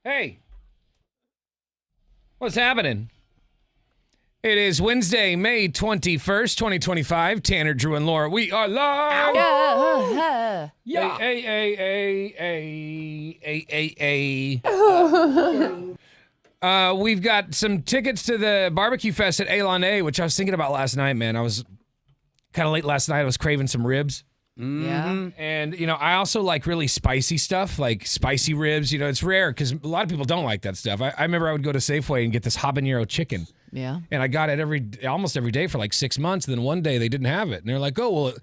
Hey, what's happening? It is Wednesday, May 21st, 2025. Tanner, Drew, and Laura, we are live. Yeah. We've got some tickets to the barbecue fest at A, which I was thinking about last night, man. I was kind of late last night. I was craving some ribs. Yeah. And, I also like really spicy stuff, like spicy ribs. It's rare because a lot of people don't like that stuff. I remember I would go to Safeway and get this habanero chicken. Yeah. And I got it almost every day for like 6 months. And then one day they didn't have it. And they're like, oh, well,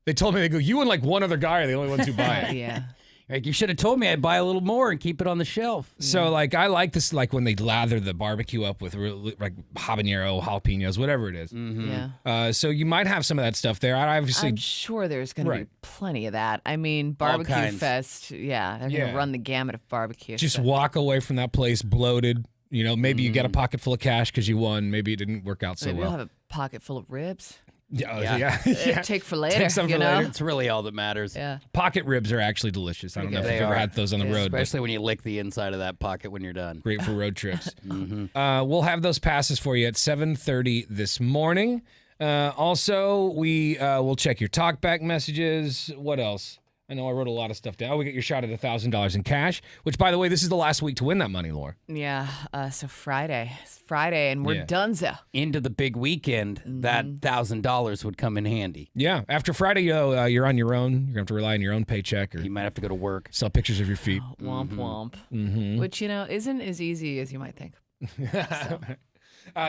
they told me, they go, you and like one other guy are the only ones who buy it. Yeah. Like, you should have told me I'd buy a little more and keep it on the shelf. So, like, I like this, like, when they lather the barbecue up with, like, habanero, jalapenos, whatever it is. Yeah. So you might have some of that stuff there. I obviously... I'm sure there's going to be plenty of that. I mean, barbecue fest, they're going to run the gamut of barbecue. Just walk away from that place bloated. Maybe you get a pocket full of cash because you won. Maybe it didn't work out so Maybe well. We'll have a pocket full of ribs. Yeah. Take for later, Take some for later. It's really all that matters. Yeah. Pocket ribs are actually delicious. I don't know if you've ever had those on the road. Especially when you lick the inside of that pocket when you're done. Great for road trips. We'll have those passes for you at 7:30 this morning. Also, we will check your talkback messages. What else? I know I wrote a lot of stuff down. Oh, we get your shot at $1,000 in cash, which, by the way, this is the last week to win that money, Laura. Yeah. So Friday. It's Friday, and we're donezo. Into the big weekend, that $1,000 would come in handy. Yeah. After Friday, you're on your own. You're going to have to rely on your own paycheck or You might have to go to work. sell pictures of your feet. Womp womp. Which, isn't as easy as you might think.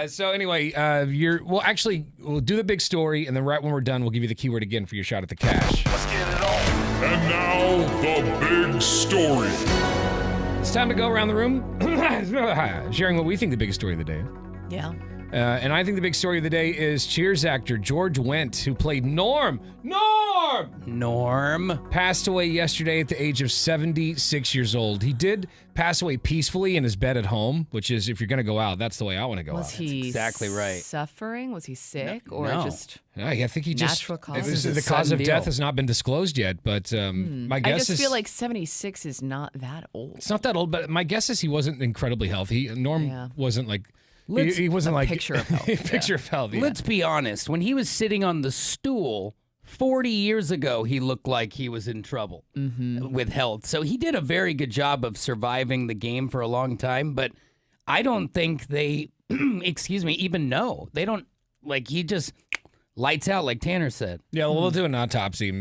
So anyway, we'll do the big story, and then right when we're done, we'll give you the keyword again for your shot at the cash. Let's get it on. And now, the big story. It's time to go around the room, sharing what we think the biggest story of the day is. Yeah. And I think the big story of the day is Cheers actor George Wendt, who played Norm, passed away yesterday at the age of 76 years old. He did pass away peacefully in his bed at home, which is, if you're going to go out, that's the way I want to go out. Was he exactly right. suffering? Was he sick? Or No. just I think he just... natural causes? The cause of death has not been disclosed yet, but my guess is... I just feel like 76 is not that old. It's not that old, but my guess is he wasn't incredibly healthy. Norm wasn't like... He wasn't like... picture of health. Picture of health, yeah. Let's be honest. When he was sitting on the stool 40 years ago, he looked like he was in trouble with health. So he did a very good job of surviving the game for a long time, but I don't think they, even know. They don't, he just lights out, like Tanner said. Yeah, well, we'll do an autopsy,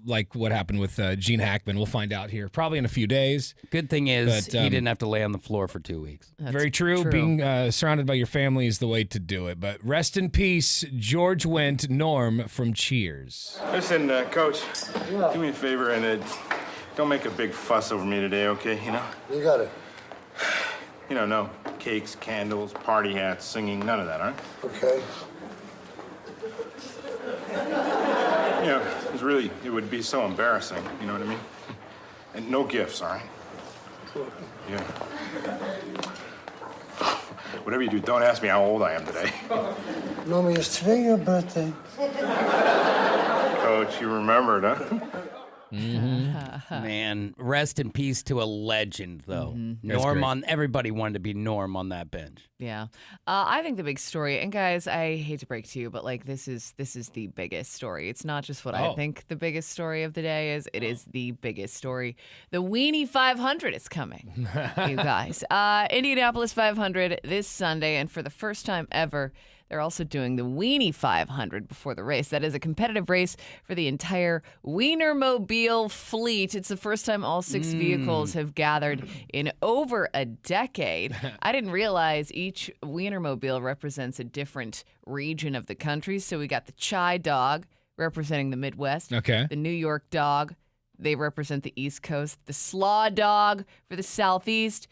like what happened with Gene Hackman. We'll find out here probably in a few days. Good thing is he didn't have to lay on the floor for 2 weeks. Very true. Being surrounded by your family is the way to do it. But rest in peace, George Wendt, Norm from Cheers. Listen, Coach, do me a favor and don't make a big fuss over me today, okay? You got it. No cakes, candles, party hats, singing, none of that, all right? Okay. It would be so embarrassing, you know what I mean? And no gifts, all right? Yeah. Whatever you do, don't ask me how old I am today. Normally, is today your birthday? Coach, you remembered, huh? Man, rest in peace to a legend, though. Norm everybody wanted to be Norm on that bench. Yeah. I think the big story, and guys, I hate to break to you, but this is the biggest story. It's not just what I think the biggest story of the day is. It is the biggest story. The Weenie 500 is coming, you guys. Indianapolis 500 this Sunday, and for the first time ever, they're also doing the Weenie 500 before the race. That is a competitive race for the entire Wienermobile fleet. It's the first time all 6 vehicles have gathered in over a decade. I didn't realize each Wienermobile represents a different region of the country. So we got the Chai Dog representing the Midwest. Okay. The New York Dog, they represent the East Coast. The Slaw Dog for the Southeast.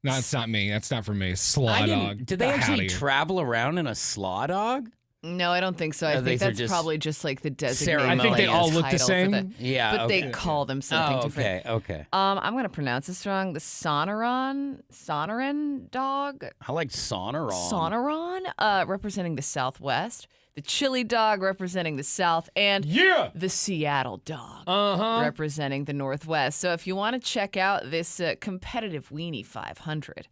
No, it's not me. That's not for me. Slaw Dog. Did they actually travel around in a Slaw Dog? No, I don't think so. I think that's probably just like the designated. I think they all look the same. But they call them something different. Okay. I'm gonna pronounce this wrong. The Sonoran Dog. I like Sonoran. Sonoran, representing the Southwest. the chili dog representing the South, and the Seattle dog representing the Northwest. So if you want to check out this competitive Weenie 500,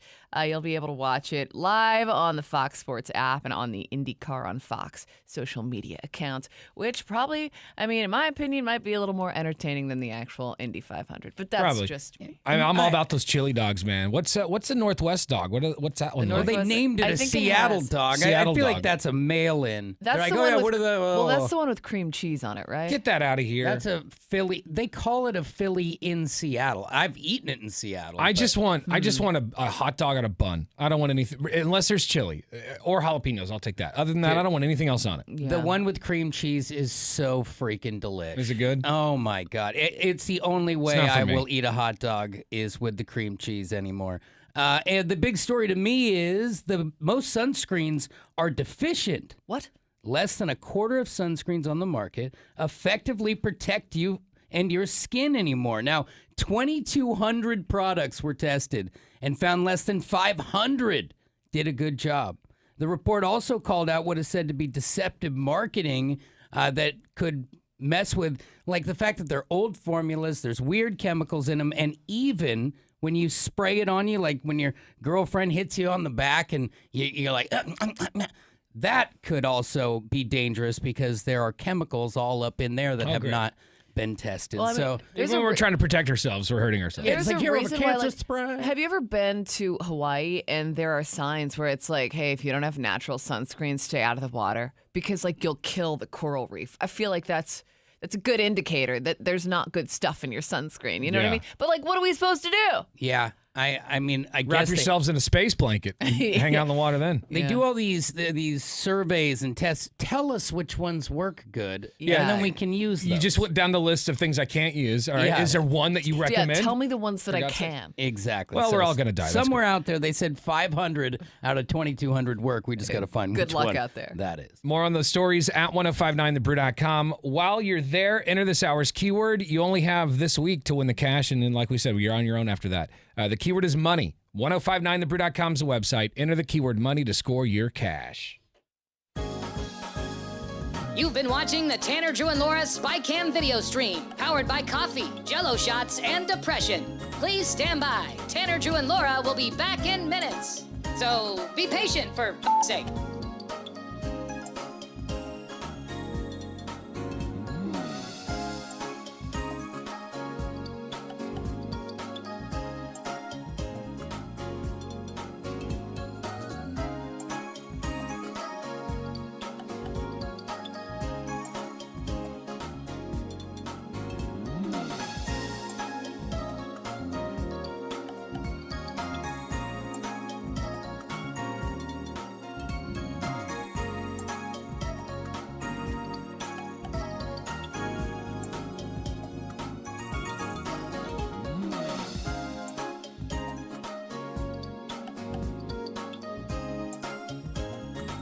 you'll be able to watch it live on the Fox Sports app and on the IndyCar on Fox social media accounts, which probably, I mean, in my opinion, might be a little more entertaining than the actual Indy 500. But that's just me. I'm all about those chili dogs, man. What's the Northwest dog? What's that one? Well, they named it a Seattle dog. I feel like that's a mail-in. That's the one with, well, that's the one with cream cheese on it, right? Get that out of here. That's a Philly. They call it a Philly in Seattle. I've eaten it in Seattle. I just want a hot dog on a bun. I don't want anything unless there's chili or jalapenos. I'll take that. Other than that, I don't want anything else on it. Yeah. The one with cream cheese is so freaking delicious. Is it good? Oh my God! It's the only way I will eat a hot dog is with the cream cheese anymore. And the big story to me is most sunscreens are deficient. What? Less than a quarter of sunscreens on the market effectively protect you and your skin anymore. Now, 2,200 products were tested and found less than 500 did a good job. The report also called out what is said to be deceptive marketing that could mess with, like the fact that they're old formulas, there's weird chemicals in them, and even when you spray it on you, like when your girlfriend hits you on the back and you're like, that could also be dangerous because there are chemicals all up in there that have not been tested. Well, I mean, so even when we're trying to protect ourselves, we're hurting ourselves. There's it's like a you're reason over why, cancer like, spray. Have you ever been to Hawaii and there are signs where it's like, hey, if you don't have natural sunscreen, stay out of the water because like you'll kill the coral reef. I feel like that's a good indicator that there's not good stuff in your sunscreen. You know what I mean? But like, what are we supposed to do? Yeah. I mean, I guess Wrap yourselves in a space blanket and hang out in the water then. They do all these surveys and tests. Tell us which ones work good. Yeah. And then we can use those. You just went down the list of things I can't use. All right. Yeah. Is there one that you recommend? Yeah, tell me the ones that I God's sake. can. Exactly. Well, So we're all going to die. That's Somewhere good. out there, they said 500 out of 2,200 work. We just got to find Good which luck one out there. that is. More on those stories at 1059thebrew.com. While you're there, enter this hour's keyword. You only have this week to win the cash. And then, like we said, you're on your own after that. The keyword is money. 1059thebrew.com is the website. Enter the keyword money to score your cash. You've been watching the Tanner, Drew, and Laura SpyCam video stream, powered by coffee, Jell-O shots, and depression. Please stand by. Tanner, Drew, and Laura will be back in minutes. So be patient, for f***'s sake.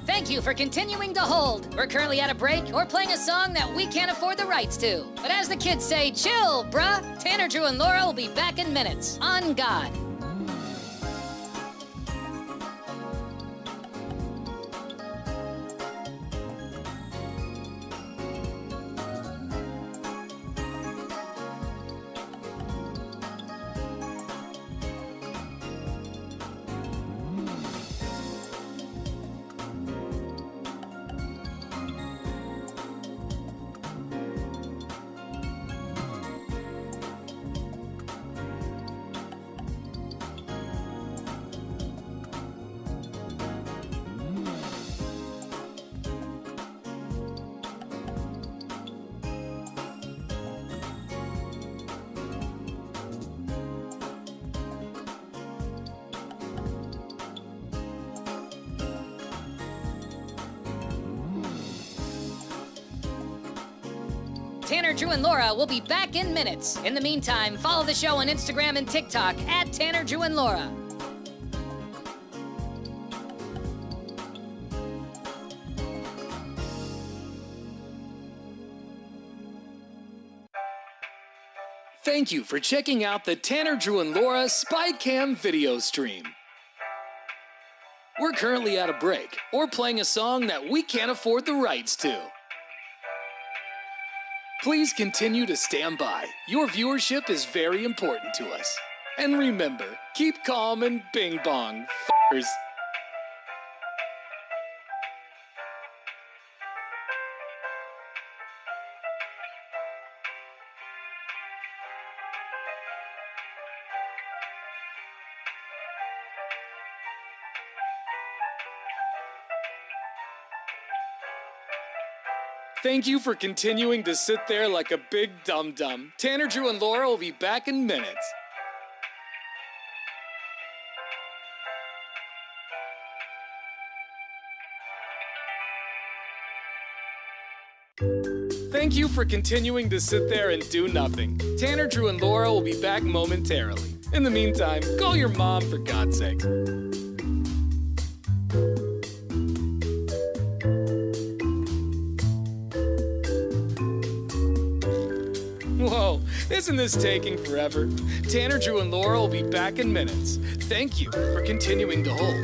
Thank you for continuing to hold. We're currently at a break or playing a song that we can't afford the rights to. But as the kids say, chill, bruh. Tanner, Drew, and Laura will be back in minutes. On God. Tanner, Drew, and Laura will be back in minutes. In the meantime, follow the show on Instagram and TikTok at Tanner, Drew, and Laura. Thank you for checking out the Tanner, Drew, and Laura SpyCam video stream. We're currently at a break or playing a song that we can't afford the rights to. Please continue to stand by. Your viewership is very important to us. And remember, keep calm and bing bong, f***ers. Thank you for continuing to sit there like a big dum-dum. Tanner, Drew, and Laura will be back in minutes. Thank you for continuing to sit there and do nothing. Tanner, Drew, and Laura will be back momentarily. In the meantime, call your mom for God's sake. Whoa, isn't this taking forever? Tanner, Drew, and Laura will be back in minutes. Thank you for continuing to hold.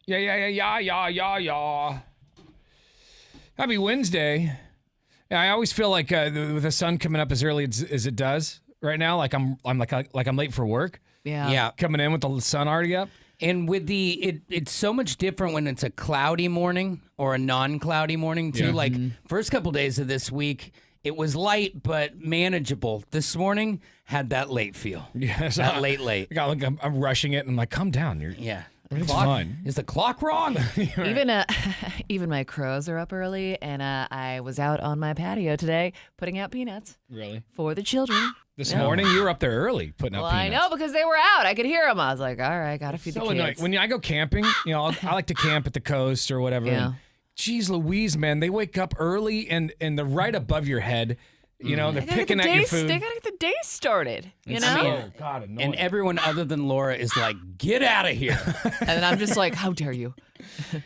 Yeah. Happy Wednesday. Yeah, I always feel like with the sun coming up as early as it does right now, like I'm late for work. Yeah. Coming in with the sun already up. And with it's so much different when it's a cloudy morning or a non-cloudy morning too. Yeah. Like first couple days of this week, it was light but manageable. This morning had that late feel. Yeah, so that late. I'm rushing it and I'm like, calm down. It's fine. Is the clock wrong? Even my crows are up early, and I was out on my patio today putting out peanuts. Really? For the children. This morning you were up there early putting out peanuts. I know, because they were out. I could hear them. I was like, all right, gotta feed the kids. Annoying. When I go camping, I like to camp at the coast or whatever. Yeah. And, geez Louise, man, they wake up early and they're right above your head. They're picking at your food. They gotta get the day started. Oh, God, annoying. And everyone other than Laura is like, get out of here. And then I'm just like, how dare you?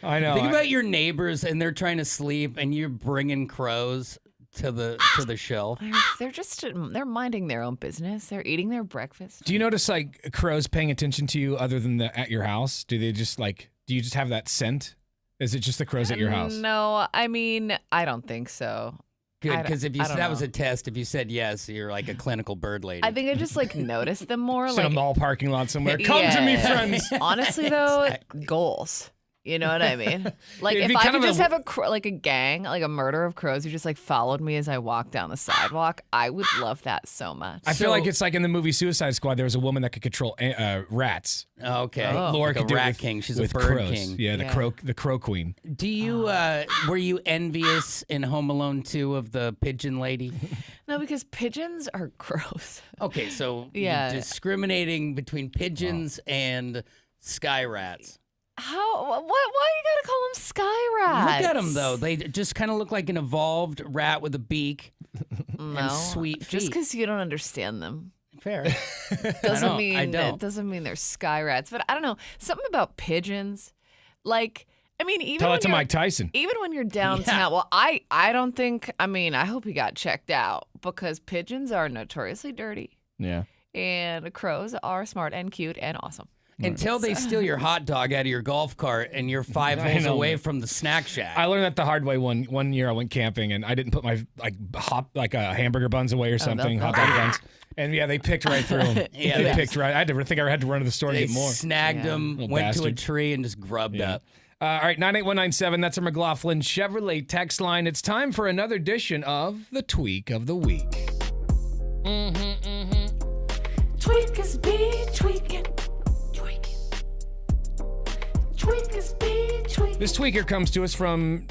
I know. Think about your neighbors and they're trying to sleep and you're bringing crows to the shelf. They're minding their own business. They're eating their breakfast. Do you notice like crows paying attention to you other than at your house? Do you just have that scent? Is it just the crows at your house? No, I mean, I don't think so. Good, because if you I that don't was know. a test, if you said yes, you're like a clinical bird lady. I think I just notice them more. Just in a mall parking lot somewhere. Come to me, friends. Honestly, though, goals. You know what I mean? Like It'd if be I kind could of just have a gang, like a murder of crows who just followed me as I walked down the sidewalk, I would love that so much. I feel like it's like in the movie Suicide Squad. There was a woman that could control rats. Okay. Laura Like could a do rat it with, king. She's with a bird crows. king. Yeah, the crow queen. Do you were you envious in Home Alone 2 of the pigeon lady? No, because pigeons are gross. Okay, so Yeah. you're discriminating between pigeons and sky rats. How? Why you gotta call them sky rats? Look at them though; they just kind of look like an evolved rat with a beak and sweet feet. Just because you don't understand them Fair. doesn't mean I don't. it doesn't mean they're sky rats. But I don't know, something about pigeons. Like, I mean, even Tell when it to you're- Mike Tyson. Even when you're downtown, well, I don't think. I mean, I hope he got checked out because pigeons are notoriously dirty, Yeah. and crows are smart and cute and awesome. Until they steal your hot dog out of your golf cart and you're 5 I holes know, away man. from the snack shack. I learned that the hard way one year. I went camping and I didn't put my hamburger buns away or something, hot dog buns. And yeah, they picked right through them. Yeah, they they- picked right. I think I had to run to the store to They get more. snagged them, Little went to a bastards. tree, and just grubbed up. All right, 98197. That's our McLaughlin Chevrolet text line. It's time for another edition of the Tweak of the Week. Tweakers be tweaking. Tweakers be tweaking. This tweaker comes to us from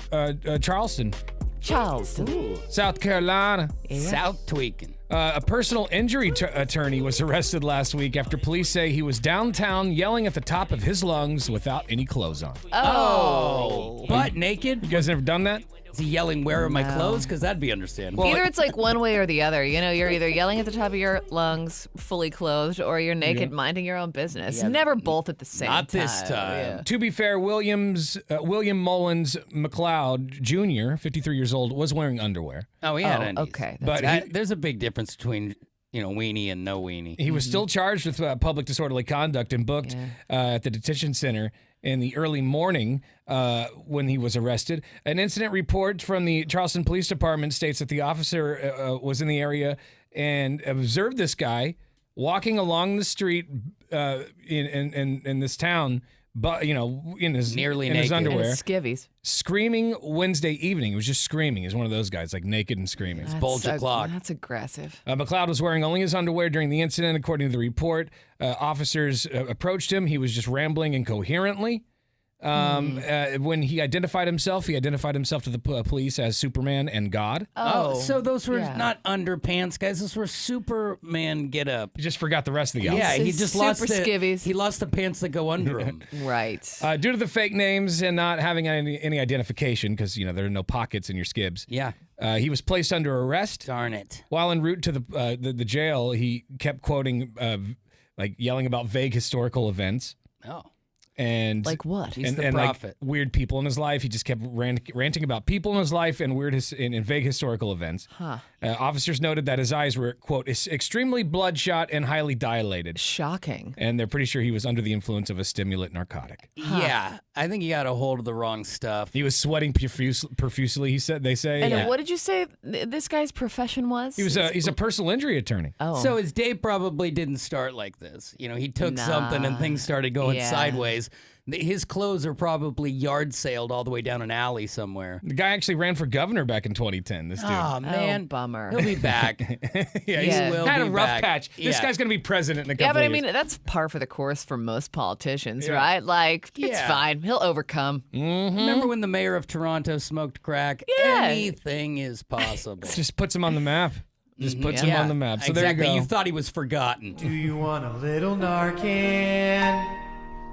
Charleston, Charleston. South Carolina. South tweaking. A personal injury attorney was arrested last week after police say he was downtown yelling at the top of his lungs without any clothes on. Oh. Butt naked? You guys ever done that? Is he yelling, where are my clothes? Because that'd be understandable. Either it's one way or the other. You're either yelling at the top of your lungs, fully clothed, or you're naked, minding your own business. Yeah. Never both at the same time. Not this time. Yeah. To be fair, William Mullins McLeod Jr., 53 years old, was wearing underwear. Oh, he had undies. Okay. But There's a big difference between, weenie and no weenie. he was still charged with public disorderly conduct and booked at the detention center in the early morning when he was arrested. An incident report from the Charleston Police Department states that the officer was in the area and observed this guy walking along the street in this town, but in his Nearly in his naked. underwear, And skivvies. screaming Wednesday evening. He was just screaming. He's one of those guys, like naked and screaming. bulge your clock. That's aggressive. McLeod was wearing only his underwear during the incident, according to the report. Officers approached him. He was just rambling incoherently. When he identified himself to the police as Superman and God. Oh, so those were yeah. not underpants, guys. Those were Superman get up. He just forgot the rest of the Yeah, outfit. he just Super lost the skivvies. He lost the pants that go under him. Right. Due to the fake names and not having any identification, because there are no pockets in your skibs, Yeah. he was placed under arrest. Darn it. While en route to the jail, he kept quoting, yelling about vague historical events. Oh. And Like what? He's the and prophet. like weird people in his life. He just kept ranting about people in his life and weird and vague historical events. Huh. Officers noted that his eyes were, quote, extremely bloodshot and highly dilated. Shocking. And they're pretty sure he was under the influence of a stimulant narcotic. Yeah, I think he got a hold of the wrong stuff. He was sweating profusely, they say. And what did you say this guy's profession was? He's a personal injury attorney. Oh. So his day probably didn't start like this. You know, he took something and things started going sideways. His clothes are probably yard sailed all the way down an alley somewhere. The guy actually ran for governor back in 2010, this dude. Oh, man. bummer. He'll be back. Yeah, He will had a be rough back. patch. This Yeah. guy's going to be president in a couple Yeah, but I of years. mean, that's par for the course for most politicians, Yeah. right? Like, it's Yeah. fine. He'll overcome. Remember when the mayor of Toronto smoked crack? Yeah. Anything is possible. Just puts him on the map. Just puts him Yeah, on the map. So exactly. there you go. thought he was forgotten. Do you want a little Narcan?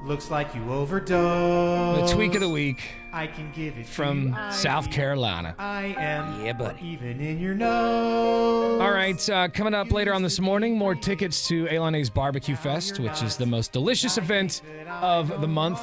Looks like you overdosed. The tweak of the week I can give it from to you. South Carolina. I am Yeah, buddy. even in your nose. All right, coming up later on this morning, more tickets to A's Barbecue Fest, which is the most delicious event of the month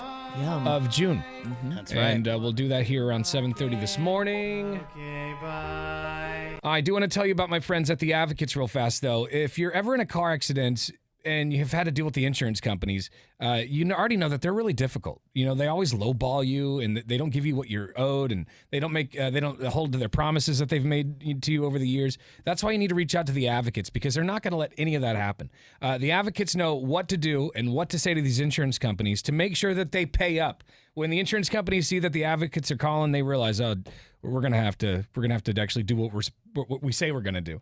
of June. That's right. And we'll do that here around 7:30 this morning. Okay, bye. I do want to tell you about my friends at the Advocates real fast, though. If you're ever in a car accident and you have had to deal with the insurance companies, you already know that they're really difficult. You know, they always lowball you, and they don't give you what you're owed, and they don't hold to their promises that they've made to you over the years. That's why you need to reach out to the Advocates, because they're not going to let any of that happen. The Advocates know what to do and what to say to these insurance companies to make sure that they pay up. When the insurance companies see that the Advocates are calling, they realize, oh, we're gonna have to actually do what we say we're gonna do.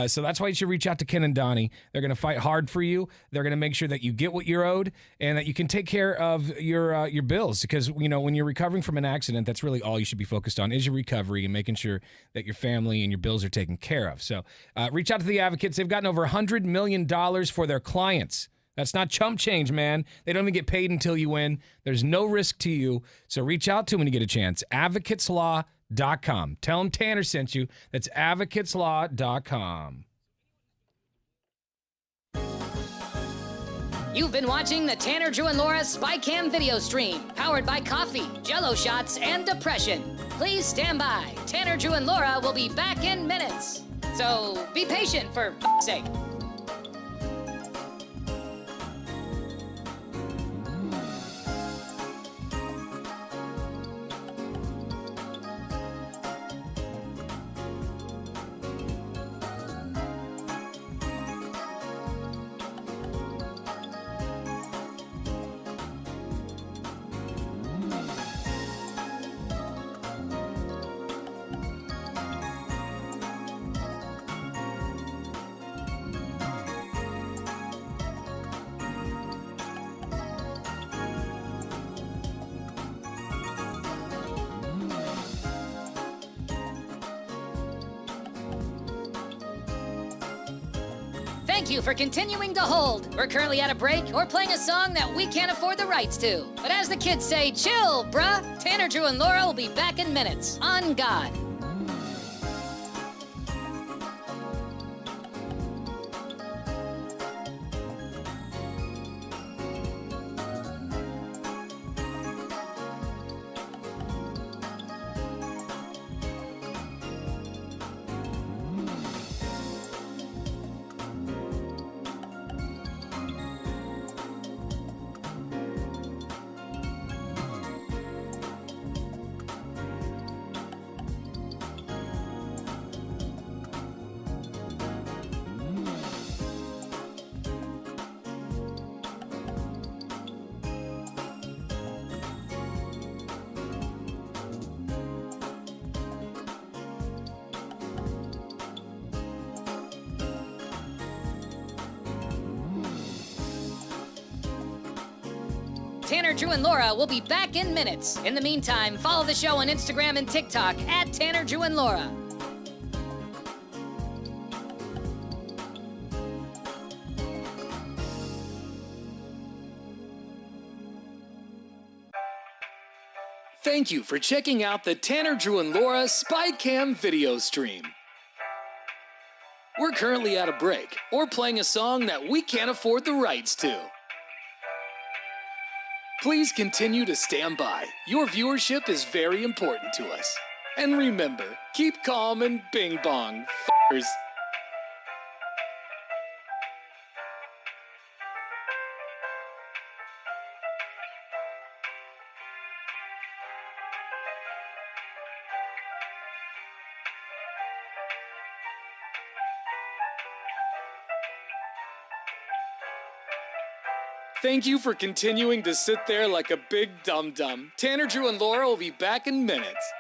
So that's why you should reach out to Ken and Donnie. They're gonna fight hard for you. They're gonna make sure that you get what you're owed and that you can take care of your bills. Because you know, when you're recovering from an accident, that's really all you should be focused on is your recovery and making sure that your family and your bills are taken care of. So reach out to the Advocates. They've gotten over $100 million for their clients. That's not chump change, man. They don't even get paid until you win. There's no risk to you. So reach out to them when you get a chance. AdvocatesLaw.com. Tell them Tanner sent you. That's AdvocatesLaw.com. You've been watching the Tanner, Drew, and Laura SpyCam video stream, powered by coffee, Jell-O shots, and depression. Please stand by. Tanner, Drew, and Laura will be back in minutes. So be patient, for f***'s sake. Thank you for continuing to hold. We're currently at a break or playing a song that we can't afford the rights to. But as the kids say, chill, bruh. Tanner, Drew, and Laura will be back in minutes. On God. Tanner, Drew, and Laura will be back in minutes. In the meantime, follow the show on Instagram and TikTok at Tanner, Drew, and Laura. Thank you for checking out the Tanner, Drew, and Laura SpyCam video stream. We're currently at a break or playing a song that we can't afford the rights to. Please continue to stand by. Your viewership is very important to us. And remember, keep calm and bing bong, f***ers. Thank you for continuing to sit there like a big dum-dum. Tanner, Drew, and Laura will be back in minutes.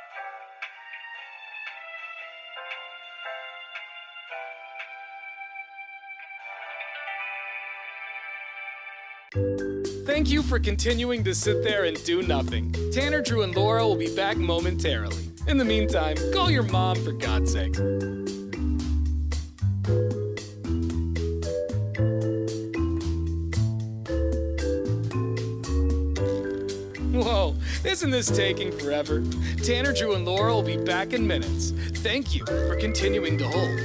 Thank you for continuing to sit there and do nothing. Tanner, Drew, and Laura will be back momentarily. In the meantime, call your mom for God's sake. Whoa, isn't this taking forever? Tanner, Drew, and Laura will be back in minutes. Thank you for continuing to hold.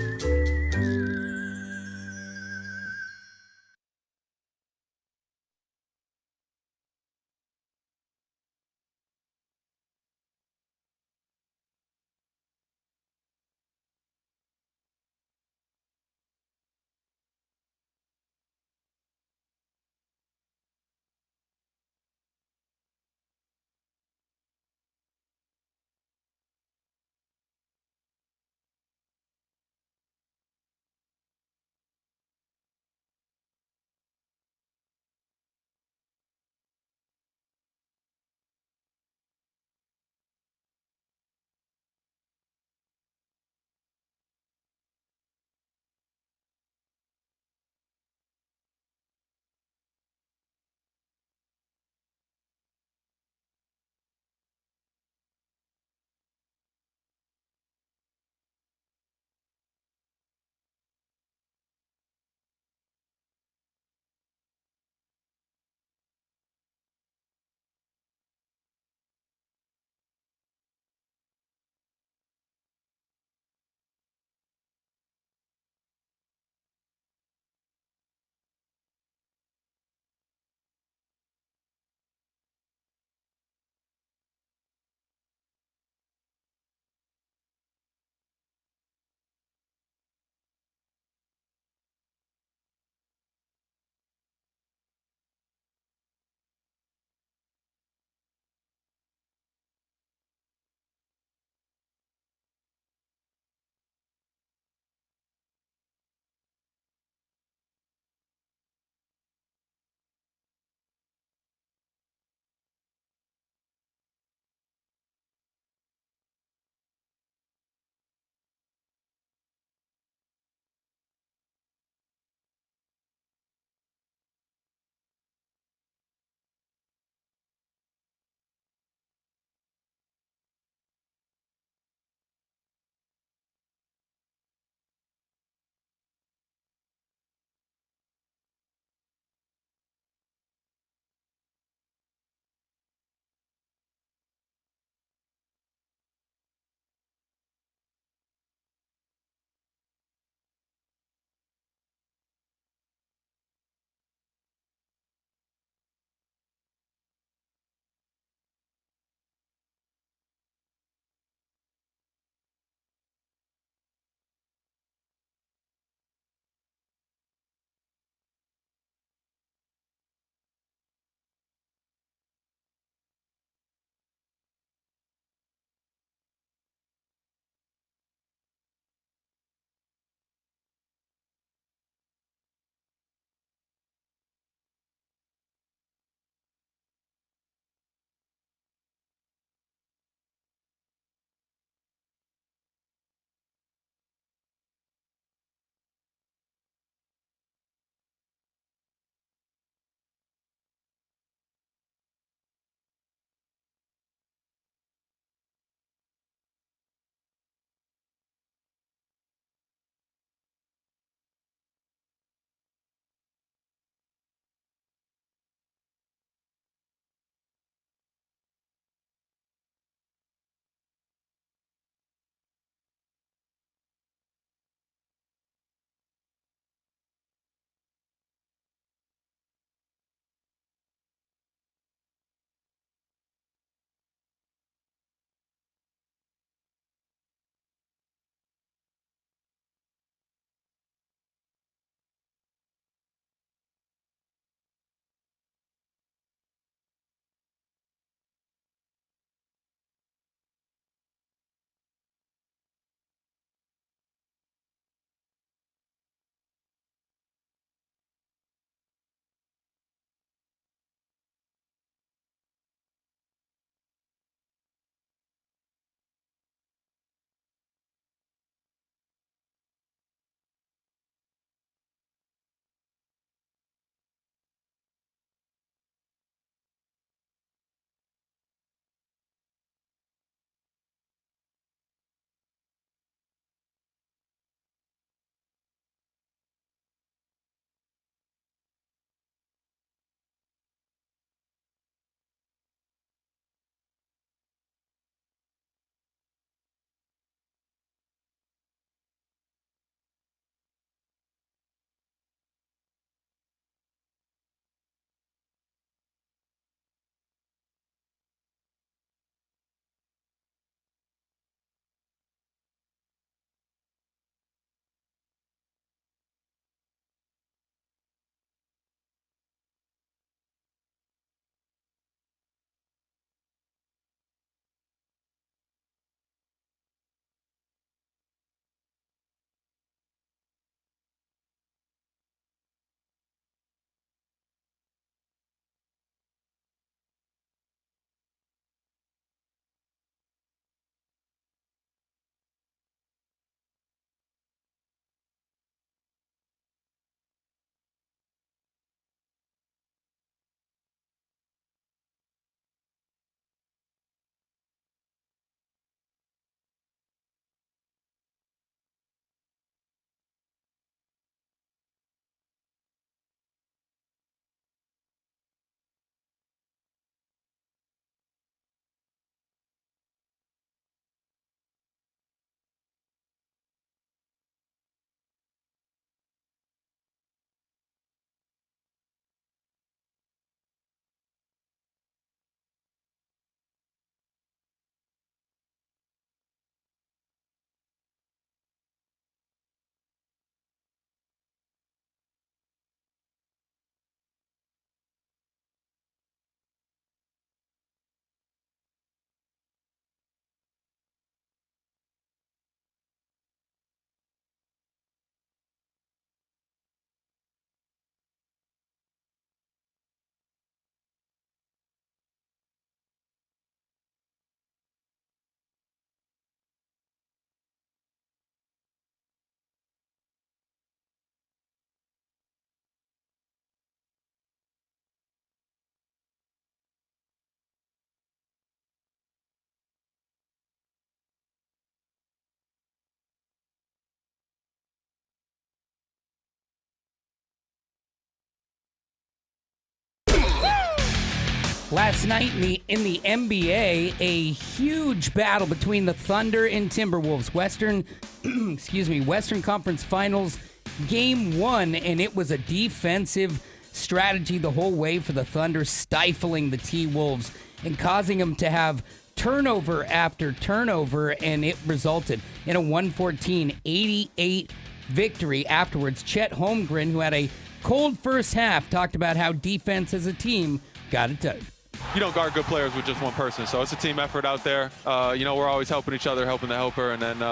Last night in the NBA, a huge battle between the Thunder and Timberwolves. Western Conference Finals, Game 1, and it was a defensive strategy the whole way for the Thunder, stifling the T-Wolves and causing them to have turnover after turnover, and it resulted in a 114-88 victory. Afterwards, Chet Holmgren, who had a cold first half, talked about how defense as a team got it done. You don't guard good players with just one person, so it's a team effort out there. We're always helping each other, helping the helper, and then,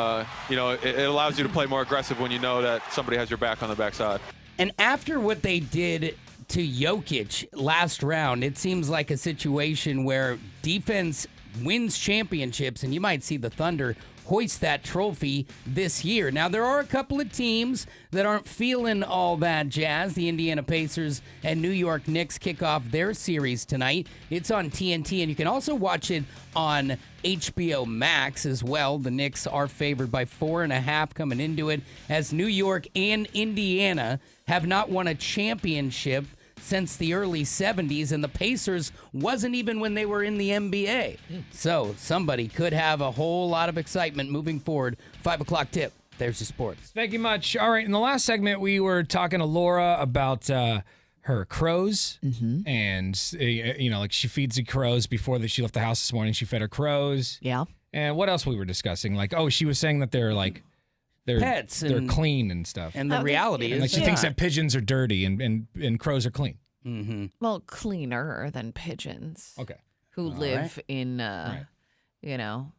it allows you to play more aggressive when you know that somebody has your back on the backside. And after what they did to Jokic last round, it seems like a situation where defense wins championships, and you might see the Thunder hoist that trophy this year. Now, there are a couple of teams that aren't feeling all that jazz. The Indiana Pacers and New York Knicks kick off their series tonight. It's on TNT, and you can also watch it on HBO Max as well. The Knicks are favored by 4.5 coming into it, as New York and Indiana have not won a championship since the early 70s, and the Pacers wasn't even when they were in the NBA. So somebody could have a whole lot of excitement moving forward. 5 o'clock tip. There's your sports. Thank you much. All right, in the last segment, we were talking to Laura about her crows, and like she feeds the crows before she left the house this morning. She fed her crows. Yeah. And what else we were discussing? Like, she was saying that they're pets, they're clean and stuff. And the reality is, like she thinks that pigeons are dirty and crows are clean. Mm-hmm. Well, cleaner than pigeons. Okay. Who live in,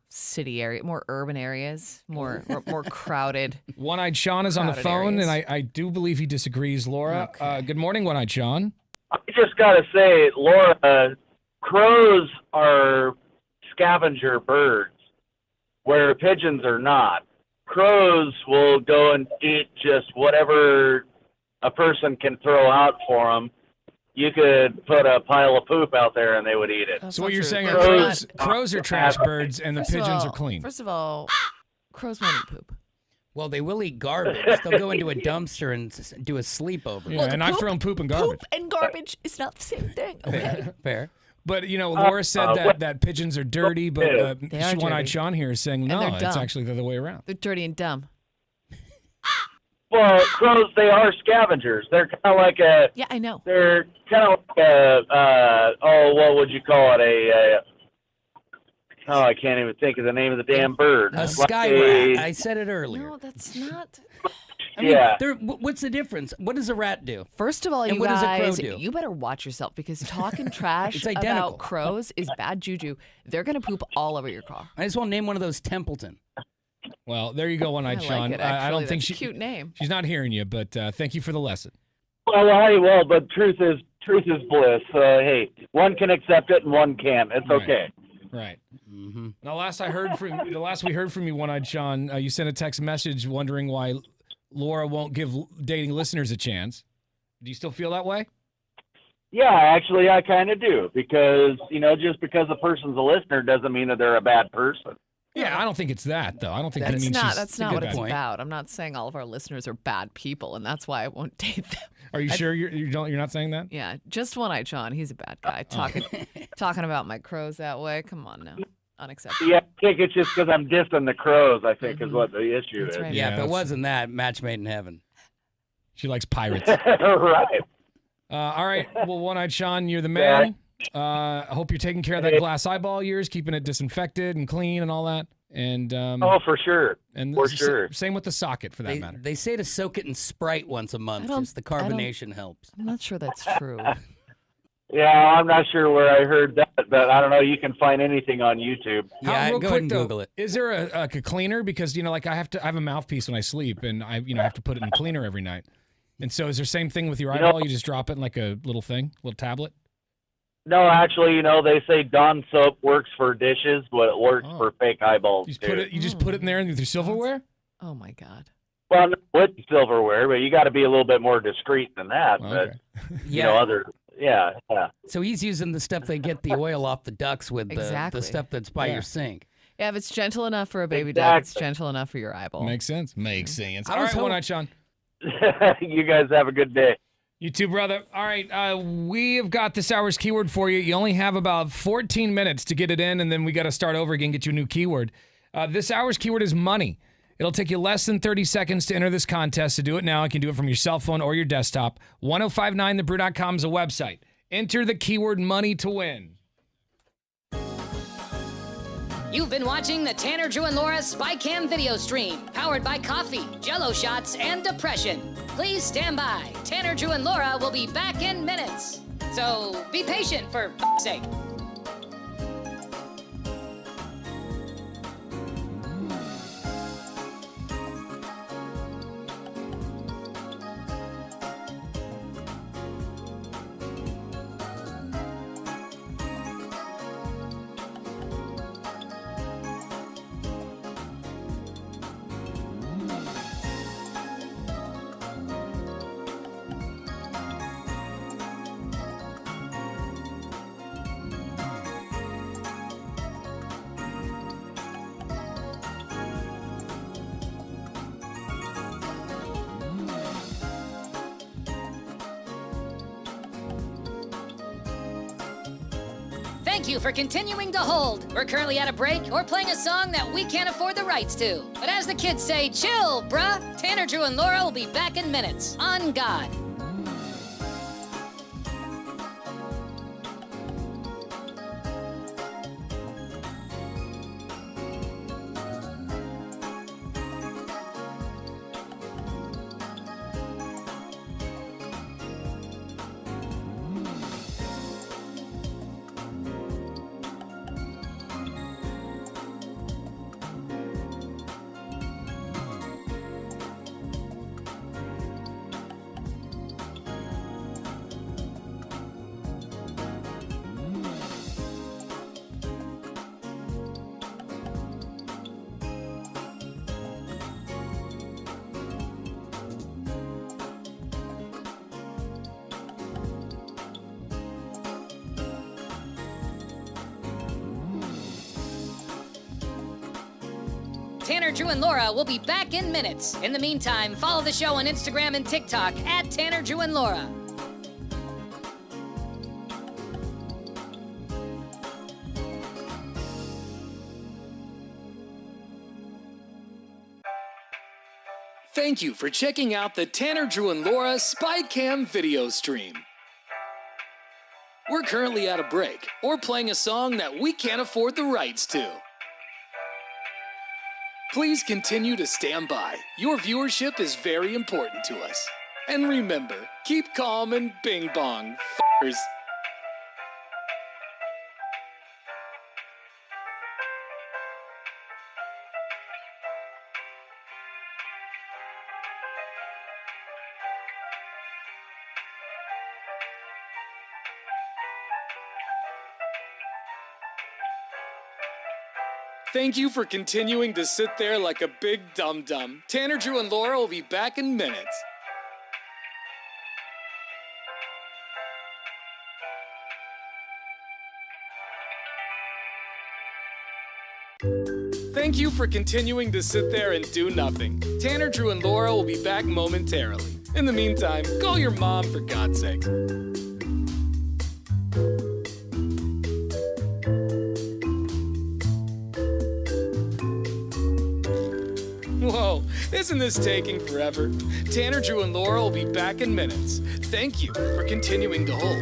city area, more urban areas, more crowded. One-Eyed Sean is on the phone, areas. and I do believe he disagrees. Laura, good morning, One-Eyed Sean. I just got to say, Laura, crows are scavenger birds, where pigeons are not. Crows will go and eat just whatever a person can throw out for them. You could put a pile of poop out there and they would eat it. So what you're saying are crows are trash birds and the pigeons are clean. First of all, crows won't eat poop. Well, they will eat garbage. They'll go into a dumpster and do a sleepover. Yeah, and I've thrown poop and garbage. Poop and garbage is not the same thing. Okay. Fair. But, Laura said that pigeons are dirty, but One-Eyed Sean here is saying, no, it's actually the other way around. They're dirty and dumb. Well, crows, they are scavengers. They're kind of like a... Yeah, I know. They're kind of like what would you call it? I can't even think of the name of the damn bird. A sky rat. I said it earlier. No, that's not... What's the difference? What does a rat do? First of all, and you what guys, does a crow do? You better watch yourself because talking trash It's identical. about crows is bad juju. They're going to poop all over your car. I just want to name one of those Templeton. Well, there you go, One-Eyed Sean. Like it, I don't think That's a cute name. She's not hearing you, but thank you for the lesson. But truth is bliss. Hey, one can accept it and one can't. It's okay. Right. Mm-hmm. Now, last we heard from you, One-Eyed Sean, you sent a text message wondering why Laura won't give dating listeners a chance. Do you still feel that way? Yeah, actually, I kind of do because just because a person's a listener doesn't mean that they're a bad person. Yeah, I don't think it's that though. I don't think that means that's not what it's about. I'm not saying all of our listeners are bad people, and that's why I won't date them. Are you sure you're not saying that? Yeah, just One-Eyed Sean. He's a bad guy. Talking about my crows that way. Come on now. Unacceptable. Yeah, I think it's just because I'm dissing the crows, I think, is what the issue is. Right. Yeah, if it wasn't that, match made in heaven. She likes pirates. Right. All right. Well, One-Eyed Sean, you're the man. I hope you're taking care of that glass eyeball of yours, keeping it disinfected and clean and all that. And for sure. And for sure. Same with the socket, for that matter. They say to soak it in Sprite once a month. Just the carbonation helps. I'm not sure that's true. Yeah, I'm not sure where I heard that, but I don't know. You can find anything on YouTube. Yeah, real go quick, ahead and though, Google it. Is there a cleaner? Because I have a mouthpiece when I sleep, and I have to put it in cleaner every night. And so, is there same thing with your eyeball? You just drop it in like a little thing, little tablet. No, actually, they say Dawn soap works for dishes, but it works for fake eyeballs too. You just put it in there with your silverware. Oh my God. Well, not with silverware, but you got to be a little bit more discreet than that. Okay. But Yeah. So he's using the stuff they get the oil off the ducks with, Exactly. the stuff that's by your sink. Yeah, if it's gentle enough for a baby duck, it's gentle enough for your eyeball. Makes sense. Makes sense. All right, One-Eyed Sean. You guys have a good day. You too, brother. All right, we have got this hour's keyword for you. You only have about 14 minutes to get it in, and then we got to start over again, get you a new keyword. This hour's keyword is money. It'll take you less than 30 seconds to enter this contest. To do it now, you can do it from your cell phone or your desktop. 1059thebrew.com is a website. Enter the keyword money to win. You've been watching the Tanner, Drew, and Laura SpyCam video stream, powered by coffee, Jello shots, and depression. Please stand by. Tanner, Drew, and Laura will be back in minutes. So be patient, for f***'s sake. Thank you for continuing to hold. We're currently at a break or playing a song that we can't afford the rights to. But as the kids say, chill, bruh. Tanner, Drew, and Laura will be back in minutes. On God. Tanner, Drew, and Laura will be back in minutes. In the meantime, follow the show on Instagram and TikTok at Tanner, Drew, and Laura. Thank you for checking out the Tanner, Drew, and Laura SpyCam video stream. We're currently at a break or playing a song that we can't afford the rights to. Please continue to stand by. Your viewership is very important to us. And remember, keep calm and bing bong, f***ers. Thank you for continuing to sit there like a big dum-dum. Tanner, Drew, and Laura will be back in minutes. Thank you for continuing to sit there and do nothing. Tanner, Drew, and Laura will be back momentarily. In the meantime, call your mom for God's sake. Whoa, isn't this taking forever? Tanner, Drew, and Laura will be back in minutes. Thank you for continuing to hold.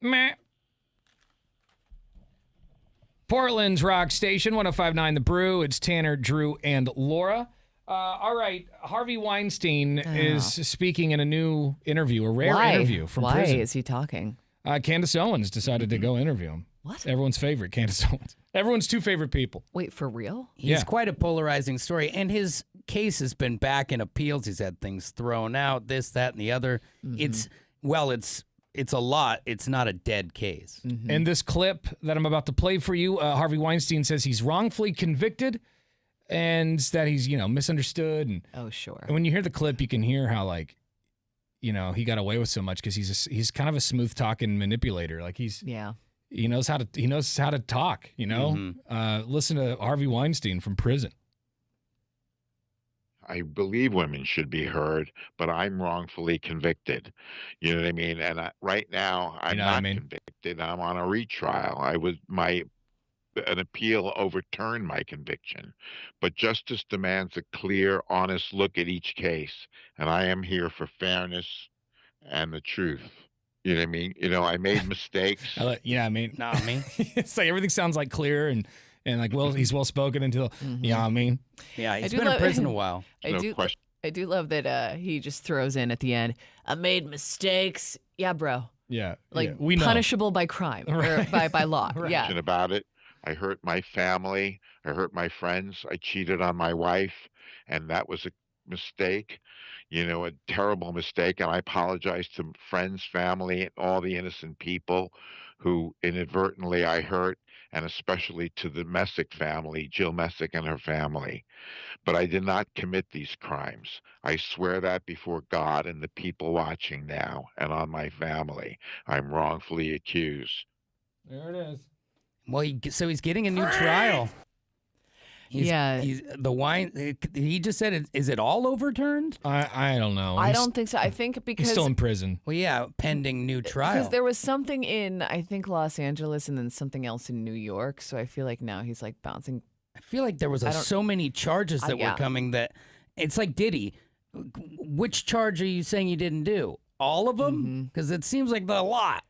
Meh. Portland's Rock Station, 105.9 The Brew. It's Tanner, Drew, and Laura. All right, Harvey Weinstein is speaking in a new interview, a rare interview from prison. Why is he talking? Candace Owens decided to go interview him. What? Everyone's favorite, Candace Owens. Everyone's two favorite people. Wait, for real? He's quite a polarizing story, and his case has been back in appeals. He's had things thrown out, this, that, and the other. It's a lot. It's not a dead case. And this clip that I'm about to play for you, Harvey Weinstein says he's wrongfully convicted and that he's, misunderstood. And, oh, sure. And when you hear the clip, you can hear how, he got away with so much because he's kind of a smooth talking manipulator. Like he knows how to talk. Listen to Harvey Weinstein from prison. I believe women should be heard, but I'm wrongfully convicted. You know what I mean? And right now, I'm not convicted. I'm on a retrial. An appeal overturned my conviction, but justice demands a clear, honest look at each case, and I am here for fairness and the truth. You know what I mean? I made mistakes. Not me. It's like everything sounds like clear and like he's well spoken until Yeah, he's been in prison a while. I do love that he just throws in at the end, I made mistakes. Yeah, bro. Yeah. We know. Punishable by crime or by law. Right. Yeah. About it. I hurt my family. I hurt my friends. I cheated on my wife, and that was a mistake, a terrible mistake. And I apologize to friends, family, and all the innocent people who inadvertently I hurt, and especially to the Messick family, Jill Messick and her family. But I did not commit these crimes. I swear that before God and the people watching now and on my family. I'm wrongfully accused. There it is. Well, so he's getting a new trial. He just said, is it all overturned? I don't know. I don't think so. I think because he's still in prison. Well, yeah, pending new trial. Because there was something in, I think, Los Angeles and then something else in New York. So I feel like now he's bouncing. I feel like there was so many charges that were coming that it's like Diddy. Which charge are you saying you didn't do? All of them? Because it seems like a lot.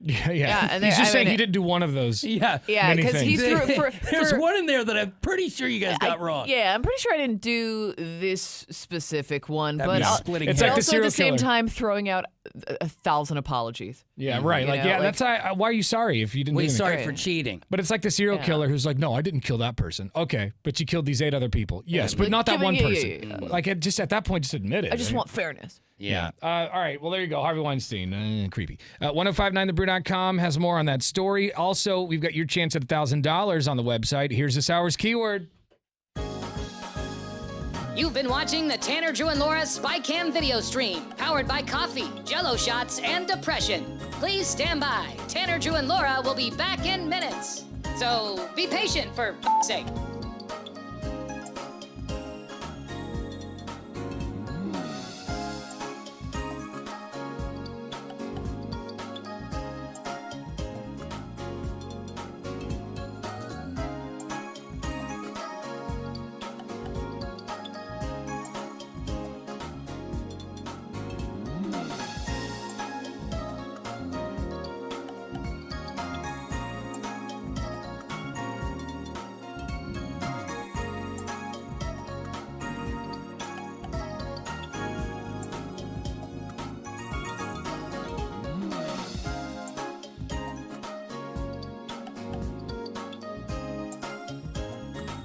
Yeah. And he's just saying he didn't do one of those. Yeah, because he threw. There's one in there that I'm pretty sure you guys got wrong. Yeah, I'm pretty sure I didn't do this specific one, That'd but be splitting it's hairs. like the also serial at the same killer. time throwing out 1,000 apologies. Yeah, right. That's why are you sorry if you didn't? Well, do he's anything? sorry for cheating. But it's like the serial killer who's like, no, I didn't kill that person. Okay, but you killed these 8 other people. Yes, but not that one person. Like, just at that point, just admit it. I just want fairness. Yeah. All right. Well, there you go. Harvey Weinstein. Creepy. 1059thebrew.com has more on that story. Also, we've got your chance at $1,000 on the website. Here's this hour's keyword. You've been watching the Tanner, Drew, and Laura SpyCam video stream, powered by coffee, Jell-O shots, and depression. Please stand by. Tanner, Drew, and Laura will be back in minutes. So be patient, for f***'s sake.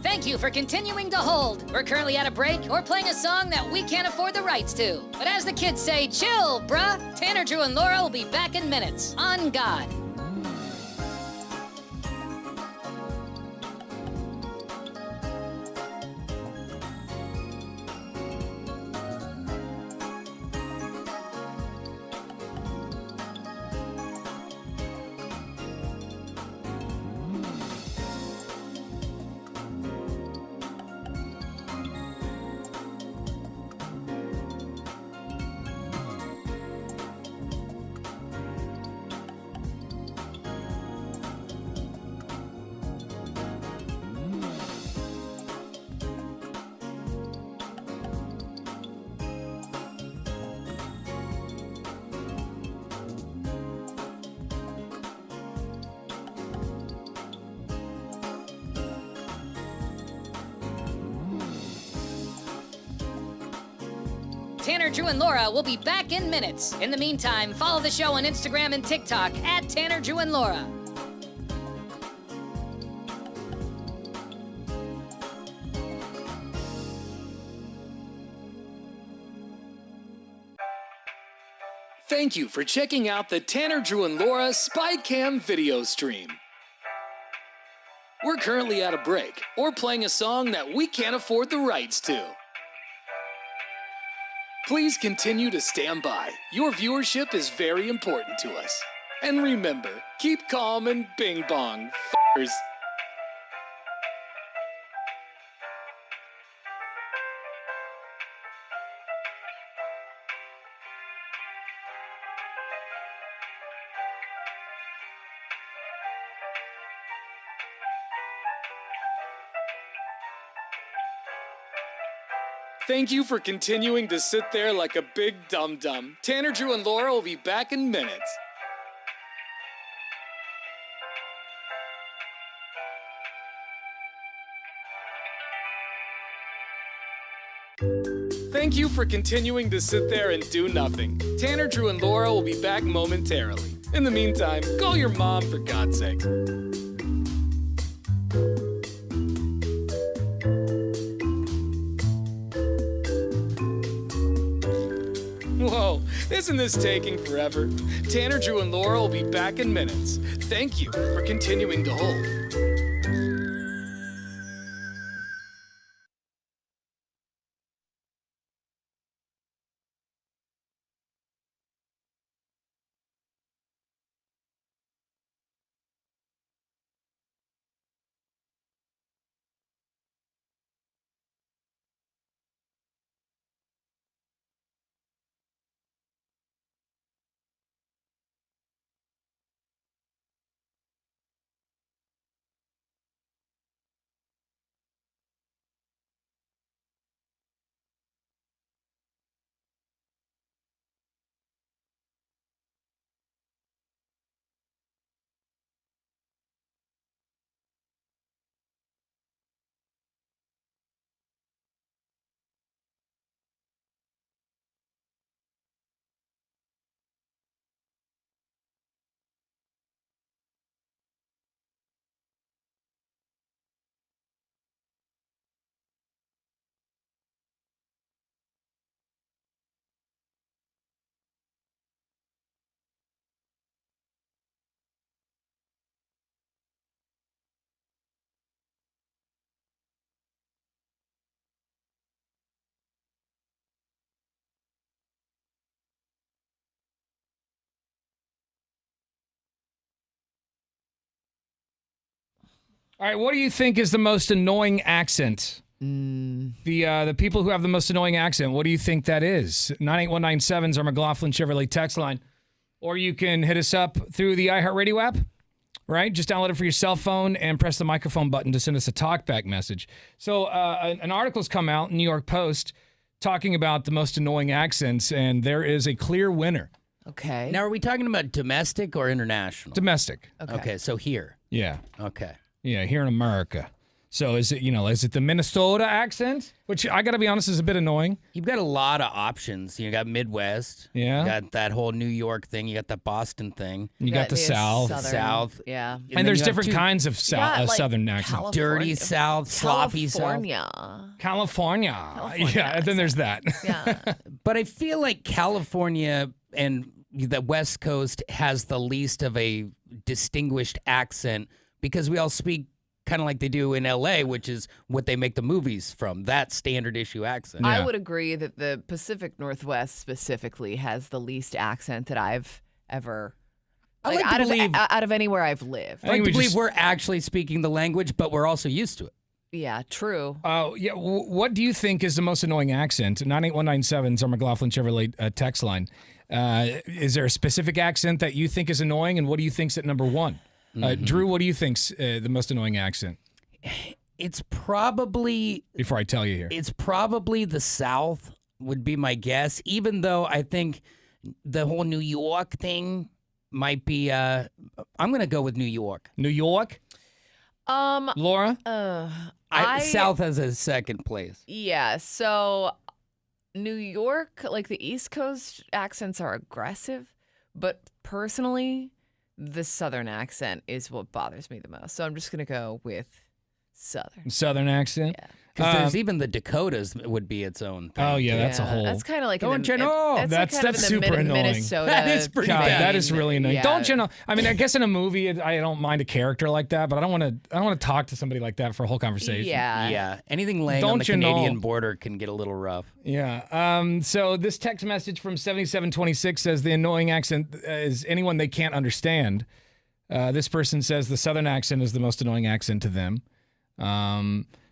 Thank you for continuing to hold. We're currently at a break or playing a song that we can't afford the rights to. But as the kids say, chill, bruh. Tanner, Drew, and Laura will be back in minutes. On God. Tanner, Drew, and Laura will be back in minutes. In the meantime, follow the show on Instagram and TikTok at Tanner, Drew, and Laura. Thank you for checking out the Tanner, Drew, and Laura SpyCam video stream. We're currently at a break or playing a song that we can't afford the rights to. Please continue to stand by. Your viewership is very important to us. And remember, keep calm and bing bong, f***ers. Thank you for continuing to sit there like a big dum-dum. Tanner, Drew, and Laura will be back in minutes. Thank you for continuing to sit there and do nothing. Tanner, Drew, and Laura will be back momentarily. In the meantime, call your mom for God's sake. Whoa, isn't this taking forever? Tanner, Drew, and Laura will be back in minutes. Thank you for continuing to hold. All right, what do you think is the most annoying accent? The people who have the most annoying accent, what do you think that is? 98197 is our McLaughlin Chevrolet text line. Or you can hit us up through the iHeartRadio app, right? Just download it for your cell phone and press the microphone button to send us a talkback message. So an article's come out in New York Post talking about the most annoying accents, and there is a clear winner. Okay. Now, are we talking about domestic or international? Domestic. Okay, so here. Yeah. Okay. Yeah, here in America. So is it the Minnesota accent? Which I got to be honest is a bit annoying. You've got a lot of options. You got Midwest. Yeah. You got that whole New York thing. You got the Boston thing. You got the South. South. Yeah. And there's different kinds of Southern accents. Dirty South, sloppy South. California. Yeah, and then there's that. Yeah. But I feel like California and the West Coast has the least of a distinguished accent because we all speak kind of like they do in L.A., which is what they make the movies from, that standard issue accent. I would agree that the Pacific Northwest specifically has the least accent that I've ever, out of anywhere I've lived. I like to believe we're actually speaking the language, but we're also used to it. Yeah, true. Yeah. What do you think is the most annoying accent? 98197 is our McLaughlin Chevrolet text line. Is there a specific accent that you think is annoying, and what do you think's at number one? Drew, what do you think's the most annoying accent? It's probably... Before I tell you here. It's probably the South would be my guess, even though I think the whole New York thing might be... I'm going to go with New York. New York? Laura? South has a second place. Yeah, so New York, like the East Coast accents are aggressive, but personally, the Southern accent is what bothers me the most. So I'm just going to go with Southern. Southern accent? Yeah. Because there's even the Dakotas would be its own thing. Oh, yeah, that's a whole... That's kind of like... Don't you know? That's super annoying. Minnesota That is pretty God, bad. that is really annoying. Yeah. Don't you know? I mean, I guess in a movie, I don't mind a character like that, but I don't want to talk to somebody like that for a whole conversation. Yeah. Yeah, anything laying on the Canadian border can get a little rough. Yeah. So this text message from 7726 says the annoying accent is anyone they can't understand. This person says the Southern accent is the most annoying accent to them.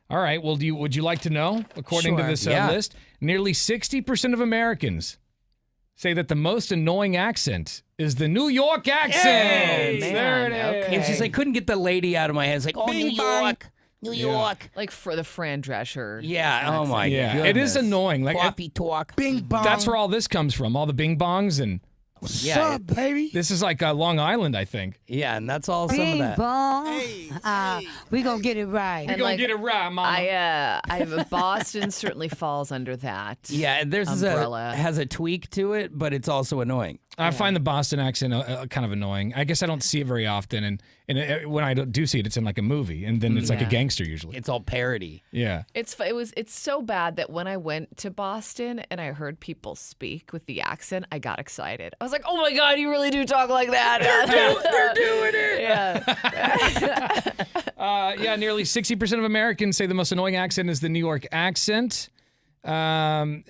All right. Well, would you like to know? According to this list, nearly 60% of Americans say that the most annoying accent is the New York accent. Hey, there it is. okay. It's just I couldn't get the lady out of my head. It's like, oh, New York. New York. Like for the Fran Drescher. Yeah. Oh, my Yeah, goodness. it is annoying. Like Coffee talk. Bing bong. that's where all this comes from. All the bing bongs and What's Yeah, up, baby? this is like Long Island, I think. Yeah, and that's all some of Bing that. bong. We gonna get it right. We're gonna get it right, mama. I Boston certainly falls under that. Yeah, there's umbrella. has a tweak to it, but it's also annoying. I find the Boston accent kind of annoying. I guess I don't see it very often, and when I do see it, it's in like a movie, and then it's like a gangster usually. It's all parody. Yeah. It's so bad that when I went to Boston and I heard people speak with the accent, I got excited. I was like, "Oh my God, you really do talk like that!" They're doing it. Yeah. Nearly 60% of Americans say the most annoying accent is the New York accent. And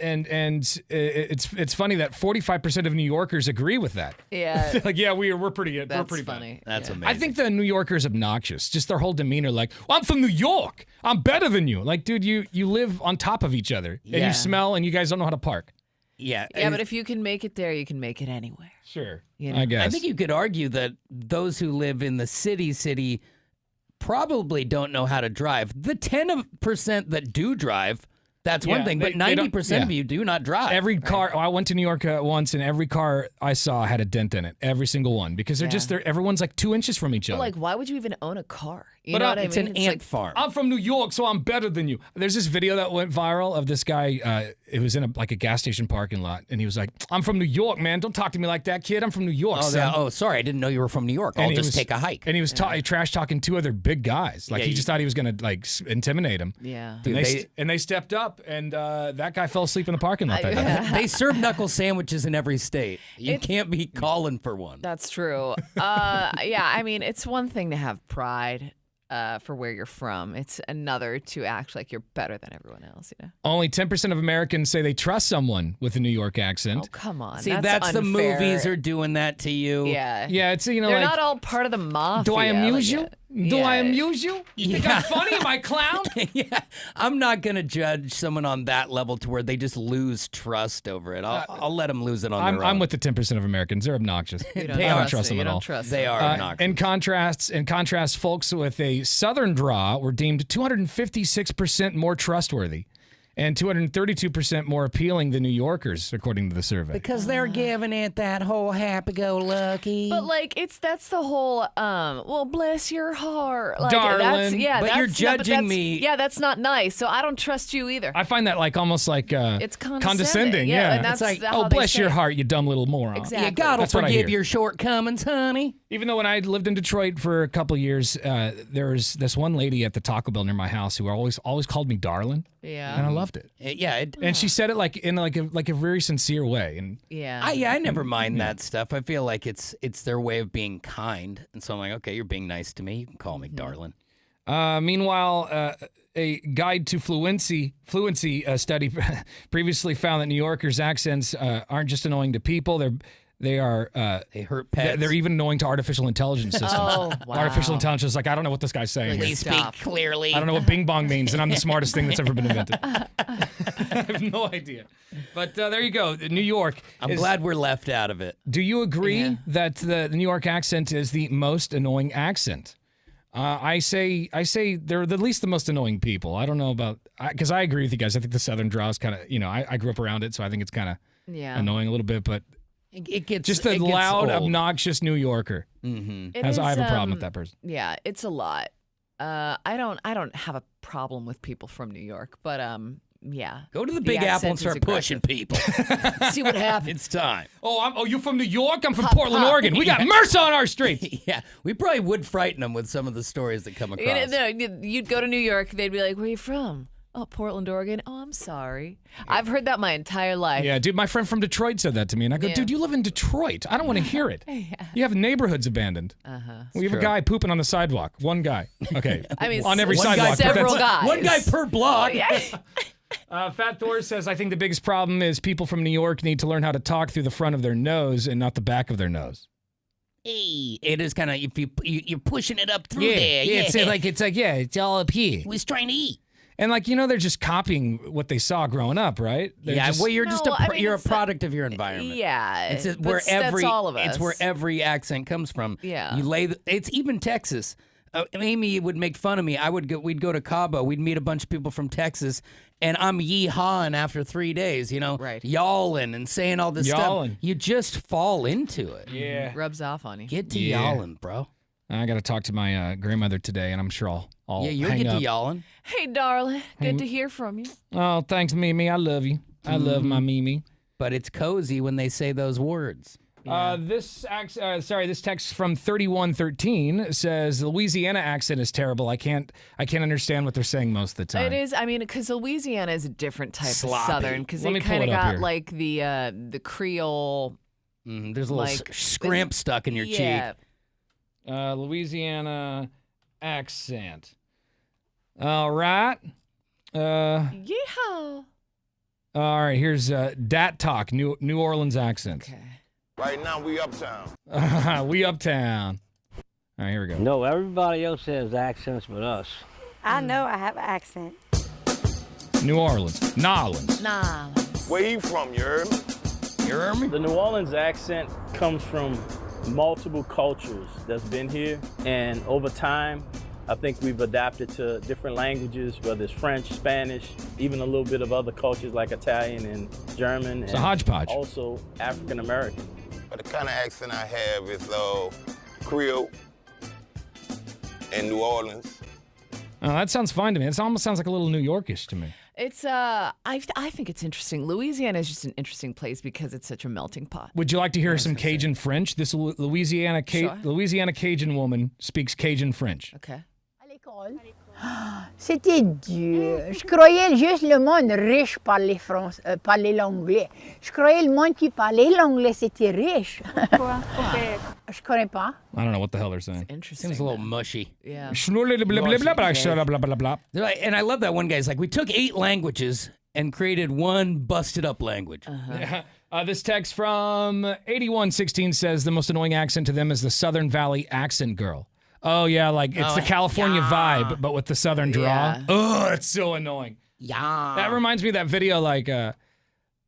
it's funny that 45% of New Yorkers agree with that. Yeah. Like, yeah, we're pretty good. That's We're pretty funny. bad. That's amazing. I think the New Yorker's obnoxious. Just their whole demeanor, like, well, I'm from New York. I'm better than you. Like, dude, you live on top of each other, and Yeah. you smell, and you guys don't know how to park. Yeah. Yeah, but if you can make it there, you can make it anywhere. Sure. You know? I guess. I think you could argue that those who live in the city probably don't know how to drive. The 10% that do drive, that's one thing, but 90% of you do not drive. Every car, I went to New York once, and every car I saw had a dent in it. Every single one, because everyone's like 2 inches from each But other. like, why would you even own a car? You But know what I it's mean? an ant like, farm. I'm from New York, so I'm better than you. There's this video that went viral of this guy. It was in a gas station parking lot, and he was like, "I'm from New York, man. Don't talk to me like that, kid. I'm from New York." son." Sorry, I didn't know you were from New York. And I'll he just was- take a hike. And he was trash talking two other big guys. Like Yeah, he just thought he was gonna like intimidate him. Yeah. Dude, And they stepped up, and that guy fell asleep in the parking lot that night. They serve knuckle sandwiches in every state. You can't be calling for one. That's true. Yeah, I mean, it's one thing to have pride for where you're from. It's another to act like you're better than everyone else, you know? Only 10% of Americans say they trust someone with a New York accent. Oh, come on. See, that's the unfair. movies are doing that to you. Yeah. Yeah, it's They're like, not all part of the mafia. do I amuse like, you? Do I amuse you? You think Yeah. I'm funny? Am I clown? Yeah, I'm not going to judge someone on that level to where they just lose trust over it. I'll let them lose it on their own. I'm with the 10% of Americans. They're obnoxious. You don't They I don't are. trust them you at don't all. trust They them. are obnoxious. In contrast, folks with a Southern draw were deemed 256% more trustworthy and 232% more appealing than New Yorkers, according to the survey. Because they're giving it that whole happy-go-lucky. But like that's the whole well, bless your heart, like, Darling. But you're judging me. Yeah, that's not nice. So I don't trust you either. I find that like almost like It's condescending. Yeah, Yeah, and that's it's like, how oh, they bless say your it. heart, you dumb little moron. Exactly. Yeah, God will That's what I forgive hear. your shortcomings, honey. Even though when I lived in Detroit for a couple of years, there was this one lady at the Taco Bell near my house who always called me darling, Yeah. and I loved it. And she said it like in like a very sincere way. And Yeah. I never mind that stuff. I feel like it's their way of being kind, and so I'm like, okay, you're being nice to me. You can call me darling. Meanwhile, a guide to fluency study previously found that New Yorkers' accents aren't just annoying to people; they hurt pets. They're even annoying to artificial intelligence systems. Oh, wow. Artificial intelligence is like, I don't know what this guy's saying. Please speak clearly. I don't know what Bing Bong means, and I'm the smartest thing that's ever been invented. I have no idea. But there you go, New York. I'm glad we're left out of it. Do you agree that the New York accent is the most annoying accent? I say they're at least the most annoying people. I don't know about, because I agree with you guys. I think the Southern draw is kind of, I grew up around it, so I think it's kind of annoying a little bit, but it gets just the it gets loud, old. obnoxious New Yorker. It I is, have a problem with that person. Yeah, it's a lot. I don't have a problem with people from New York, but Go to the Big Apple and start pushing people. See what happens. It's time. Oh, you're from New York? I'm from Portland, Oregon. We got MRSA on our streets. Yeah, we probably would frighten them with some of the stories that come across. You'd go to New York, they'd be like, where are you from? Oh, Portland, Oregon. Oh, I'm sorry. I've heard that my entire life. Yeah, dude, my friend from Detroit said that to me, and I go, dude, you live in Detroit. I don't want to hear it. You have neighborhoods abandoned. We have a guy pooping on the sidewalk. One guy. Okay. I mean, on every one sidewalk. guy, several guys. One guy per block. Fat Thor says, I think the biggest problem is people from New York need to learn how to talk through the front of their nose and not the back of their nose. Hey, it is kind of, if you're pushing it up through there. It's like, it's all up here. He was trying to eat. And they're just copying what they saw growing up, right? You're just you're a product of your environment. Yeah, it's that's all of us. It's where every accent comes from. Yeah, it's even Texas. Amy would make fun of me. We'd go to Cabo. We'd meet a bunch of people from Texas, and I'm yee-hawing after 3 days. Right? Y'allin' and saying all this stuff. You just fall into it. Yeah, rubs off on you. Get to y'allin', bro. I got to talk to my grandmother today, and I'm sure I'll you'll hang get up. to y'allin'. Hey, darling. Good to hear from you. Oh, thanks, Mimi. I love you. I love my Mimi. But it's cozy when they say those words. Yeah. This text from 3113 says the Louisiana accent is terrible. I can't understand what they're saying most of the time. It is. I mean, because Louisiana is a different type Sloppy. of Southern. Because they kind of got like the Creole. There's a little scrimp stuck in your cheek. Louisiana accent. All right. Yeehaw. All right. Here's Dat Talk, New Orleans accent. Okay. Right now, we uptown. We uptown. All right, here we go. No, everybody else has accents but us. I know I have an accent. New Orleans. Nolans. Where you from, you heard me? You heard me? The New Orleans accent comes from multiple cultures that's been here, and over time, I think we've adapted to different languages, whether it's French, Spanish, even a little bit of other cultures like Italian and German. It's a hodgepodge. Also African American. But the kind of accent I have is Creole and New Orleans. Oh, that sounds fine to me. It almost sounds like a little New Yorkish to me. It's I think it's interesting. Louisiana is just an interesting place because it's such a melting pot. Would you like to hear some Cajun French? This Louisiana Cajun woman speaks Cajun French. Okay. C'était dur. Je croyais juste le monde riche parlait l'anglais. Je croyais le monde qui parlait l'anglais c'était riche. Je connais pas. I don't know what the hell they're saying. Interesting. Seems a little mushy. Yeah. And I love that one guy's like, we took 8 languages and created one busted up language. This text from 8116 says the most annoying accent to them is the Southern Valley accent girl. Oh, yeah, like it's the California vibe, but with the Southern draw. Yeah. Oh, it's so annoying. Yeah. That reminds me of that video like, hi,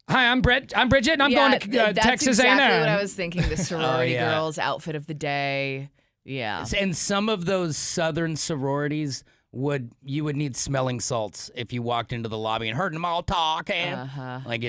I'm Bridget, and I'm going to that's Texas exactly A&M. what I was thinking. The sorority girls outfit of the day. Yeah. And some of those Southern sororities you would need smelling salts if you walked into the lobby and heard them all talking. Like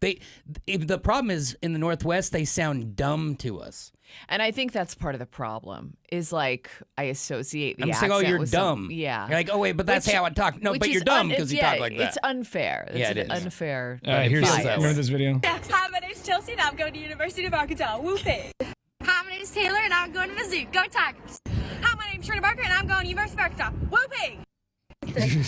the problem is in the Northwest, they sound dumb to us. And I think that's part of the problem is like I associate the I'm accent saying, oh, you're with dumb. Yeah. You're like, oh, wait, but that's how I talk. No, but you're dumb because you talk like that. It's unfair. It's an unfair. Remember this video? Hi, my name's Chelsea and I'm going to University of Arkansas. Whoopee. Hi, my name's Taylor and I'm going to Mizzou. Go Tigers. Hi, my name's Shirley Barker and I'm going to University of Arkansas. Whoopee.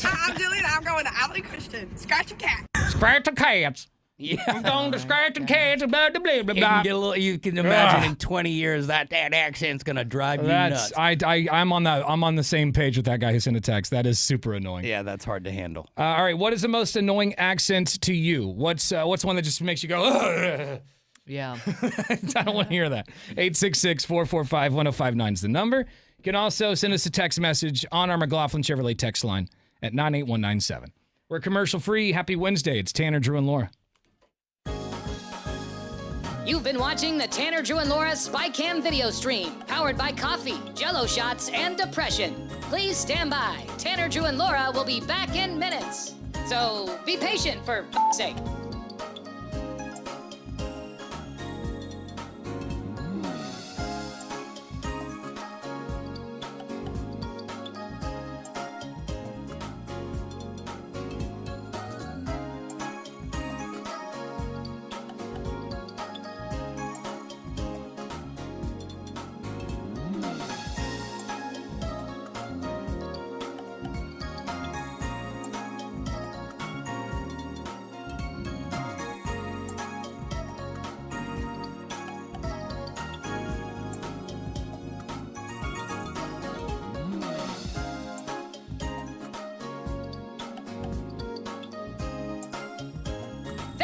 Hi, I'm Julie and I'm going to Abilene Christian. Scratch a cat. Scratch the cats. Yeah. I'm going to scratch the cats. Blah, blah, blah, blah. You can imagine in 20 years that accent's gonna drive you nuts. I'm on the same page with that guy who sent a text. That is super annoying. Yeah, that's hard to handle. All right, what is the most annoying accent to you? What's one that just makes you go? Ugh? Yeah. I don't want to hear that. 866-445-1059 is the number. You can also send us a text message on our McLaughlin Chevrolet text line at 98197. We're commercial free. Happy Wednesday. It's Tanner, Drew, and Laura. You've been watching the Tanner, Drew, and Laura SpyCam video stream, powered by coffee, Jell-O shots, and depression. Please stand by. Tanner, Drew, and Laura will be back in minutes. So be patient, for f***'s sake.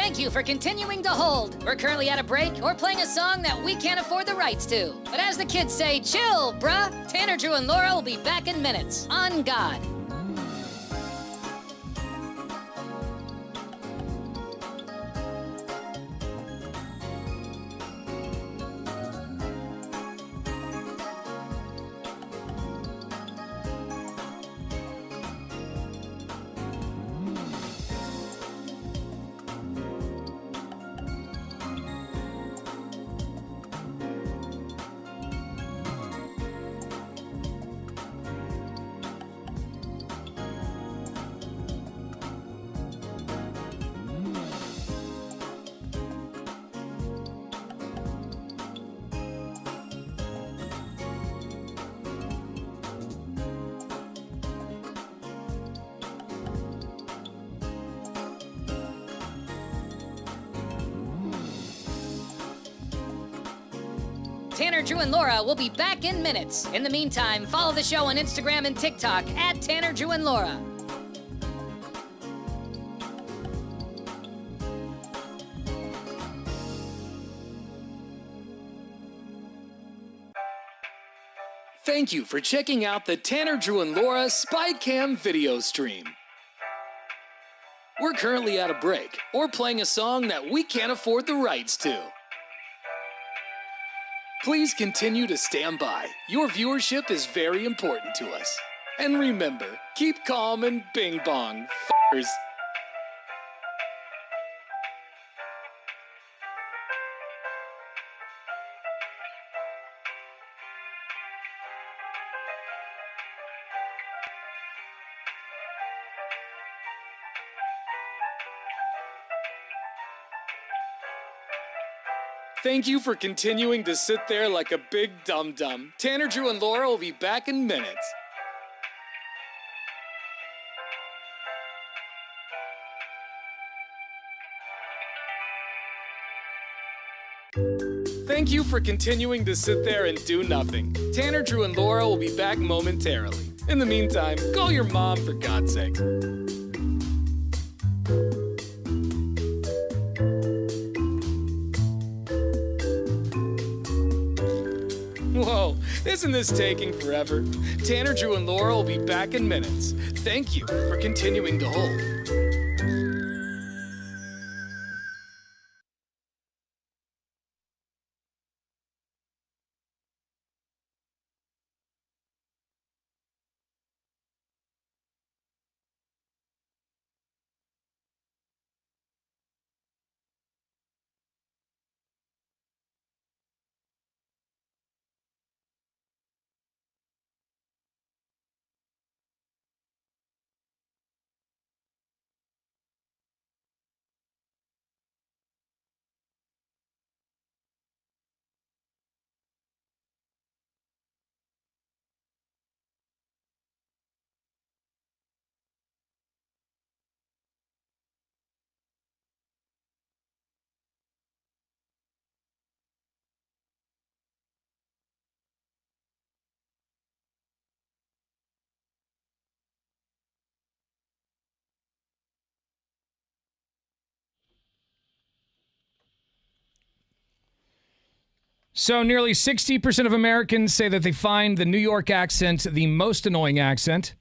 Thank you for continuing to hold. We're currently at a break or playing a song that we can't afford the rights to. But as the kids say, chill, bruh. Tanner, Drew, and Laura will be back in minutes. On God. Tanner, Drew, and Laura will be back in minutes. In the meantime, follow the show on Instagram and TikTok at Tanner, Drew, and Laura. Thank you for checking out the Tanner, Drew, and Laura SpyCam video stream. We're currently at a break or playing a song that we can't afford the rights to. Please continue to stand by. Your viewership is very important to us. And remember, keep calm and bing bong, f***ers. Thank you for continuing to sit there like a big dum-dum. Tanner, Drew, and Laura will be back in minutes. Thank you for continuing to sit there and do nothing. Tanner, Drew, and Laura will be back momentarily. In the meantime, call your mom for God's sake. Whoa, isn't this taking forever? Tanner, Drew, and Laura will be back in minutes. Thank you for continuing to hold. So nearly 60% of Americans say that they find the New York accent the most annoying accent,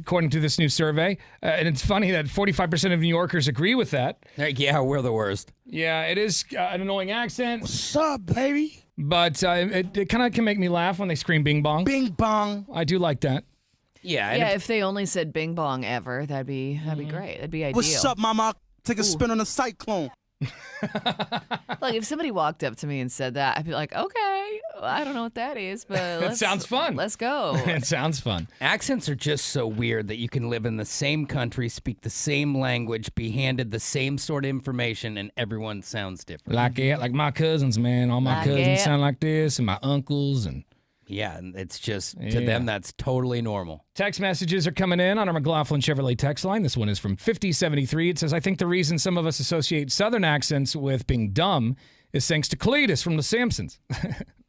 according to this new survey. And it's funny that 45% of New Yorkers agree with that. Yeah, we're the worst. Yeah, it is an annoying accent. What's up, baby? But it kind of can make me laugh when they scream bing bong. Bing bong. I do like that. Yeah. Yeah, if they only said bing bong ever, that'd be great. That'd be ideal. What's up, mama? Take a spin on a cyclone. Like, if somebody walked up to me and said that, I'd be like, okay, well, I don't know what that is, but That sounds fun. Let's go. It sounds fun. Accents are just so weird that you can live in the same country, speak the same language, be handed the same sort of information, and everyone sounds different. Like my cousins, man. All my cousins sound like this, and my uncles, and yeah, and it's just, to them, that's totally normal. Text messages are coming in on our McLaughlin Chevrolet text line. This one is from 5073. It says, I think the reason some of us associate Southern accents with being dumb is thanks to Cletus from The Simpsons.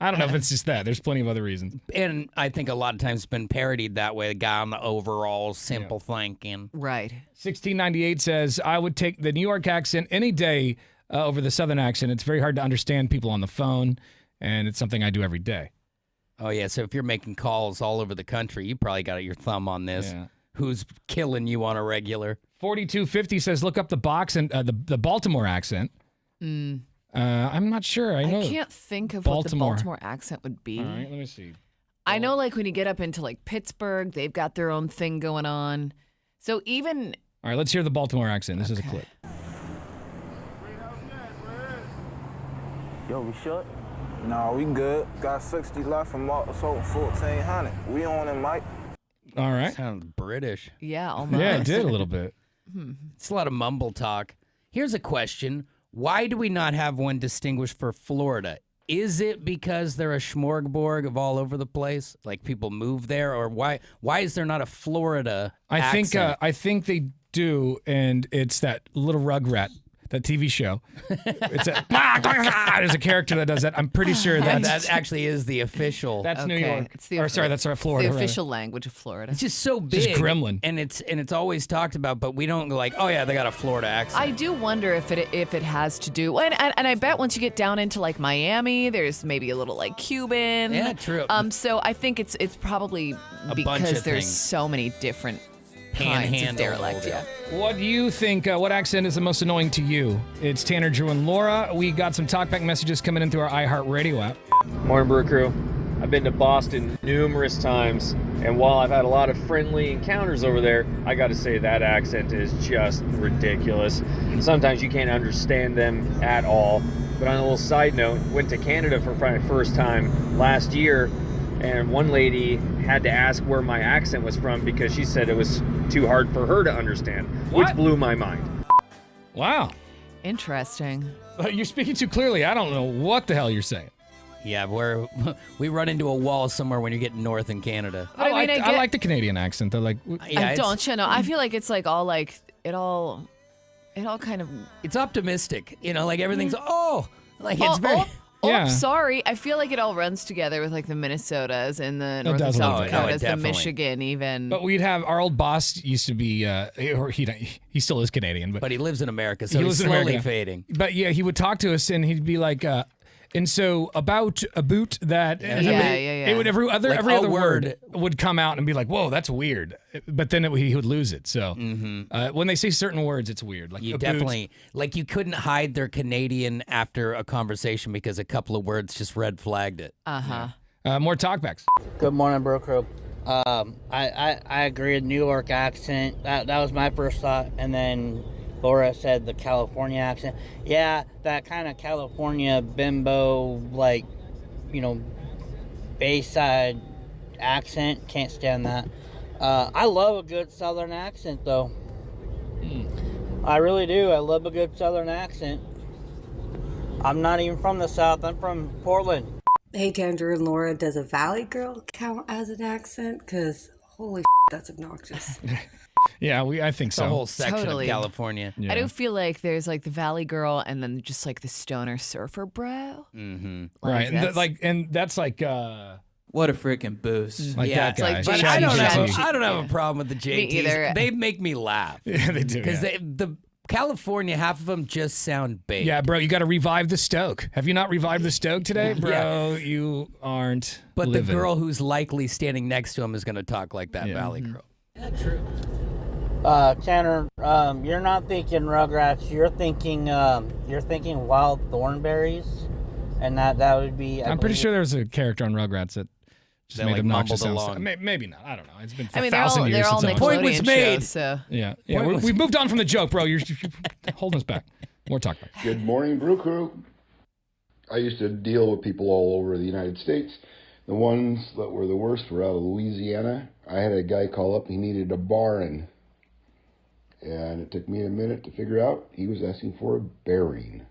I don't know if it's just that. There's plenty of other reasons. And I think a lot of times it's been parodied that way, the guy on the overall simple thinking. Right. 1698 says, I would take the New York accent any day over the Southern accent. It's very hard to understand people on the phone, and it's something I do every day. Oh, yeah, so if you're making calls all over the country, you probably got your thumb on this. Yeah. Who's killing you on a regular? 4250 says, look up the box and the Baltimore accent. I'm not sure. I can't think of what the Baltimore accent would be. All right, let me see. I know, like, when you get up into, like, Pittsburgh, they've got their own thing going on. So even... All right, let's hear the Baltimore accent. This is a clip. Yo, we short? No, we good. Got 60 left from so 1400. We on it, Mike. All right. Sounds British. Yeah, almost. Yeah, it did a little bit. It's a lot of mumble talk. Here's a question. Why do we not have one distinguished for Florida? Is it because they're a smorgasbord of all over the place? Like people move there? Or why is there not a Florida accent? I think they do, and it's that little Rugrat, that TV show. It's there's a character that does that. I'm pretty sure that actually is the official. That's New York. It's the that's our Florida. The official language of Florida. It's just so big. Just gremlin. And it's always talked about, but we don't go like, oh yeah, they got a Florida accent. I do wonder if it has to do, and I bet once you get down into like Miami, there's maybe a little like Cuban. Yeah, true. So I think it's probably because there's so many different kinds of derelict. Yeah. What do you think? What accent is the most annoying to you? It's Tanner, Drew, and Laura. We got some talkback messages coming in through our iHeartRadio app. Morning, Brew Crew. I've been to Boston numerous times, and while I've had a lot of friendly encounters over there, I got to say that accent is just ridiculous. Sometimes you can't understand them at all. But on a little side note, went to Canada for my first time last year, and one lady had to ask where my accent was from because she said it was too hard for her to understand, which blew my mind. Wow. Interesting. You're speaking too clearly. I don't know what the hell you're saying. Yeah, we run into a wall somewhere when you're getting north in Canada. I like the Canadian accent. They're like, don't you know? I feel like it's like all like it all kind of. It's optimistic, like everything's it's very. I'm sorry. I feel like it all runs together with like the Minnesotas and the North and South Dakotas, the Michigan even. But we'd have our old boss used to be, or he still is Canadian, but he lives in America, so he's slowly fading. But yeah, he would talk to us and he'd be like, and so about a boot that it would every other word would come out and be like, whoa, that's weird. But then he would lose it. So when they say certain words, it's weird. Like you definitely like you couldn't hide their Canadian after a conversation because a couple of words just red flagged it. More talkbacks. Good morning, Bro Crew. I agree with New York accent. That was my first thought, and then Laura said the California accent. Yeah, that kind of California bimbo, like, Bayside accent. Can't stand that. I love a good Southern accent, though. I really do. I love a good Southern accent. I'm not even from the South. I'm from Portland. Hey, Tanner and Laura, does a Valley girl count as an accent? Because, holy that's obnoxious. Yeah, I think so. The whole section of California. I do feel like there's like the Valley Girl and then just like the stoner surfer bro. Mm-hmm. Right. And that's like what a freaking boost. Like that guy. Like, but I don't have a problem with the JTs. Me either. They make me laugh. Yeah, they do. Because the California, half of them just sound baked. Yeah, bro, you got to revive the Stoke. Have you not revived the Stoke today? Bro, you aren't But living. the girl who's likely standing next to him is going to talk like that Valley Girl. Yeah, true. Tanner, you're not thinking Rugrats. You're thinking Wild Thornberries, and that would be. I'm pretty sure there's a character on Rugrats that just made obnoxious sounds. Along. Maybe not. I don't know. It's been I mean, 1,000 years since the point was made. So. Yeah. We've moved on from the joke, bro. You're holding us back. More talk. Good morning, Brew Crew. I used to deal with people all over the United States. The ones that were the worst were out of Louisiana. I had a guy call up. He needed a barn. And it took me a minute to figure out he was asking for a bearing.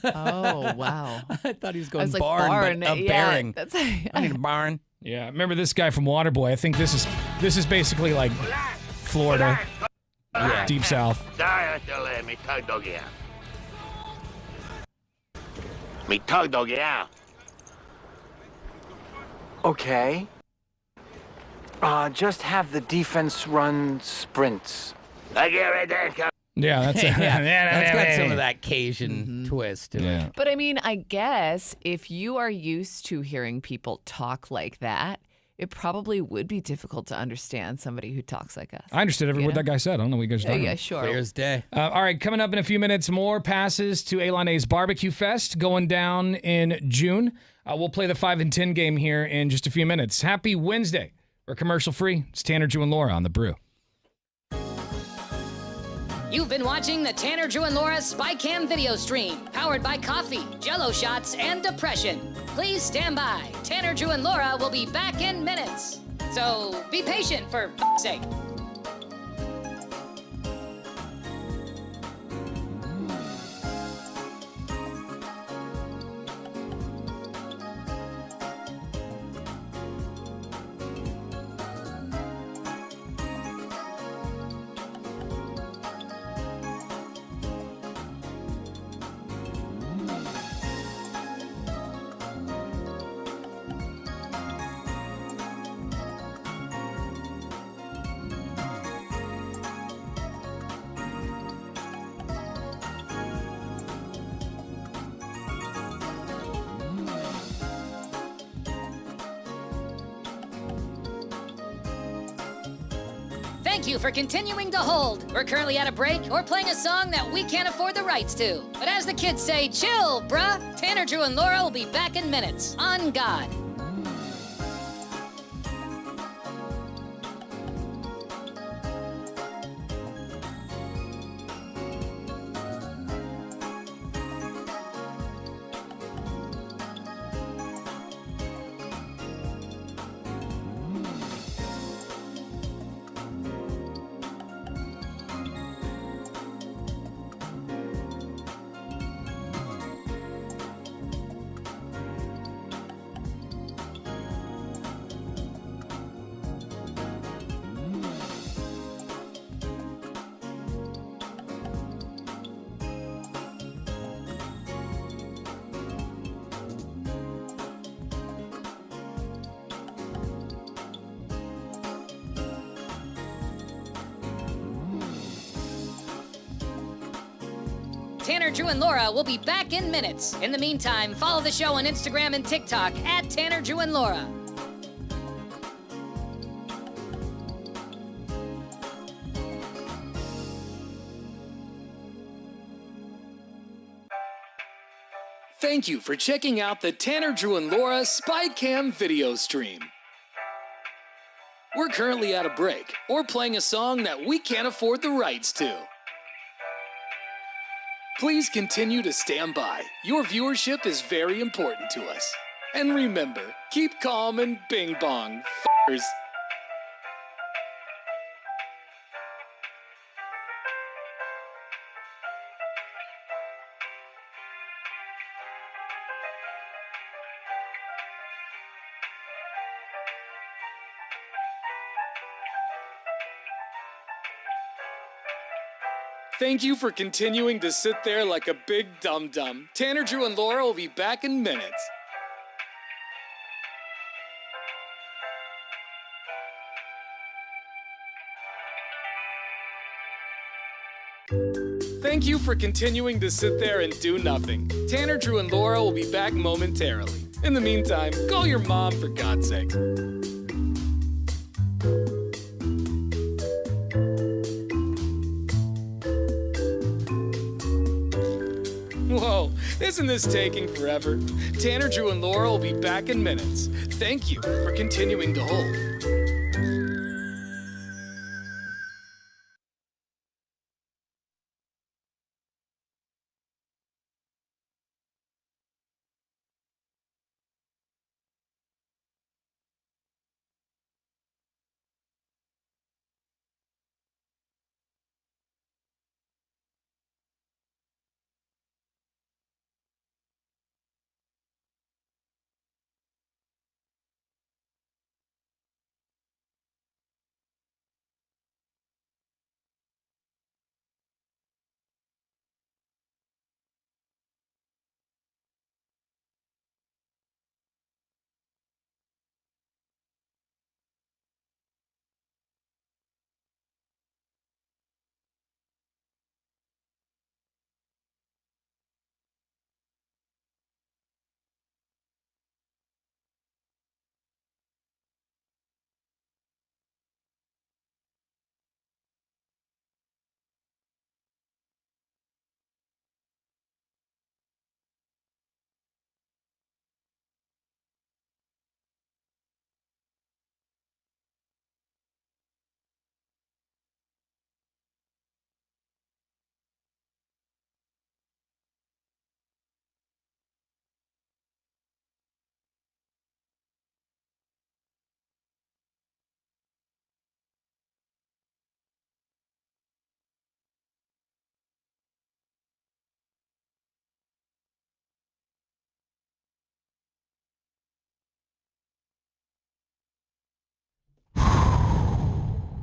Oh, wow. I thought he was going I was like, barn, but a bearing. That's I need a barn. Yeah, remember this guy from Waterboy? I think this is basically like Florida, Deep South. Me tug dog, yeah. Okay. Just have the defense run sprints. I get right there. Yeah, that's it. That's got some of that Cajun twist to it. But I mean, I guess if you are used to hearing people talk like that, it probably would be difficult to understand somebody who talks like us. I understood every word that guy said. I don't know what you guys are talking Yeah, about. sure. Clear as day. All right, coming up in a few minutes, more passes to Alon A's Barbecue Fest going down in June. We'll play the 5 and 10 game here in just a few minutes. Happy Wednesday. We're commercial free. It's Tanner, Drew, and Laura on The Brew. You've been watching the Tanner, Drew, and Laura SpyCam video stream, powered by coffee, Jello shots, and depression. Please stand by. Tanner, Drew, and Laura will be back in minutes. So be patient, for f***'s sake. Thank you for continuing to hold. We're currently at a break or playing a song that we can't afford the rights to. But as the kids say, chill, bruh. Tanner, Drew, and Laura will be back in minutes. On God. Tanner, Drew, and Laura will be back in minutes. In the meantime, follow the show on Instagram and TikTok at Tanner, Drew, and Laura. Thank you for checking out the Tanner, Drew, and Laura SpyCam video stream. We're currently at a break or playing a song that we can't afford the rights to. Please continue to stand by. Your viewership is very important to us. And remember, keep calm and bing bong, f***ers. Thank you for continuing to sit there like a big dum-dum. Tanner, Drew, and Laura will be back in minutes. Thank you for continuing to sit there and do nothing. Tanner, Drew, and Laura will be back momentarily. In the meantime, call your mom for God's sake. Whoa, isn't this taking forever? Tanner, Drew, and Laura will be back in minutes. Thank you for continuing to hold.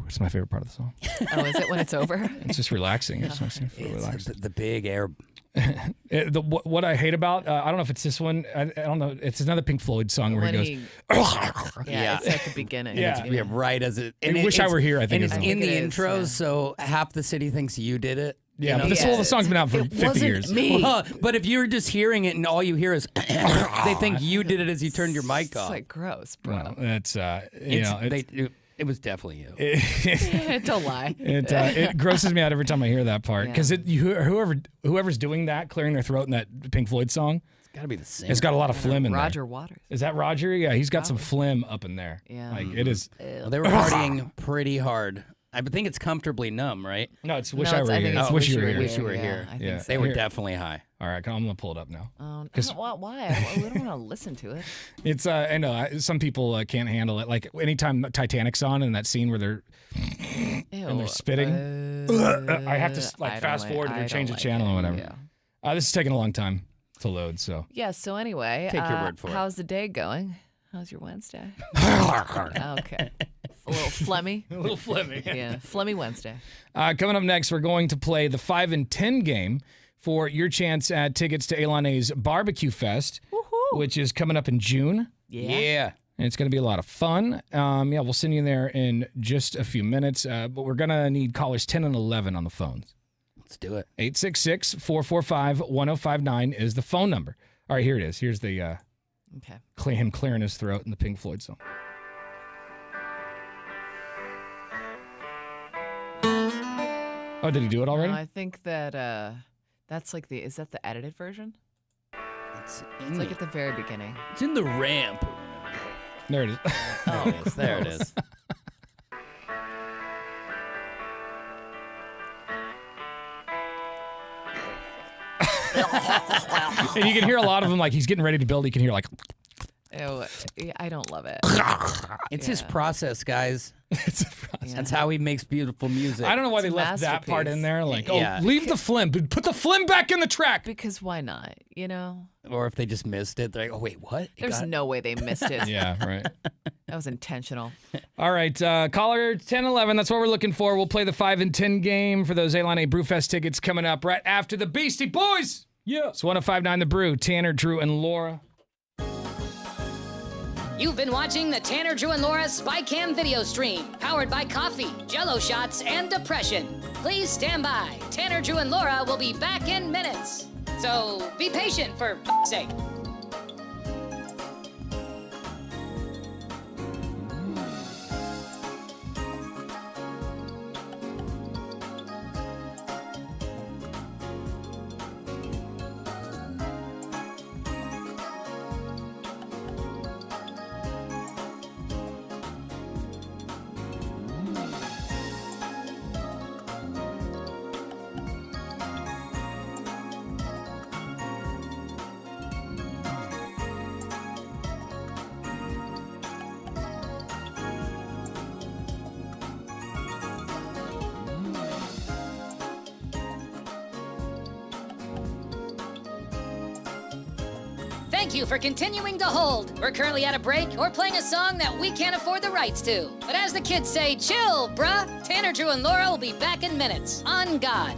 It's my favorite part of the song. Oh, is it when it's over? It's just relaxing. It's nice and relaxing. The big air. What I hate about, I don't know if it's this one. I don't know. It's another Pink Floyd song where he goes. Yeah, it's at the beginning. Yeah, right as it. I wish I were here. I think it's it's in the intro, so half the city thinks you did it. Yeah, but this whole song's been out for 50 years. Me. Well, but if you're just hearing it and all you hear is, they think you did it as you turned your mic off. It's like gross, bro. Well, that's it was definitely you. Don't lie. It grosses me out every time I hear that part because whoever's doing that, clearing their throat in that Pink Floyd song, it's got to be the same. It's got a lot of phlegm in there. Roger Waters. Is that Roger? Yeah, he's got some phlegm up in there. Yeah, like it is. Well, they were partying pretty hard. I think it's comfortably numb, right? No, it's Wish I Were Here. It's Wish You Were Here. Wish You Were Here. Yeah, they were definitely high. All right, I'm gonna pull it up now. Why? We don't want to listen to it. It's I know some people can't handle it. Like anytime Titanic's on and that scene where they're and they're spitting, I have to fast forward and change the channel or whatever. Yeah. This is taking a long time to load. So yeah. So anyway, take your word for it. How's the day going? How's your Wednesday? Okay. A little phlegmy. A little phlegmy. Yeah, phlegmy Wednesday. Coming up next, we're going to play the 5 and 10 game for your chance at tickets to Elane's Barbecue Fest, which is coming up in June. Yeah. And it's going to be a lot of fun. We'll send you there in just a few minutes, but we're going to need callers 10 and 11 on the phones. Let's do it. 866-445-1059 is the phone number. All right, here it is. Here's the him clearing his throat in the Pink Floyd song. Oh, did he do it already? No, I think that that's like is that the edited version? It's like at the very beginning. It's in the ramp. There it is. Oh, yes, there it is. And you can hear a lot of them, like he's getting ready to build. You can hear like. Ew, I don't love it. It's his process, guys. It's a process. That's how he makes beautiful music. I don't know why they left that part in there. Like, leave the phlegm, but put the phlegm back in the track. Because why not? You know? Or if they just missed it, they're like, oh, wait, what? There's no way they missed it. Yeah, right. That was intentional. All right, caller 1011, that's what we're looking for. We'll play the 5 and 10 game for those Elane Brewfest tickets coming up right after the Beastie Boys. Yeah. It's 105.9 The Brew, Tanner, Drew, and Laura. You've been watching the Tanner, Drew, and Laura SpyCam video stream, powered by coffee, Jello shots, and depression. Please stand by. Tanner, Drew, and Laura will be back in minutes. So be patient for f***'s sake. Thank you for continuing to hold. We're currently at a break or playing a song that we can't afford the rights to. But as the kids say, chill, bruh. Tanner, Drew, and Laura will be back in minutes. On God.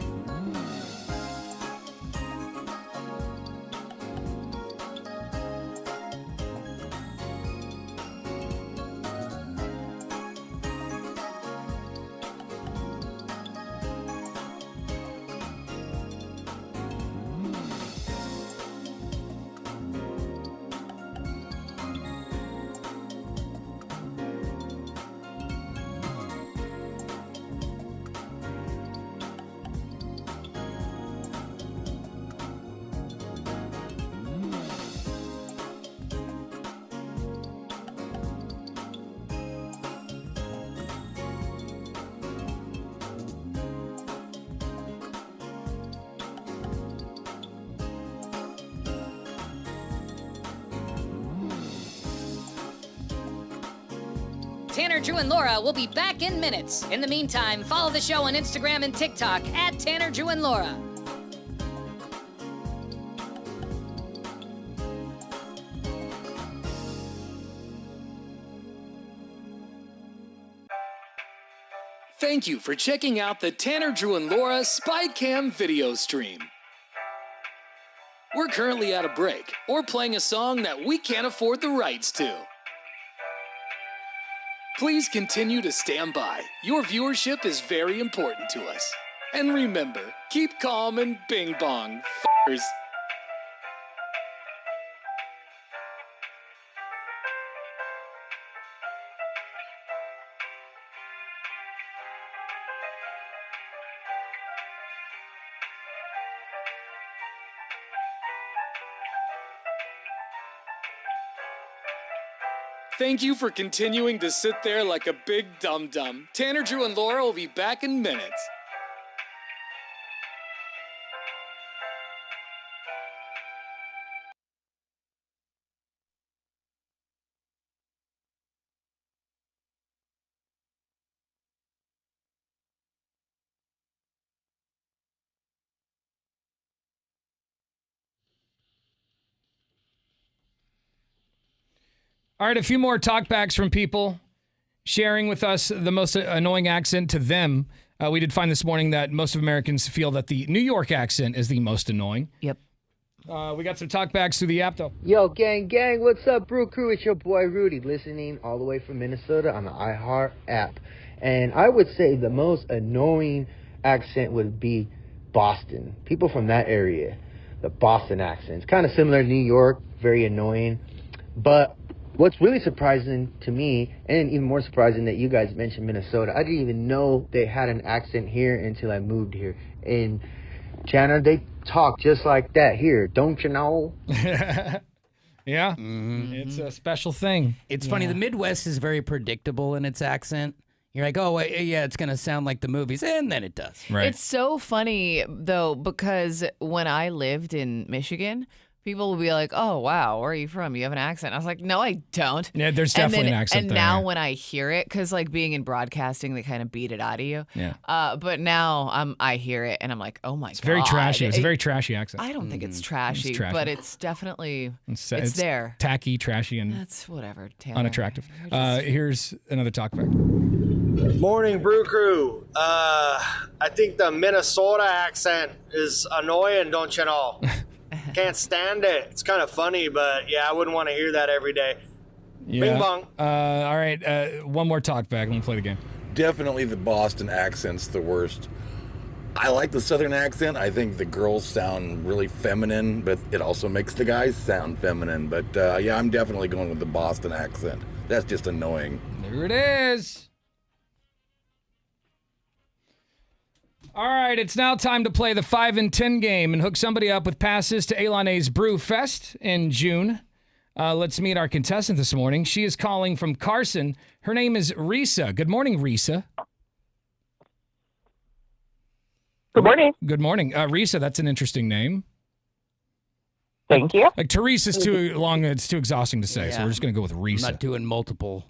Tanner, Drew, and Laura will be back in minutes. In the meantime, follow the show on Instagram and TikTok at Tanner, Drew, and Laura. Thank you for checking out the Tanner, Drew, and Laura SpyCam video stream. We're currently at a break or playing a song that we can't afford the rights to. Please continue to stand by. Your viewership is very important to us. And remember, keep calm and bing bong, f***ers. Thank you for continuing to sit there like a big dum-dum. Tanner, Drew, and Laura will be back in minutes. All right, a few more talkbacks from people sharing with us the most annoying accent to them. We did find this morning that most of Americans feel that the New York accent is the most annoying. Yep. We got some talkbacks through the app, though. Yo, gang, what's up, Brew Crew? It's your boy Rudy, listening all the way from Minnesota on the iHeart app. And I would say the most annoying accent would be Boston. People from that area, the Boston accent. It's kind of similar to New York, very annoying. But what's really surprising to me, and even more surprising that you guys mentioned Minnesota, I didn't even know they had an accent here until I moved here. In China, they talk just like that here, don't you know? Yeah, it's a special thing. It's funny, the Midwest is very predictable in its accent. You're like, oh, yeah, it's going to sound like the movies, and then it does. Right. It's so funny, though, because when I lived in Michigan, people will be like, oh, wow, where are you from? You have an accent. I was like, no, I don't. Yeah, there's definitely an accent and there. now when I hear it, because like being in broadcasting, they kind of beat it out of you. Yeah. But now I hear it, and I'm like, oh, my God. It's very trashy. It's a very trashy accent. I don't think it's trashy, but it's definitely, it's there. Tacky, trashy, and that's whatever, Tanner. unattractive. Here's another talkback. Morning, Brew Crew. I think the Minnesota accent is annoying, don't you know? Can't stand it. It's kind of funny, but yeah, I wouldn't want to hear that every day. Yeah. Bing bong. All right, one more talkback, and we'll play the game. Definitely the Boston accent's the worst. I like the Southern accent. I think the girls sound really feminine, but it also makes the guys sound feminine. But yeah, I'm definitely going with the Boston accent. That's just annoying. There it is. All right, it's now time to play the 5 and 10 game and hook somebody up with passes to Elana's Brew Fest in June. Let's meet our contestant this morning. She is calling from Carson. Her name is Risa. Good morning, Risa. Good morning. Good morning. Risa, that's an interesting name. Thank you. Like Teresa's too long, it's too exhausting to say, so we're just going to go with Risa. I'm not doing multiple.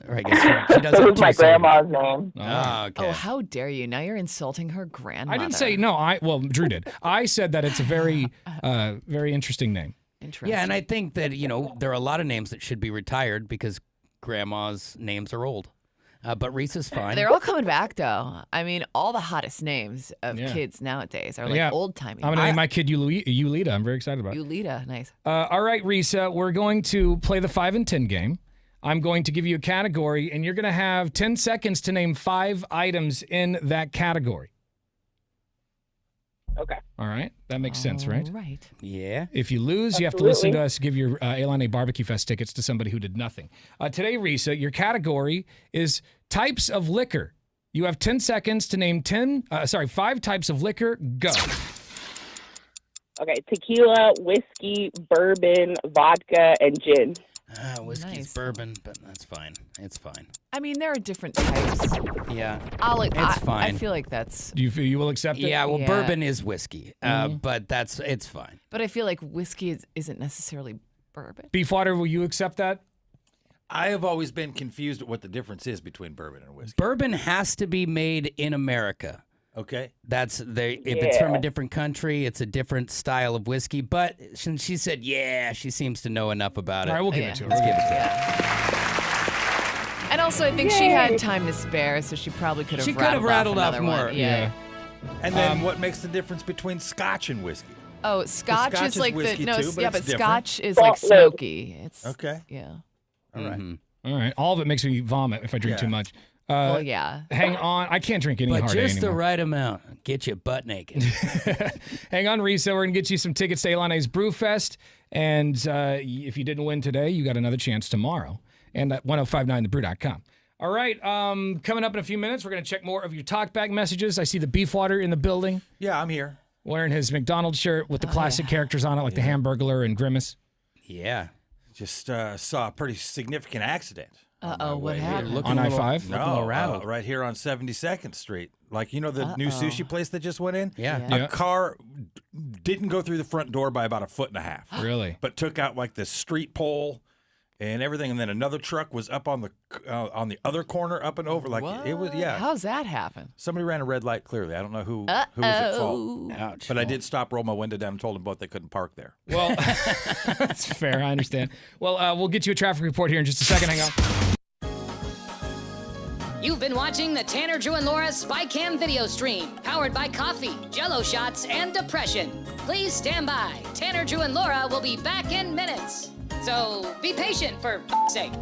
Or I guess she does. It was my grandma's name. Oh, okay. Oh, how dare you? Now you're insulting her grandmother. I didn't say, no, well, Drew did. I said that it's a very, very interesting name. Interesting. Yeah, and I think that, there are a lot of names that should be retired because grandma's names are old. But Risa's fine. They're all coming back, though. I mean, all the hottest names of kids nowadays are like old-timey. I'm going to name my kid Yulita. I'm very excited about it. Yulita, nice. All right, Risa, we're going to play the 5 and 10 game. I'm going to give you a category, and you're going to have 10 seconds to name 5 items in that category. Okay. All right? That makes sense, right? Right. Yeah. If you lose, you have to listen to us give your Elana Barbecue Fest tickets to somebody who did nothing. Today, Risa, your category is types of liquor. You have 10 seconds to name 5 types of liquor. Go. Okay, tequila, whiskey, bourbon, vodka, and gin. Whiskey's bourbon, but that's fine. It's fine. I mean, there are different types. Yeah. It's fine. I feel like that's... You will accept it? Yeah, well, bourbon is whiskey, but it's fine. But I feel like whiskey isn't necessarily bourbon. Beefwater, will you accept that? I have always been confused at what the difference is between bourbon and whiskey. Bourbon has to be made in America. Okay. If it's from a different country, it's a different style of whiskey. But since she said, she seems to know enough about it. All right, we'll give it to her. Let's give it to her. And also, I think she had time to spare, so she probably could have She could have rattled off another more. one. Yeah. And then what makes the difference between Scotch and whiskey? Oh, Scotch is like whiskey the too, but but it's different. Scotch is like smoky. It's Okay. Yeah. All right. All right. All of it makes me vomit if I drink too much. Well, yeah. Hang on. I can't drink any But hard just the anymore. right amount. Get you butt naked. Hang on, Risa. We're going to get you some tickets to Ilani's Brewfest. And if you didn't win today, you got another chance tomorrow. And at 1059thebrew.com. All right. Coming up in a few minutes, we're going to check more of your talkback messages. I see the Beefwater in the building. Yeah, I'm here. Wearing his McDonald's shirt with the classic characters on it, like the Hamburglar and Grimace. Yeah. Just saw a pretty significant accident. Uh-oh, what happened? On I-5? No, right here on 72nd Street. Like, you know the new sushi place that just went in? Yeah. A car didn't go through the front door by about 1.5 feet. Really? But took out like the street pole and everything, and then another truck was up on the other corner, up and over. Like it was, yeah. How's that happen? Somebody ran a red light. Clearly, I don't know who was at fault. Ouch. But I did stop, roll my window down, and told them both they couldn't park there. Well, that's fair. I understand. Well, we'll get you a traffic report here in just a second. Hang on. You've been watching the Tanner, Drew, and Laura SpyCam video stream, powered by coffee, Jello shots, and depression. Please stand by. Tanner, Drew, and Laura will be back in minutes. So be patient, for f***'s sake.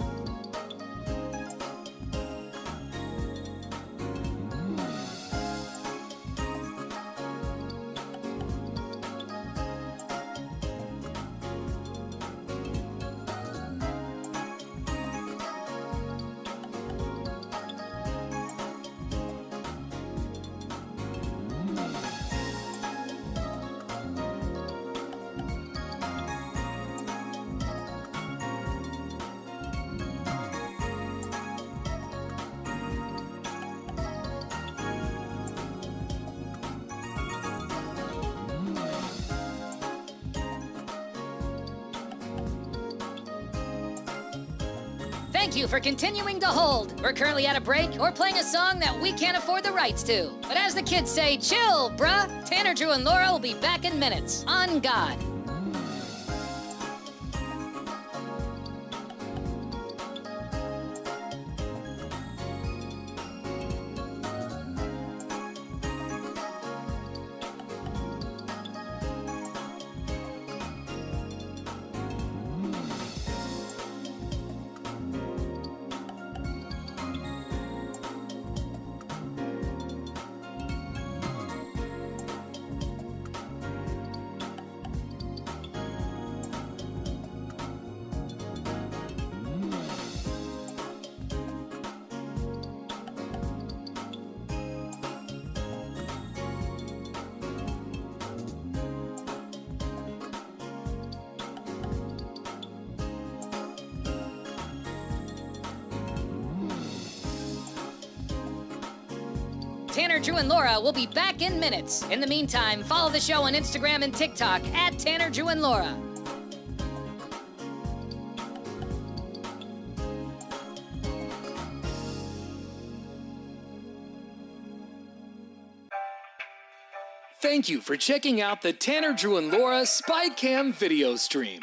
Thank you for continuing to hold. We're currently at a break or playing a song that we can't afford the rights to. But as the kids say, chill, bruh. Tanner, Drew, and Laura will be back in minutes. On God. Tanner, Drew, and Laura will be back in minutes. In the meantime, follow the show on Instagram and TikTok at Tanner, Drew, and Laura. Thank you for checking out the Tanner, Drew, and Laura SpyCam video stream.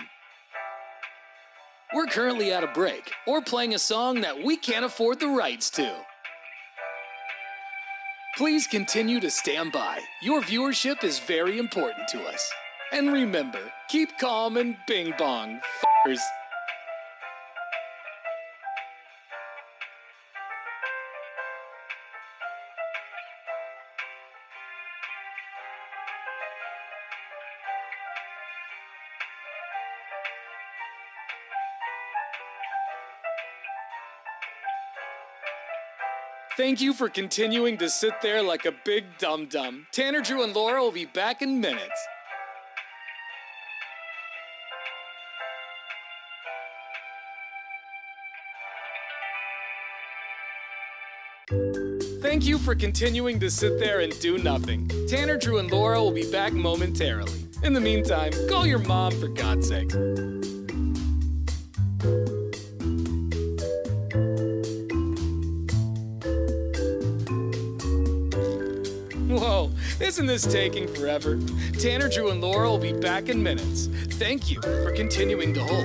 We're currently at a break or playing a song that we can't afford the rights to. Please continue to stand by. Your viewership is very important to us. And remember, keep calm and bing bong, f***ers. Thank you for continuing to sit there like a big dum-dum. Tanner, Drew, and Laura will be back in minutes. Thank you for continuing to sit there and do nothing. Tanner, Drew, and Laura will be back momentarily. In the meantime, call your mom for God's sake. Whoa, isn't this taking forever? Tanner, Drew, and Laura will be back in minutes. Thank you for continuing to hold.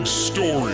big story.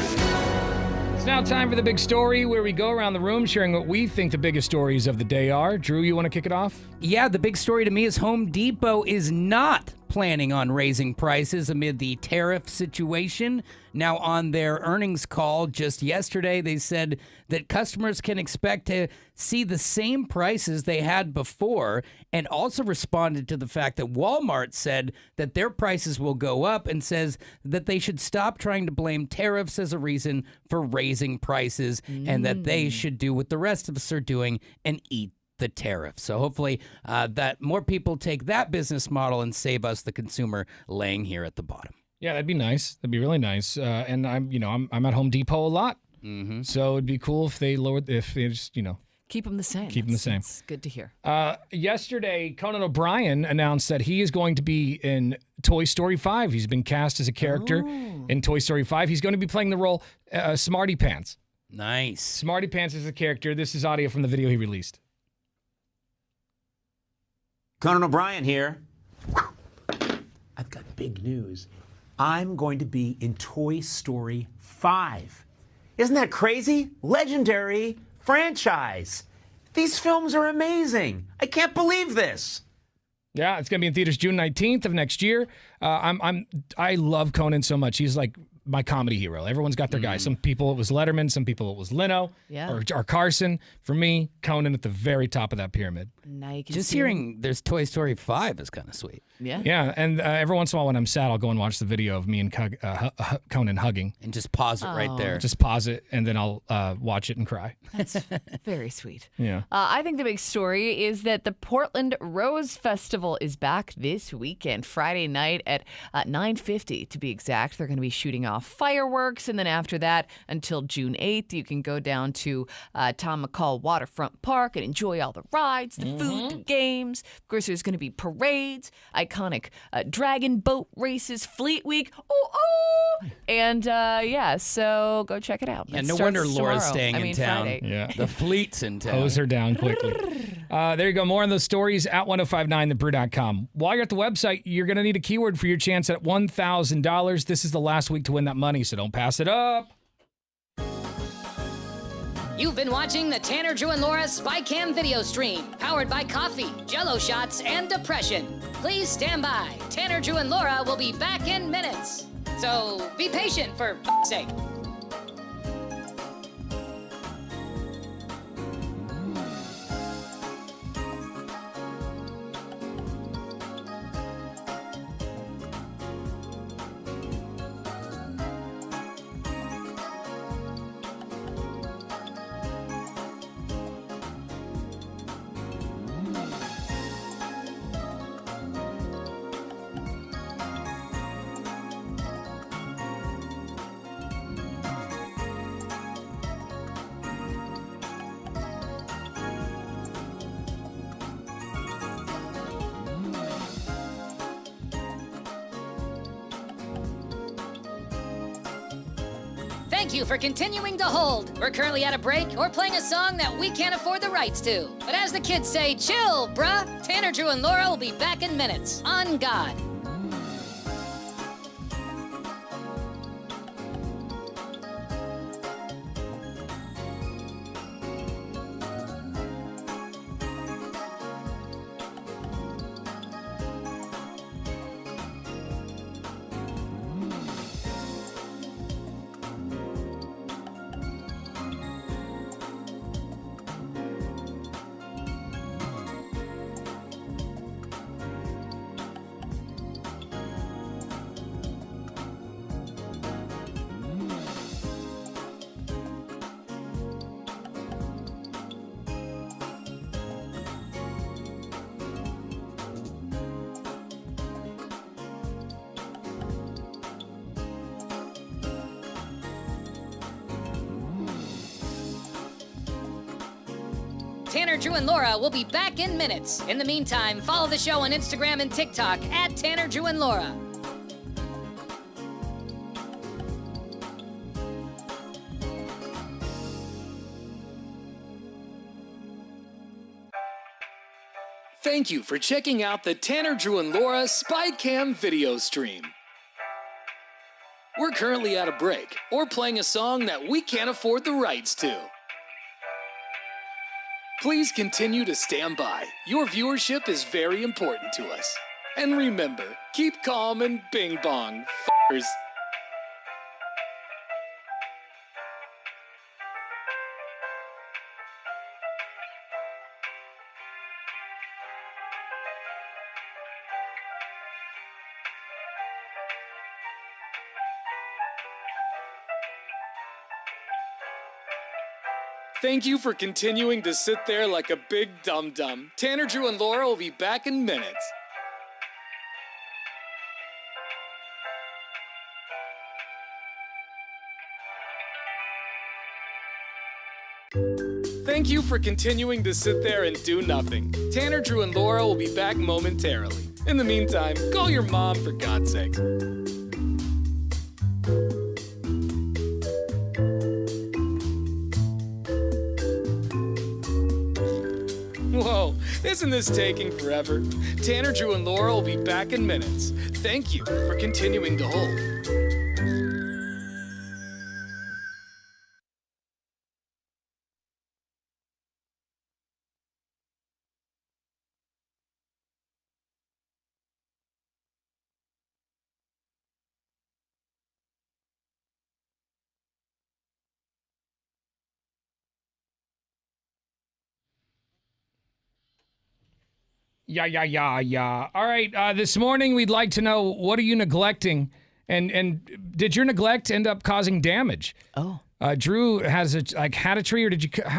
It's now time for the big story, where we go around the room sharing what we think the biggest stories of the day are. Drew, you want to kick it off? Yeah, the big story to me is Home Depot is not planning on raising prices amid the tariff situation. Now, on their earnings call just yesterday, they said that customers can expect to see the same prices they had before, and also responded to the fact that Walmart said that their prices will go up, and says that they should stop trying to blame tariffs as a reason for raising prices, and that they should do what the rest of us are doing and eat the tariff. So hopefully that more people take that business model and save us, the consumer, laying here at the bottom. Yeah, that'd be nice. That'd be really nice. And I'm at Home Depot a lot, so it'd be cool if they just keep them the same. Keep them the same. It's good to hear. Yesterday, Conan O'Brien announced that he is going to be in Toy Story 5. He's been cast as a character in Toy Story 5. He's going to be playing the role Smarty Pants. Nice. Smarty Pants is a character. This is audio from the video he released. Conan O'Brien here. I've got big news. I'm going to be in Toy Story 5. Isn't that crazy? Legendary franchise. These films are amazing. I can't believe this. Yeah, it's going to be in theaters June 19th of next year. I love Conan so much. He's like my comedy hero. Everyone's got their guy. Some people it was Letterman, some people it was Leno, or Carson. For me, Conan at the very top of that pyramid. Now you can Just see hearing there's Toy Story 5 is kind of sweet. Yeah. Yeah, and every once in a while when I'm sad, I'll go and watch the video of me and Conan hugging. And just pause it right there. Just pause it, and then I'll watch it and cry. That's very sweet. Yeah. I think the big story is that the Portland Rose Festival is back this weekend, Friday night at 9:50 to be exact. They're going to be shooting off fireworks, and then after that, until June 8th, you can go down to Tom McCall Waterfront Park and enjoy all the rides, the food, the games. Of course, there's going to be parades, iconic dragon boat races, Fleet Week, and so go check it out. And It no wonder starts Laura's tomorrow. staying in town. Friday. Yeah. The fleet's in town. Hose her down quickly. There you go. More on those stories at 1059thebrew.com. While you're at the website, you're going to need a keyword for your chance at $1,000. This is the last week to win that money, so don't pass it up. You've been watching the Tanner, Drew, and Laura SpyCam video stream, powered by coffee, Jello shots, and depression. Please stand by. Tanner, Drew, and Laura will be back in minutes. So be patient, for f***'s sake. Thank you for continuing to hold. We're currently at a break or playing a song that we can't afford the rights to. But as the kids say, chill, bruh. Tanner, Drew, and Laura will be back in minutes. On God. Tanner, Drew, and Laura will be back in minutes. In the meantime, follow the show on Instagram and TikTok at Tanner, Drew, and Laura. Thank you for checking out the Tanner, Drew, and Laura SpyCam video stream. We're currently at a break or playing a song that we can't afford the rights to. Please continue to stand by. Your viewership is very important to us. And remember, keep calm and bing bong, f***ers. Thank you for continuing to sit there like a big dum-dum. Tanner, Drew, and Laura will be back in minutes. Thank you for continuing to sit there and do nothing. Tanner, Drew, and Laura will be back momentarily. In the meantime, call your mom for God's sake. Whoa, isn't this taking forever? Tanner, Drew, and Laura will be back in minutes. Thank you for continuing to hold. Yeah. All right. This morning, we'd like to know, what are you neglecting? And did your neglect end up causing damage? Oh. Drew had a tree, or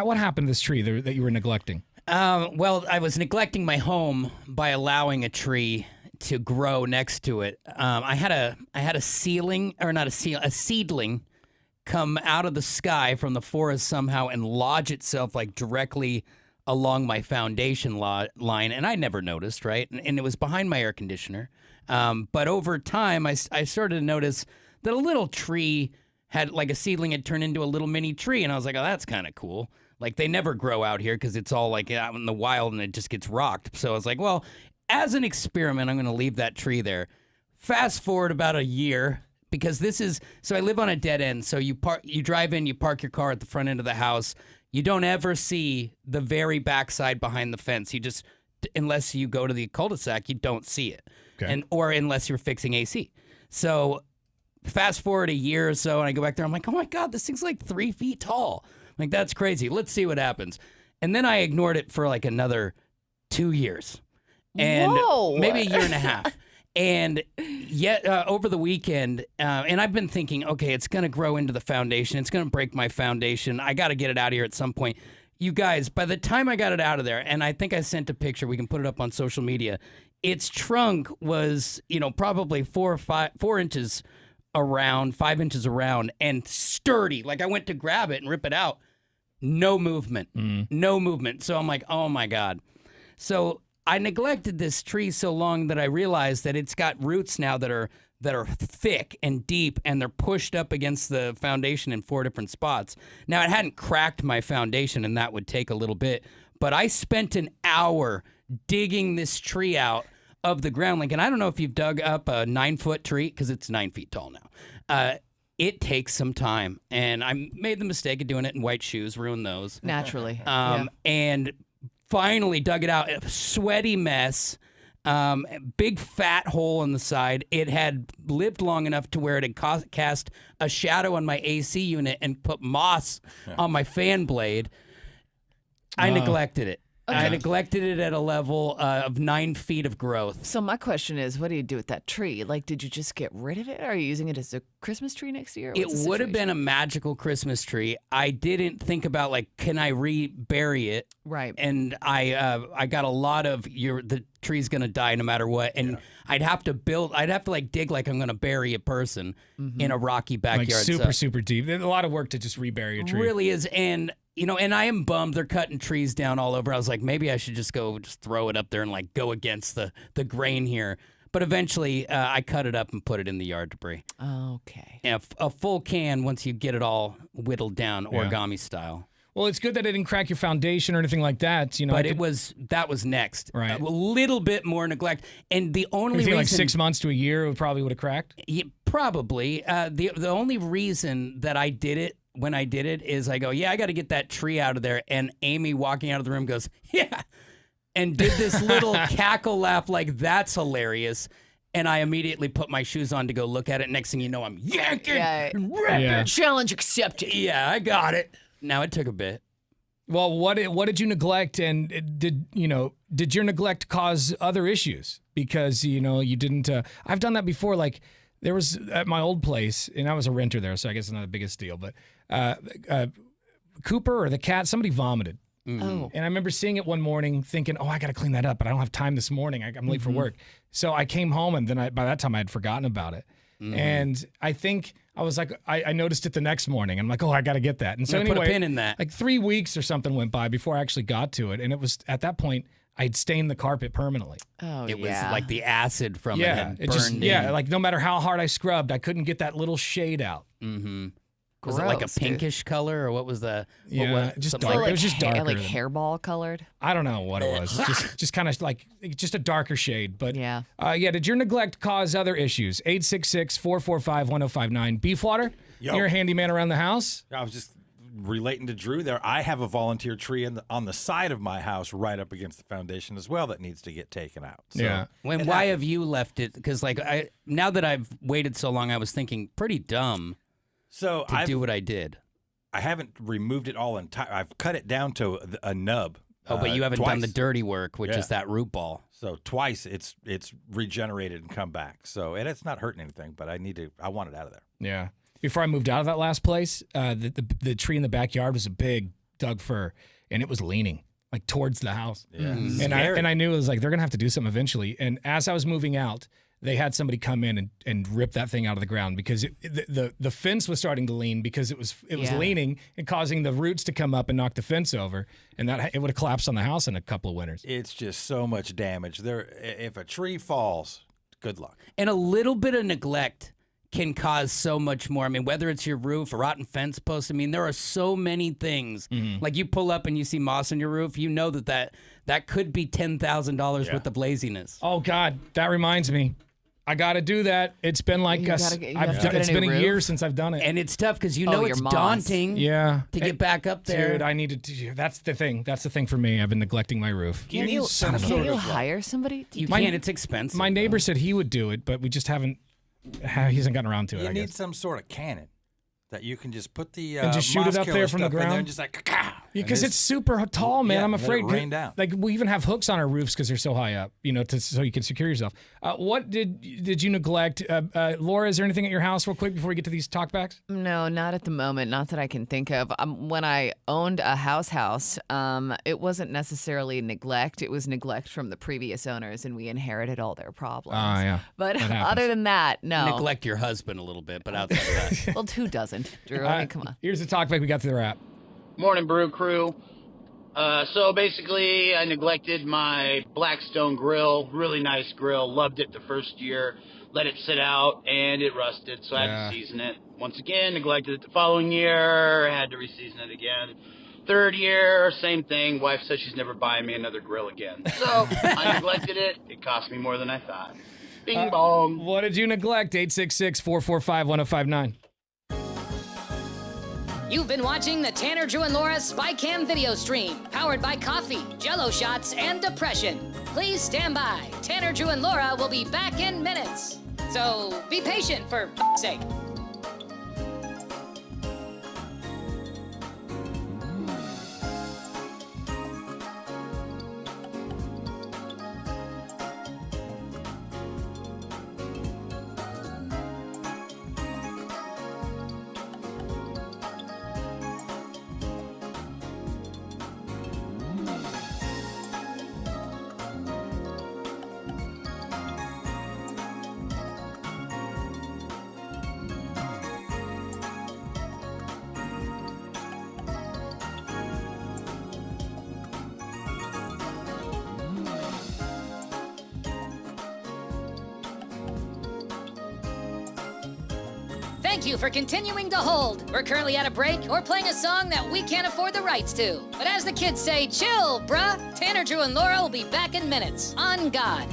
what happened to this tree that you were neglecting? Well, I was neglecting my home by allowing a tree to grow next to it. I had a seedling come out of the sky from the forest somehow and lodge itself like directly along my foundation line, and I never noticed, right? And it was behind my air conditioner. But over time, I started to notice that a little tree had, like a seedling had turned into a little mini tree, and I was like, oh, that's kind of cool. Like, they never grow out here because it's all like out in the wild and it just gets rocked. So I was like, well, as an experiment, I'm going to leave that tree there. Fast forward about a year, because so I live on a dead end. So you drive in, you park your car at the front end of the house. You don't ever see the very backside behind the fence. Unless you go to the cul-de-sac, you don't see it. Okay. Or unless you're fixing AC. So fast forward a year or so, and I go back there, I'm like, oh my God, this thing's like 3 feet tall. I'm like, that's crazy. Let's see what happens. And then I ignored it for like another 2 years. And maybe a year and a half. And yet over the weekend, and I've been thinking, okay, it's going to grow into the foundation. It's going to break my foundation. I got to get it out of here at some point. You guys, by the time I got it out of there, and I think I sent a picture, we can put it up on social media, its trunk was, probably 4 inches around, 5 inches around, and sturdy. Like, I went to grab it and rip it out. No movement. No movement. So I'm like, oh my God. So I neglected this tree so long that I realized that it's got roots now that are thick and deep, and they're pushed up against the foundation in 4 different spots. Now, it hadn't cracked my foundation, and that would take a little bit, but I spent an hour digging this tree out of the ground. Like, and I don't know if you've dug up a 9-foot tree, because it's 9 feet tall now. It takes some time, and I made the mistake of doing it in white shoes, ruined those. Naturally. And finally dug it out. A sweaty mess, big fat hole in the side. It had lived long enough to where it had cast a shadow on my AC unit and put moss on my fan blade. I neglected it. Okay. I neglected it at a level of 9 feet of growth. So my question is, what do you do with that tree? Like, did you just get rid of it? Are you using it as a Christmas tree next year? It would have been a magical Christmas tree. I didn't think about, like, can I rebury it? Right. And I got a lot of, the tree's going to die no matter what. And I'd have to dig like I'm going to bury a person in a rocky backyard. Like super deep. There's a lot of work to just rebury a tree. Really is. And and I am bummed they're cutting trees down all over. I was like, maybe I should just throw it up there and like go against the grain here. But eventually I cut it up and put it in the yard debris. Okay. And a full can once you get it all whittled down, origami style. Well, it's good that it didn't crack your foundation or anything like that. You know, But that was next. Right. A little bit more neglect. And the only you think reason... like 6 months to a year, it probably would have cracked? Yeah, probably. The only reason that I did it when I did it is I go, I got to get that tree out of there. And Amy walking out of the room goes, yeah, and did this little cackle laugh like that's hilarious. And I immediately put my shoes on to go look at it. Next thing you know, I'm yanking and ripping. Yeah. Challenge accepted. Yeah, I got it. Now it took a bit. Well, what did you neglect, and did your neglect cause other issues? Because you didn't. I've done that before. Like there was at my old place, and I was a renter there, so I guess it's not the biggest deal. But Cooper or the cat, somebody vomited. Oh. And I remember seeing it one morning thinking, I got to clean that up, but I don't have time this morning. I'm late for work. So I came home, and then by that time I had forgotten about it. And I think I was like, I noticed it the next morning. I'm like, I got to get that. And so anyway, put a pin in that. Like 3 weeks or something went by before I actually got to it. And it was at that point, I'd stained the carpet permanently. Oh, It was like the acid from it had it burned just, in. like no matter how hard I scrubbed, I couldn't get that little shade out. Mm-hmm. Was it like a Gross, dude. pinkish color, or what was the? Just something dark. like- It was just darker. Like than- hairball colored. I don't know what it was. just kind of like just a darker shade. But yeah. Did your neglect cause other issues? 866-445-1059. Beefwater, Yo. you're a handyman around the house. I was just relating to Drew there. I have a volunteer tree on the side of my house right up against the foundation as well that needs to get taken out. So Why have you left it? Because now that I've waited so long, I was thinking pretty dumb. So to do what I did. I haven't removed it all entire. I've cut it down to a nub. Oh, but you haven't done twice. the dirty work, which is that root ball. So twice it's regenerated and come back. So and it's not hurting anything, but I want it out of there. Yeah. Before I moved out of that last place, the tree in the backyard was a big Doug fir, and it was leaning like towards the house. Yeah. And I knew it was like they're gonna have to do something eventually. And as I was moving out, they had somebody come in and rip that thing out of the ground because the fence was starting to lean because it was leaning and causing the roots to come up and knock the fence over, and that it would have collapsed on the house in a couple of winters. It's just so much damage. If a tree falls, good luck. And a little bit of neglect can cause so much more. I mean, whether it's your roof, a rotten fence post, there are so many things. Like you pull up and you see moss on your roof, you know that could be $10,000 worth of laziness. Oh God, that reminds me. I got to do that. It's been like it's been a year since I've done it. And it's tough because it's daunting to get back up there. Dude, I needed to. That's the thing. That's the thing for me. I've been neglecting my roof. Can you hire somebody? You can't. It's expensive. My neighbor said he would do it, but we just haven't. He hasn't gotten around to it. You I need guess. some sort of cannon that you can just put the and just shoot it up there from the ground. And just like, because it's super tall, man. I'm afraid. Let it rain down. Like we even have hooks on our roofs because they're so high up, so you can secure yourself. What did you neglect, Laura? Is there anything at your house, real quick, before we get to these talkbacks? No, not at the moment. Not that I can think of. When I owned a house, it wasn't necessarily neglect. It was neglect from the previous owners, and we inherited all their problems. Yeah. But other than that, no. Neglect your husband a little bit, but outside of that. Well, who doesn't? Drew, I mean, come on. Here's the talkback we got through the wrap. Morning, Brew Crew. So basically, I neglected my Blackstone grill. Really nice grill. Loved it the first year. Let it sit out, and it rusted, so I had to season it. Once again, neglected it the following year. Had to reseason it again. Third year, same thing. Wife says she's never buying me another grill again. So I neglected it. It cost me more than I thought. Bing bong. What did you neglect? 866-445-1059. You've been watching the Tanner, Drew, and Laura SpyCam video stream, powered by coffee, Jello shots, and depression. Please stand by. Tanner, Drew, and Laura will be back in minutes. So be patient, for f***'s sake. Thank you for continuing to hold. We're currently at a break or playing a song that we can't afford the rights to. But as the kids say, chill, bruh. Tanner, Drew, and Laura will be back in minutes. On God.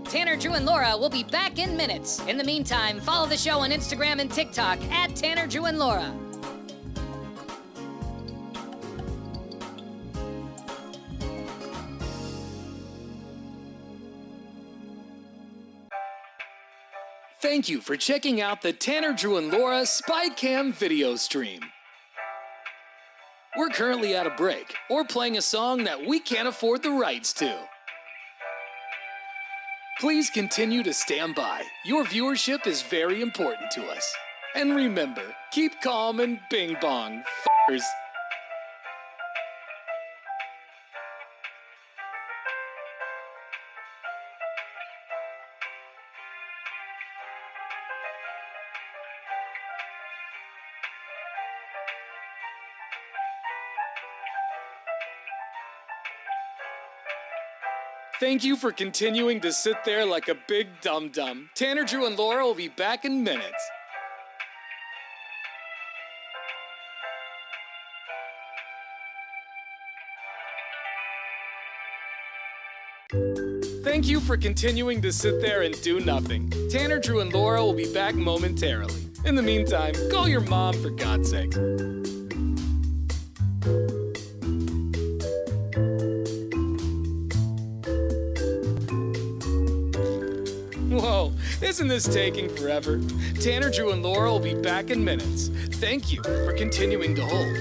Tanner, Drew, and Laura will be back in minutes. In the meantime, follow the show on Instagram and TikTok at Tanner, Drew, and Laura. Thank you for checking out the Tanner, Drew, and Laura SpyCam video stream. We're currently at a break or playing a song that we can't afford the rights to. Please continue to stand by. Your viewership is very important to us. And remember, keep calm and bing bong, f***ers. Thank you for continuing to sit there like a big dum-dum. Tanner, Drew, and Laura will be back in minutes. Thank you for continuing to sit there and do nothing. Tanner, Drew, and Laura will be back momentarily. In the meantime, call your mom for God's sake. Whoa, isn't this taking forever? Tanner, Drew, and Laura will be back in minutes. Thank you for continuing to hold.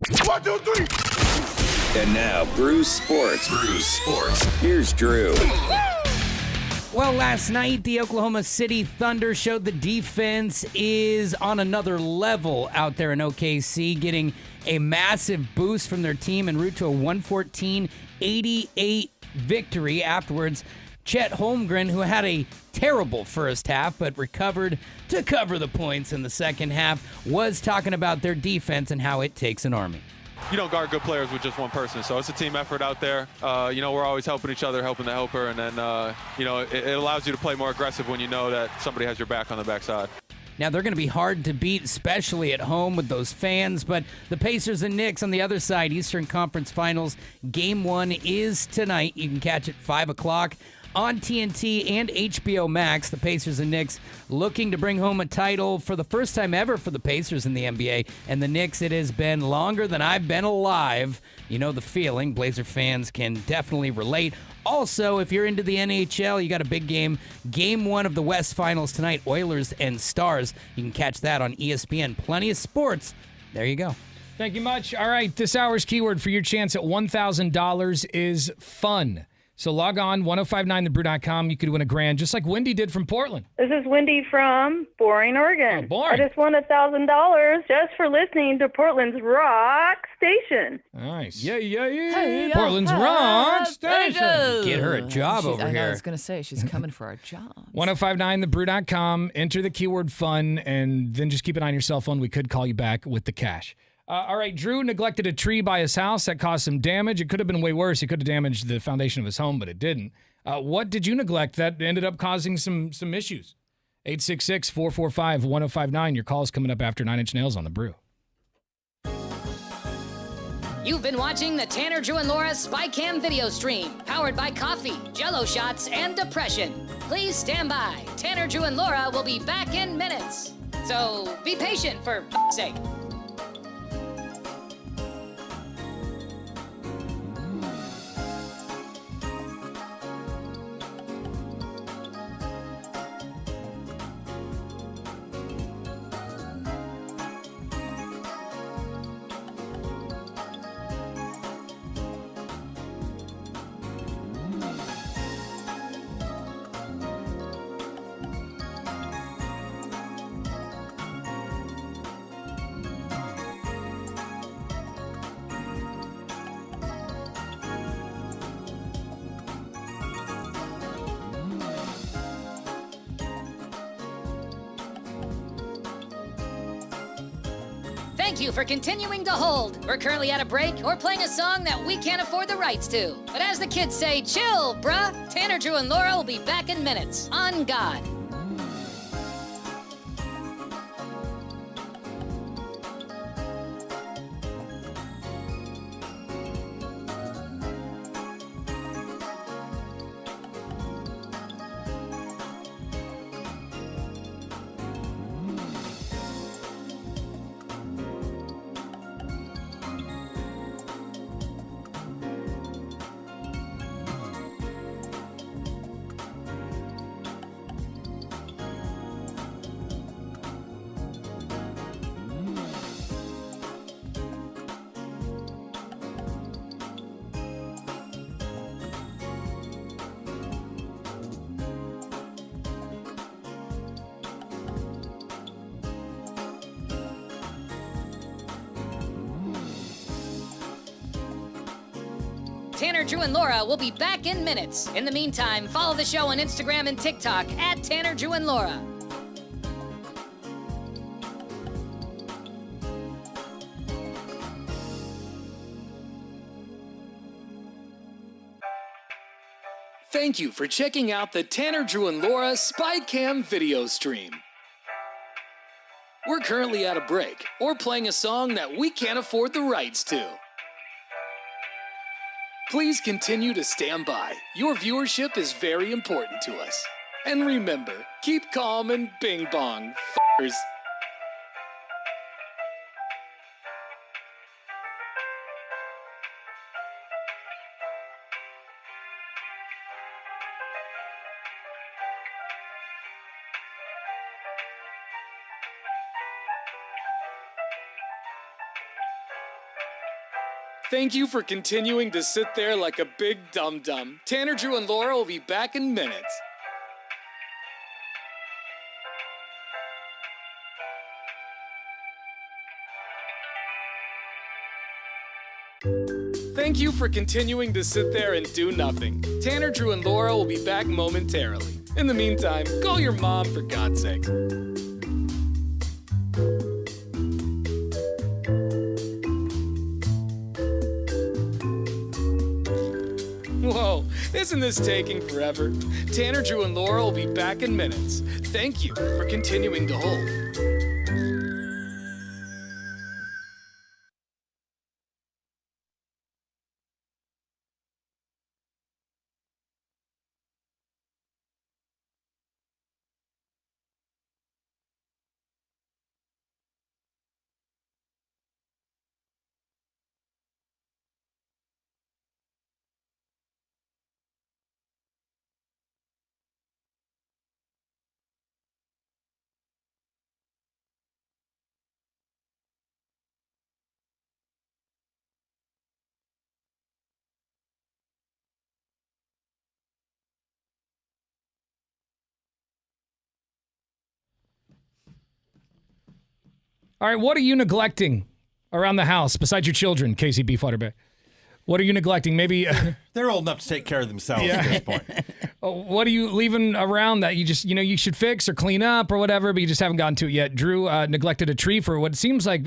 1, 2, 3. And now, Brew Sports. Here's Drew. Well, last night, the Oklahoma City Thunder showed the defense is on another level out there in OKC, getting a massive boost from their team en route to a 114-88 victory. Afterwards, Chet Holmgren, who had a terrible first half but recovered to cover the points in the second half, was talking about their defense and how it takes an army. You don't guard good players with just one person, so it's a team effort out there. We're always helping each other, helping the helper, and then, it allows you to play more aggressive when you know that somebody has your back on the backside. Now, they're going to be hard to beat, especially at home with those fans, but the Pacers and Knicks on the other side, Eastern Conference Finals, Game 1 is tonight. You can catch it 5 o'clock on TNT and HBO Max. The Pacers and Knicks looking to bring home a title for the first time ever for the Pacers in the NBA. And the Knicks, it has been longer than I've been alive. You know the feeling. Blazer fans can definitely relate. Also, if you're into the NHL, you got a big game. Game 1 of the West Finals tonight, Oilers and Stars. You can catch that on ESPN. Plenty of sports. There you go. Thank you much. All right, this hour's keyword for your chance at $1,000 is fun. So log on, 1059thebrew.com. You could win $1,000, just like Wendy did from Portland. This is Wendy from Boring, Oregon. Oh, Boring. I just won $1,000 just for listening to Portland's rock station. Nice. Yeah. Hey, Portland's rock station. Get her a job over I know, I here. was going to say, she's coming for our job. 1059thebrew.com. Enter the keyword fun, and then just keep an eye on your cell phone. We could call you back with the cash. All right, Drew neglected a tree by his house that caused some damage. It could have been way worse. It could have damaged the foundation of his home, but it didn't. What did you neglect that ended up causing some issues? 866-445-1059. Your call is coming up after 9 Inch Nails on the Brew. You've been watching the Tanner, Drew, and Laura SpyCam video stream, powered by coffee, Jello shots, and depression. Please stand by. Tanner, Drew, and Laura will be back in minutes. So be patient, for f***'s sake. Thank you for continuing to hold. We're currently at a break or playing a song that we can't afford the rights to. But as the kids say, chill, bruh. Tanner, Drew, and Laura will be back in minutes. On God. Tanner, Drew, and Laura will be back in minutes. In the meantime, follow the show on Instagram and TikTok at Tanner, Drew, and Laura. Thank you for checking out the Tanner, Drew, and Laura SpyCam video stream. We're currently at a break or playing a song that we can't afford the rights to. Please continue to stand by. Your viewership is very important to us. And remember, keep calm and bing bong, f***ers. Thank you for continuing to sit there like a big dum-dum. Tanner, Drew, and Laura will be back in minutes. Thank you for continuing to sit there and do nothing. Tanner, Drew, and Laura will be back momentarily. In the meantime, call your mom for God's sake. Whoa, isn't this taking forever? Tanner, Drew, and Laura will be back in minutes. Thank you for continuing to hold. All right, what are you neglecting around the house besides your children, Casey Beefwater Bay? What are you neglecting? Maybe they're old enough to take care of themselves at this point. What are you leaving around that you just, you should fix or clean up or whatever, but you just haven't gotten to it yet? Drew neglected a tree for what seems like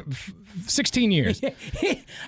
16 years.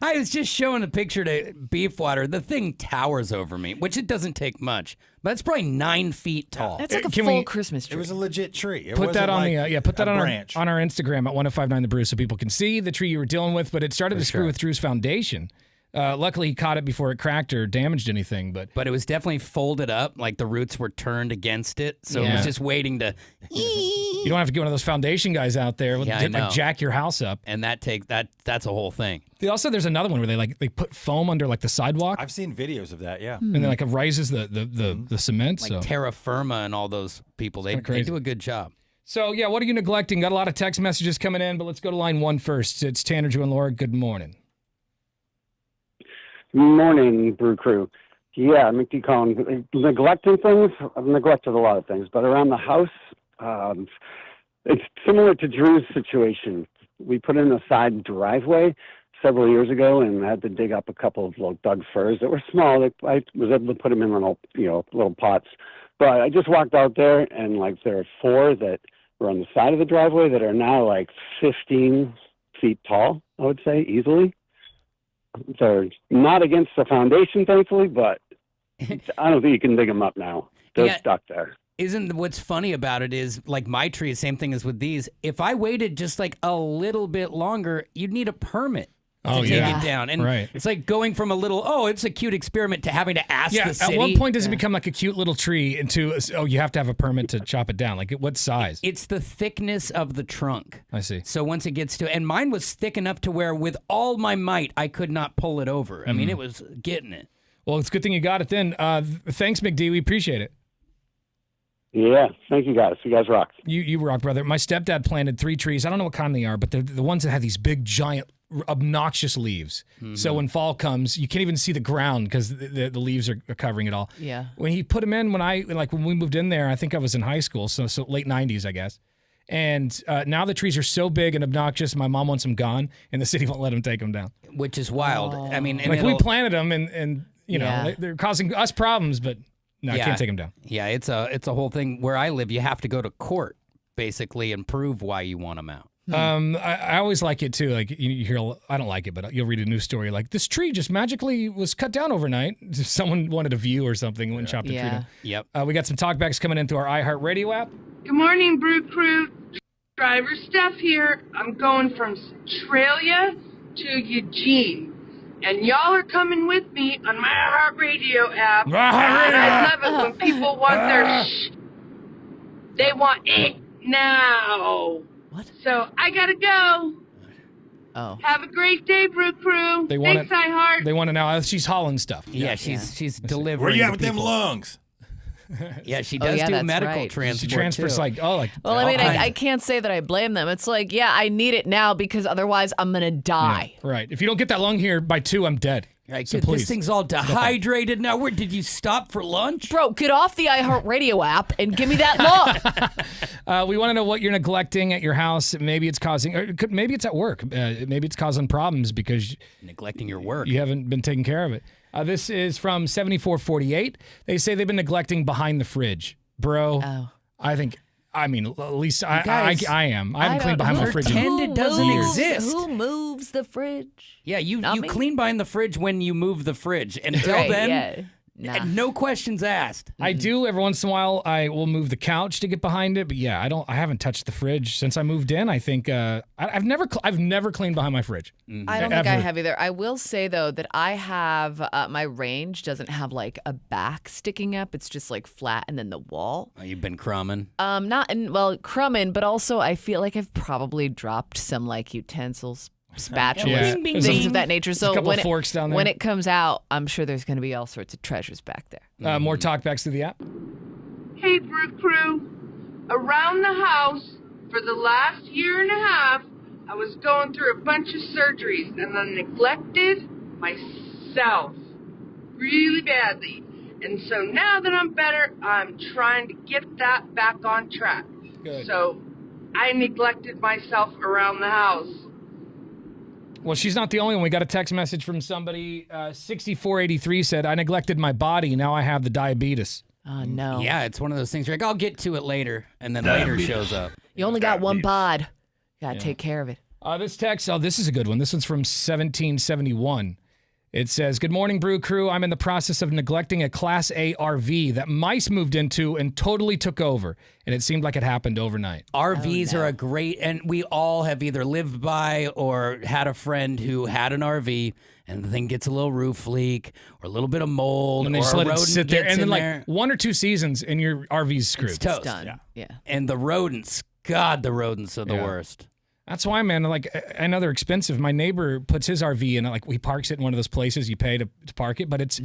I was just showing a picture to Beefwater. The thing towers over me, which it doesn't take much, but it's probably 9 feet tall. That's like a full Christmas tree. It was a legit tree. Put that on put that on branch. our Instagram at 1059 The Brew so people can see the tree you were dealing with, but it started to screw with Drew's foundation. Luckily, he caught it before it cracked or damaged anything. But it was definitely folded up, like the roots were turned against it. So it was just waiting to. You don't have to get one of those foundation guys out there with like jack your house up. And that's a whole thing. Also, there's another one where they put foam under like the sidewalk. I've seen videos of that, yeah. And then like it rises the cement. Like Terra Firma and all those people, they do a good job. So yeah, what are you neglecting? Got a lot of text messages coming in, but let's go to line 1 first. It's Tanner, Drew, and Laura. Good morning. Morning, Brew Crew. Yeah, McD calling. Neglecting things? I've neglected a lot of things, but around the house, it's similar to Drew's situation. We put in a side driveway several years ago and had to dig up a couple of little dug firs that were small. I was able to put them in little pots. But I just walked out there and there are 4 that were on the side of the driveway that are now 15 feet tall, I would say, easily. They're not against the foundation, thankfully, but I don't think you can dig them up now. They're stuck there. What's funny about it is, like my tree, same thing as with these. If I waited just a little bit longer, you'd need a permit to take it down. And it's like going from it's a cute experiment to having to ask the city. At what point does it become like a cute little tree into, you have to have a permit to chop it down? Like what size? It's the thickness of the trunk. I see. So once it gets to, and mine was thick enough to where with all my might, I could not pull it over. I mean, it was getting it. Well, it's a good thing you got it then. Thanks, McD. We appreciate it. Yeah, thank you guys. You guys rock. You rock, brother. My stepdad planted 3 trees. I don't know what kind they are, but they're the ones that have these big, giant, obnoxious leaves. Mm-hmm. So when fall comes, you can't even see the ground because the leaves are covering it all. Yeah. When he put them in, when we moved in there, I think I was in high school, so late 90s, I guess. And now the trees are so big and obnoxious, my mom wants them gone, and the city won't let them take them down. Which is wild. I mean, we planted them, and they're causing us problems, but no, I can't take them down. Yeah, it's a whole thing. Where I live, you have to go to court, basically, and prove why you want them out. I always like it too. Like you hear, I don't like it, but you'll read a news story like this tree just magically was cut down overnight. Someone wanted a view or something, went and chopped the tree down. Yep. We got some talkbacks coming in through our iHeartRadio app. Good morning, Brew Crew. Driver Steph here. I'm going from Centralia to Eugene. And y'all are coming with me on my iHeartRadio app. And I love it when people want their they want it now. What? So I gotta go. Oh. Have a great day, Brew Crew. Thanks, iHeart. They want to know. She's hauling stuff. Yeah, she's delivering. Where you at with them lungs? Yeah, she does do that's medical right. transport. She transfers too. Well, I mean, I can't say that I blame them. It's like, yeah, I need it now because otherwise I'm going to die. Yeah, right. If you don't get that lung here by 2, I'm dead. Right, So dude, please. this thing's all dehydrated now. Where did you stop for lunch? Bro, get off the iHeartRadio app and give me that lung. We want to know what you're neglecting at your house. Maybe it's causing, maybe it's at work. Maybe it's causing problems because neglecting your work. You haven't been taking care of it. This is from 7448. They say they've been neglecting behind the fridge. Bro, I mean, at least I am. I haven't cleaned behind my fridge. Pretend it doesn't exist. Who moves the fridge? Yeah, you clean behind the fridge when you move the fridge. Until Right, then, yeah. Nah. no questions asked. I do every once in a while. I will move the couch to get behind it, but yeah, I haven't touched the fridge since I moved in. I think I've never cleaned behind my fridge. I don't think I have either. I will say though that I have my range doesn't have like a back sticking up. It's just like flat and then the wall. Oh, you've been crumbing. Crumbing, but also I feel like I've probably dropped some like utensils, spatulas, things of that nature. There's So a couple of forks down there. when it comes out, I'm sure there's going to be all sorts of treasures back there. More talkbacks through the app. Hey, Brew Crew. Around the house, for the last year and a half, I was going through a bunch of surgeries, and I neglected myself really badly. And so now that I'm better, I'm trying to get that back on track. Good. So I neglected myself around the house. Well, she's not the only one. We got a text message from somebody. 6483 said, I neglected my body. Now I have the diabetes. Oh, no. Yeah, it's one of those things where like, I'll get to it later, and then later shows up. You only got one bod. Got to take care of it. This text, this is a good one. This one's from 1771. It says, good morning, Brew Crew. I'm in the process of neglecting a Class A RV that mice moved into and totally took over. And it seemed like it happened overnight. RVs are a great, and we all have either lived by or had a friend who had an RV, and the thing gets a little roof leak or a little bit of mold, And they or just a let it rodent sit there. gets And then in like there. 1 or 2 seasons and your RV's screwed. It's toast. Done. Yeah. And the rodents, God, the rodents are the worst. That's why, man, like, I know they're expensive. My neighbor puts his RV in, like, he parks it in one of those places you pay to park it, but it's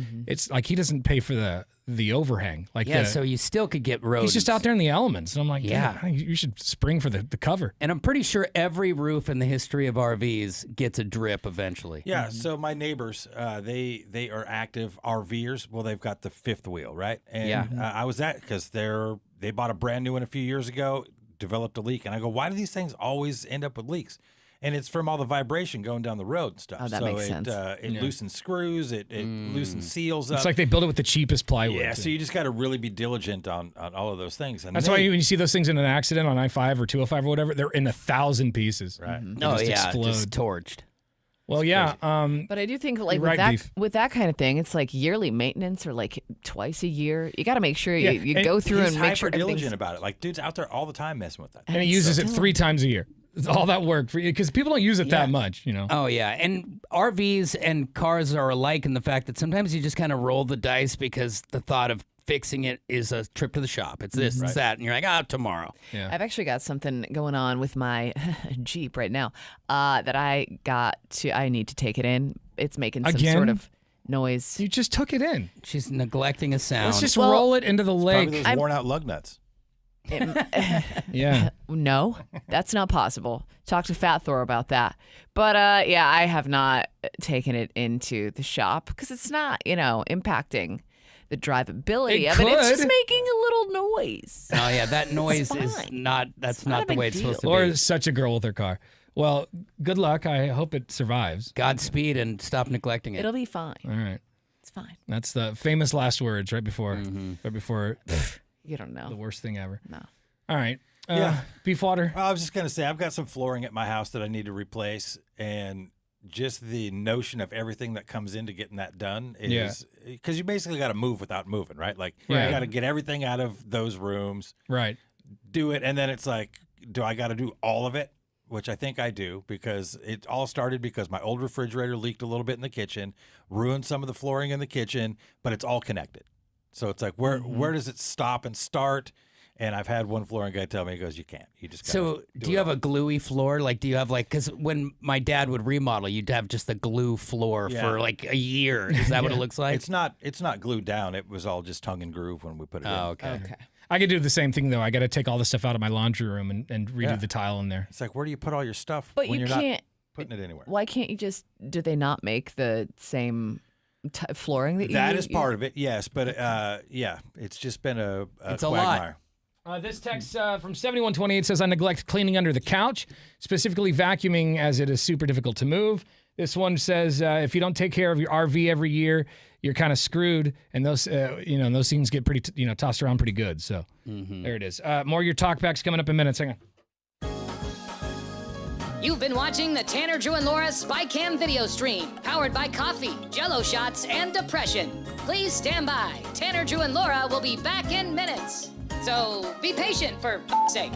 like he doesn't pay for the overhang. Like, So you still could get rodents. he's just out there in the elements. And I'm like, Yeah. yeah, you should spring for the cover. And I'm pretty sure every roof in the history of RVs gets a drip eventually. Yeah, so my neighbors, they are active RVers. Well, they've got the fifth wheel, right? And I was at, because they bought a brand new one a few years ago, developed a leak, and I go, why do these things always end up with leaks? And it's from all the vibration going down the road and stuff. Oh, that makes sense. It loosens screws, it loosens seals up. It's like they build it with the cheapest plywood. Yeah, so you just got to really be diligent on all of those things. And That's why when you see those things in an accident on I-5 or 205 or whatever, they're in 1,000 pieces. Right. They just explode. just torched. Well, yeah. But I do think like You're with right, with that kind of thing, it's like yearly maintenance or like twice a year. You got to make sure you go through He's and make sure hyper diligent everything's about it. Like, dude's out there all the time messing with that. And he uses it 3 times a year. It's all that work for you because people don't use it that much, you know. Oh, yeah. And RVs and cars are alike in the fact that sometimes you just kind of roll the dice because the thought of fixing it is a trip to the shop. It's this, it's that. And you're like, tomorrow. Yeah. I've actually got something going on with my Jeep right now that I need to take it in. It's making some Again? sort of noise. You just took it in. She's neglecting a sound. Let's just roll it into the lake. Probably those worn out lug nuts. Yeah. No, that's not possible. Talk to Fat Thor about that. But I have not taken it into the shop because it's not, impacting the drivability of it. It's just making a little noise. Oh, yeah. That noise is not, that's not the way it's supposed to be. Or such a girl with her car. Well, good luck. I hope it survives. Godspeed and stop neglecting it. It'll be fine. All right. It's fine. That's the famous last words right before You don't know. the worst thing ever. No. All right. Yeah. Beef water. Well, I was just going to say, I've got some flooring at my house that I need to replace, and just the notion of everything that comes into getting that done is because you basically got to move without moving, right? Like you got to get everything out of those rooms, right? Do it, and then it's like, do I got to do all of it? Which I think I do, because it all started because my old refrigerator leaked a little bit in the kitchen, ruined some of the flooring in the kitchen, but it's all connected. So it's like, where does it stop and start? And I've had one flooring guy tell me, he goes, you can't. You just gotta So do you have a gluey floor? Like, do you have like, because when my dad would remodel, you'd have just the glue floor for like a year. Is that what it looks like? It's not glued down. It was all just tongue and groove when we put it in. Okay. I could do the same thing though. I got to take all the stuff out of my laundry room and redo the tile in there. It's like, where do you put all your stuff But when you you're can't. not putting it anywhere? Why can't you just? Do they not make the same flooring that you? That is part of it, yes. But yeah, it's just been a It's a quagmire. This text from 7128 says, I neglect cleaning under the couch, specifically vacuuming as it is super difficult to move. This one says, if you don't take care of your RV every year, you're kind of screwed. And those, those things get pretty, tossed around pretty good. So there it is. More of your talkbacks coming up in minutes. Hang on. You've been watching the Tanner, Drew, and Laura SpyCam video stream, powered by coffee, Jello shots, and depression. Please stand by. Tanner, Drew, and Laura will be back in minutes. So be patient, for f***'s sake.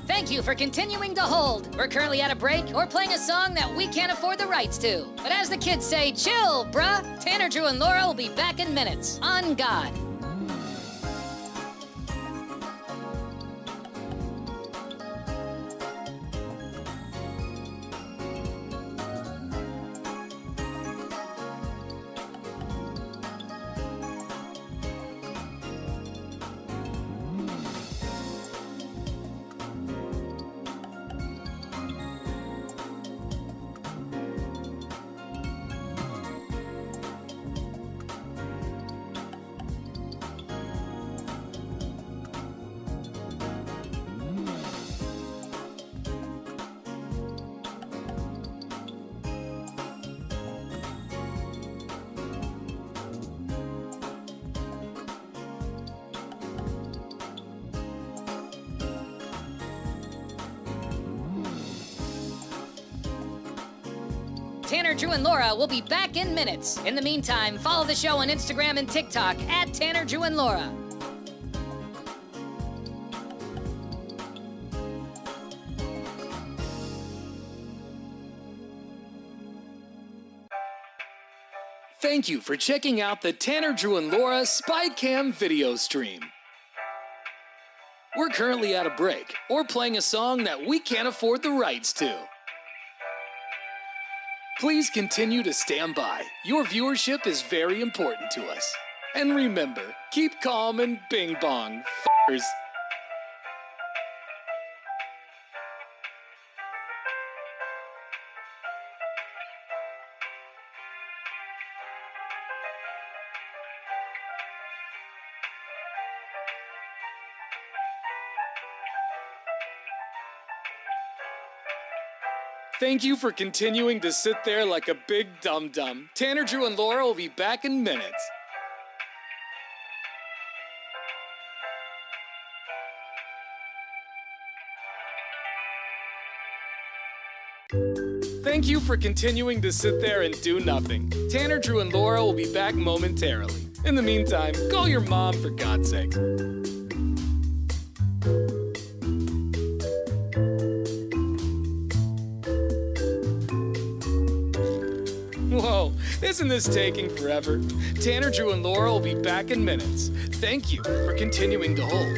Thank you for continuing to hold. We're currently at a break or playing a song that we can't afford the rights to. But as the kids say, chill, bruh. Tanner, Drew, and Laura will be back in minutes. On God. Tanner, Drew, and Laura will be back in minutes. In the meantime, follow the show on Instagram and TikTok at Tanner, Drew, and Laura. Thank you for checking out the Tanner, Drew, and Laura SpyCam video stream. We're currently at a break or playing a song that we can't afford the rights to. Please continue to stand by. Your viewership is very important to us. And remember, keep calm and bing bong, f***ers. Thank you for continuing to sit there like a big dum-dum. Tanner, Drew, and Laura will be back in minutes. Thank you for continuing to sit there and do nothing. Tanner, Drew, and Laura will be back momentarily. In the meantime, call your mom for God's sake. Whoa, isn't this taking forever? Tanner, Drew, and Laura will be back in minutes. Thank you for continuing to hold.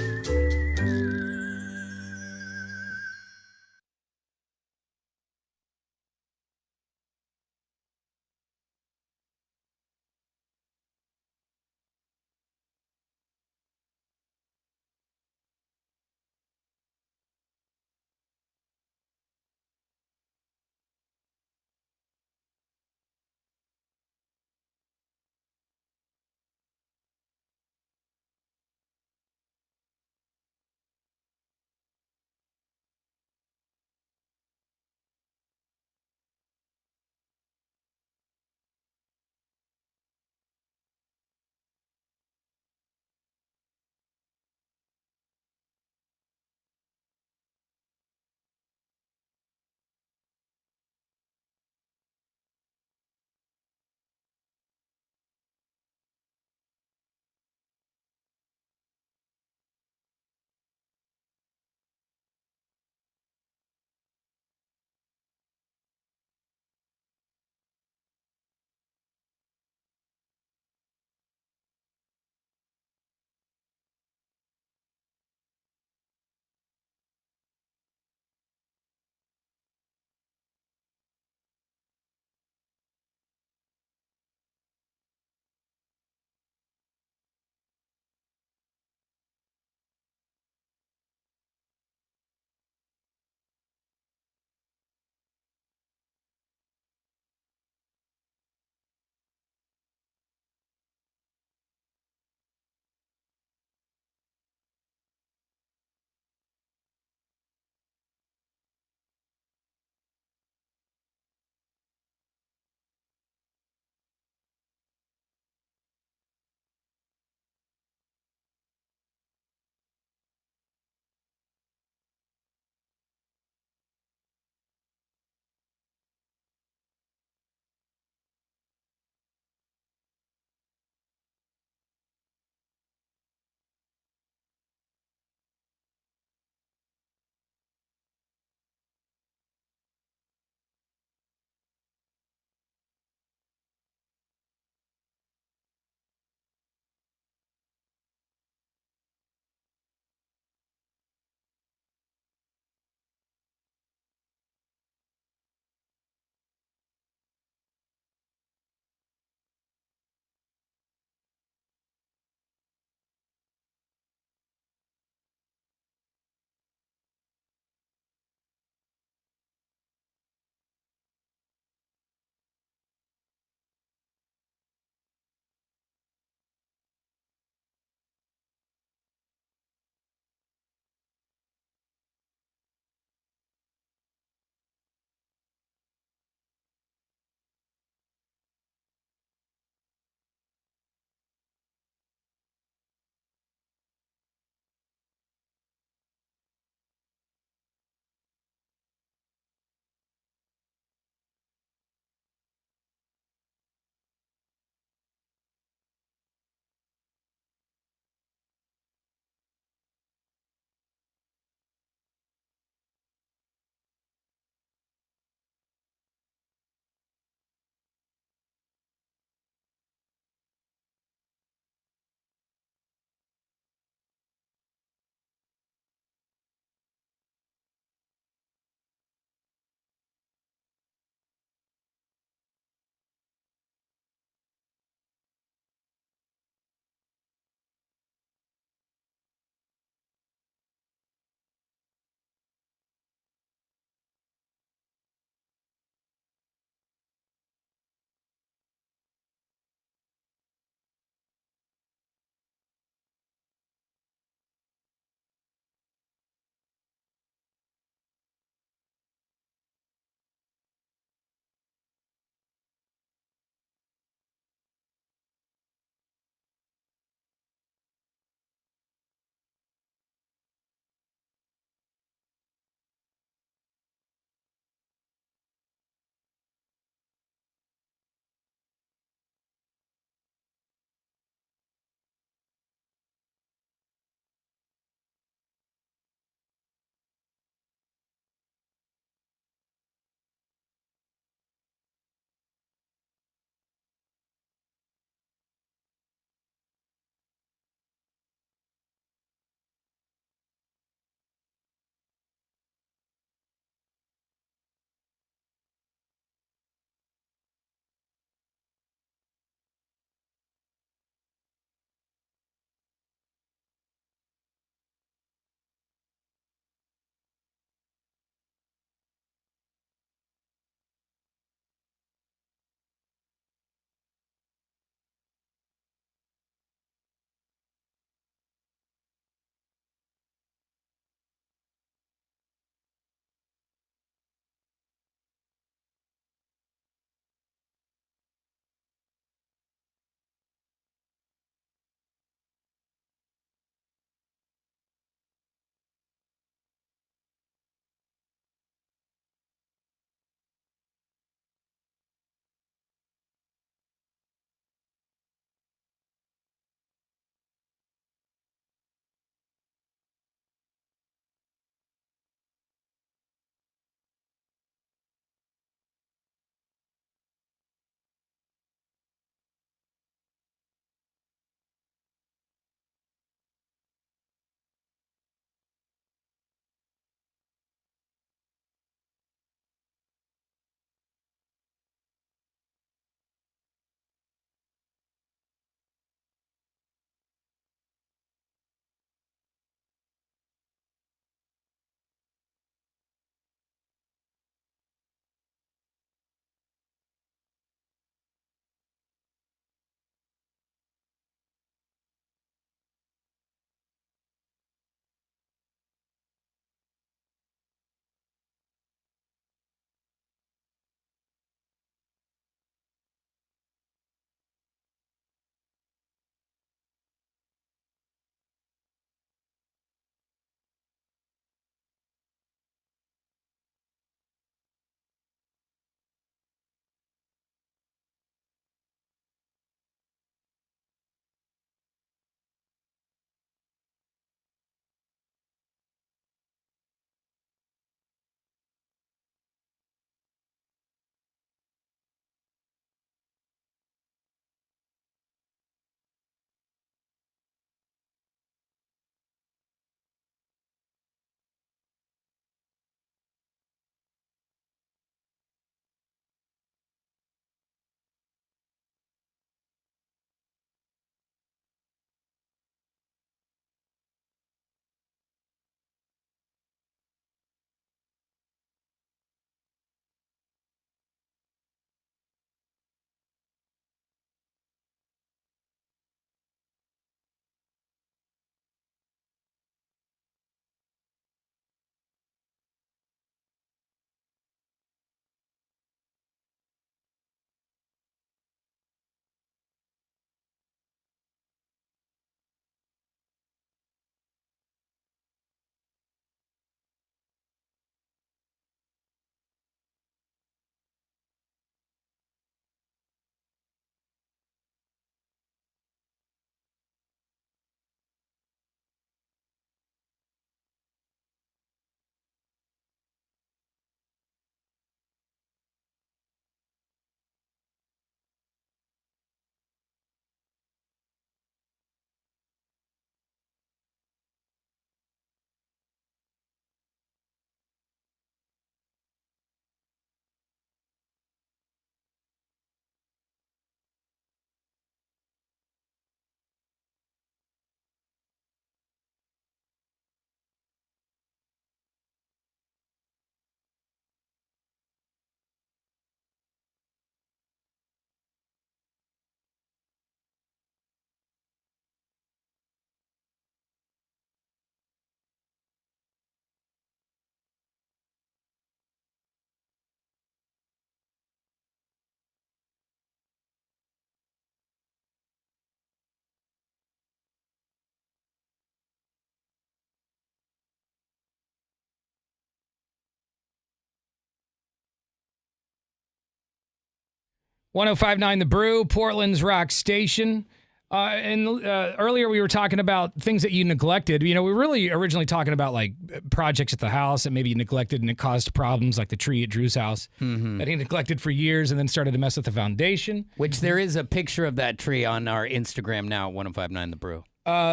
1059 The Brew, Portland's rock station. Earlier we were talking about things that you neglected. We were really originally talking about like projects at the house that maybe you neglected and it caused problems, like the tree at Drew's house that he neglected for years and then started to mess with the foundation. Which there is a picture of that tree on our Instagram now, 1059 The Brew.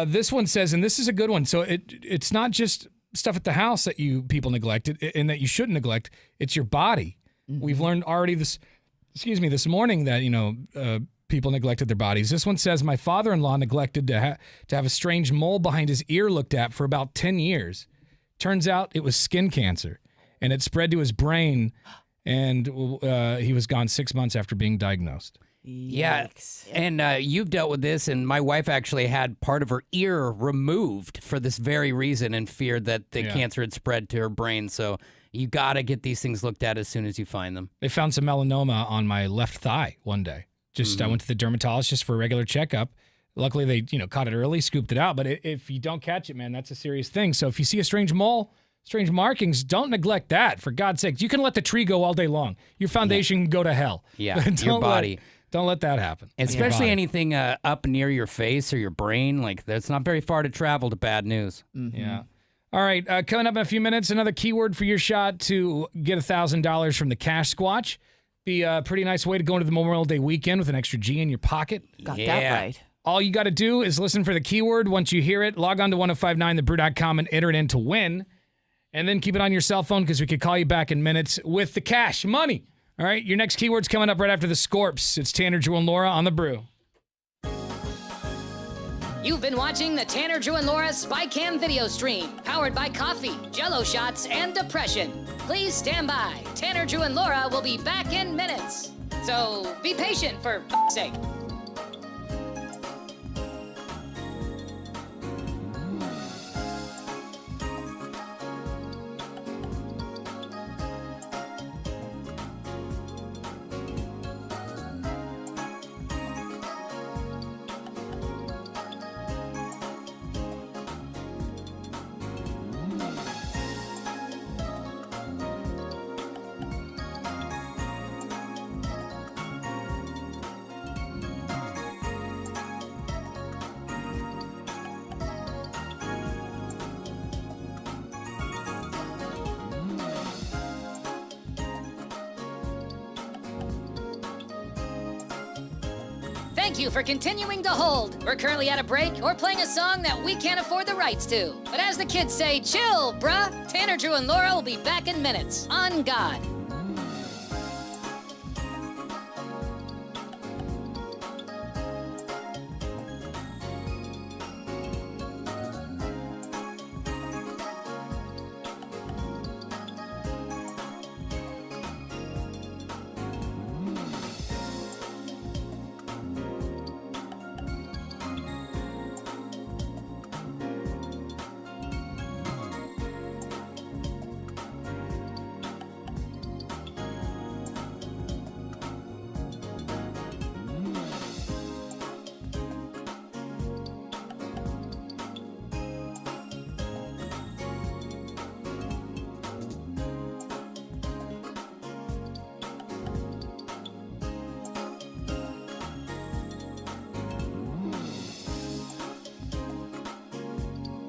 This one says, and this is a good one, so it's not just stuff at the house that you people neglected and that you shouldn't neglect. It's your body. We've learned already this morning that, people neglected their bodies. This one says, my father-in-law neglected to have a strange mole behind his ear looked at for about 10 years. Turns out it was skin cancer, and it spread to his brain, and he was gone 6 months after being diagnosed. Yeah, and you've dealt with this, and my wife actually had part of her ear removed for this very reason and feared that the cancer had spread to her brain, so you got to get these things looked at as soon as you find them. They found some melanoma on my left thigh one day. I went to the dermatologist for a regular checkup. Luckily, they caught it early, scooped it out. But if you don't catch it, man, that's a serious thing. So if you see a strange mole, strange markings, don't neglect that. For God's sake, you can let the tree go all day long. Your foundation can go to hell. Yeah, your body. Don't let that happen. Especially anything up near your face or your brain. Like, that's not very far to travel to bad news. Yeah. All right, coming up in a few minutes, another keyword for your shot to get $1,000 from the Cash Squatch. Be a pretty nice way to go into the Memorial Day weekend with an extra G in your pocket. Got that right. All you got to do is listen for the keyword. Once you hear it, log on to 1059thebrew.com and enter it in to win. And then keep it on your cell phone because we could call you back in minutes with the cash money. All right, your next keyword's coming up right after the Scorps. It's Tanner, Drew, and Laura on The Brew. You've been watching the Tanner, Drew, and Laura SpyCam video stream, powered by coffee, Jello shots, and depression. Please stand by. Tanner, Drew, and Laura will be back in minutes. So be patient, for f***'s sake. Thank you for continuing to hold. We're currently at a break or playing a song that we can't afford the rights to. But as the kids say, chill, bruh. Tanner, Drew, and Laura will be back in minutes. On God.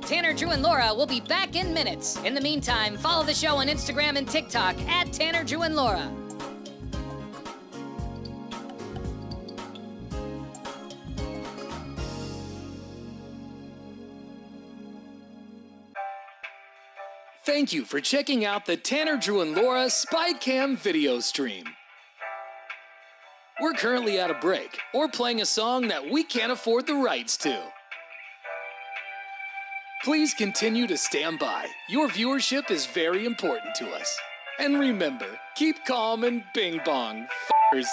Tanner, Drew, and Laura will be back in minutes. In the meantime, follow the show on Instagram and TikTok at Tanner, Drew, and Laura. Thank you for checking out the Tanner, Drew, and Laura SpyCam video stream. We're currently at a break or playing a song that we can't afford the rights to. Please continue to stand by. Your viewership is very important to us. And remember, keep calm and bing bong, f***ers.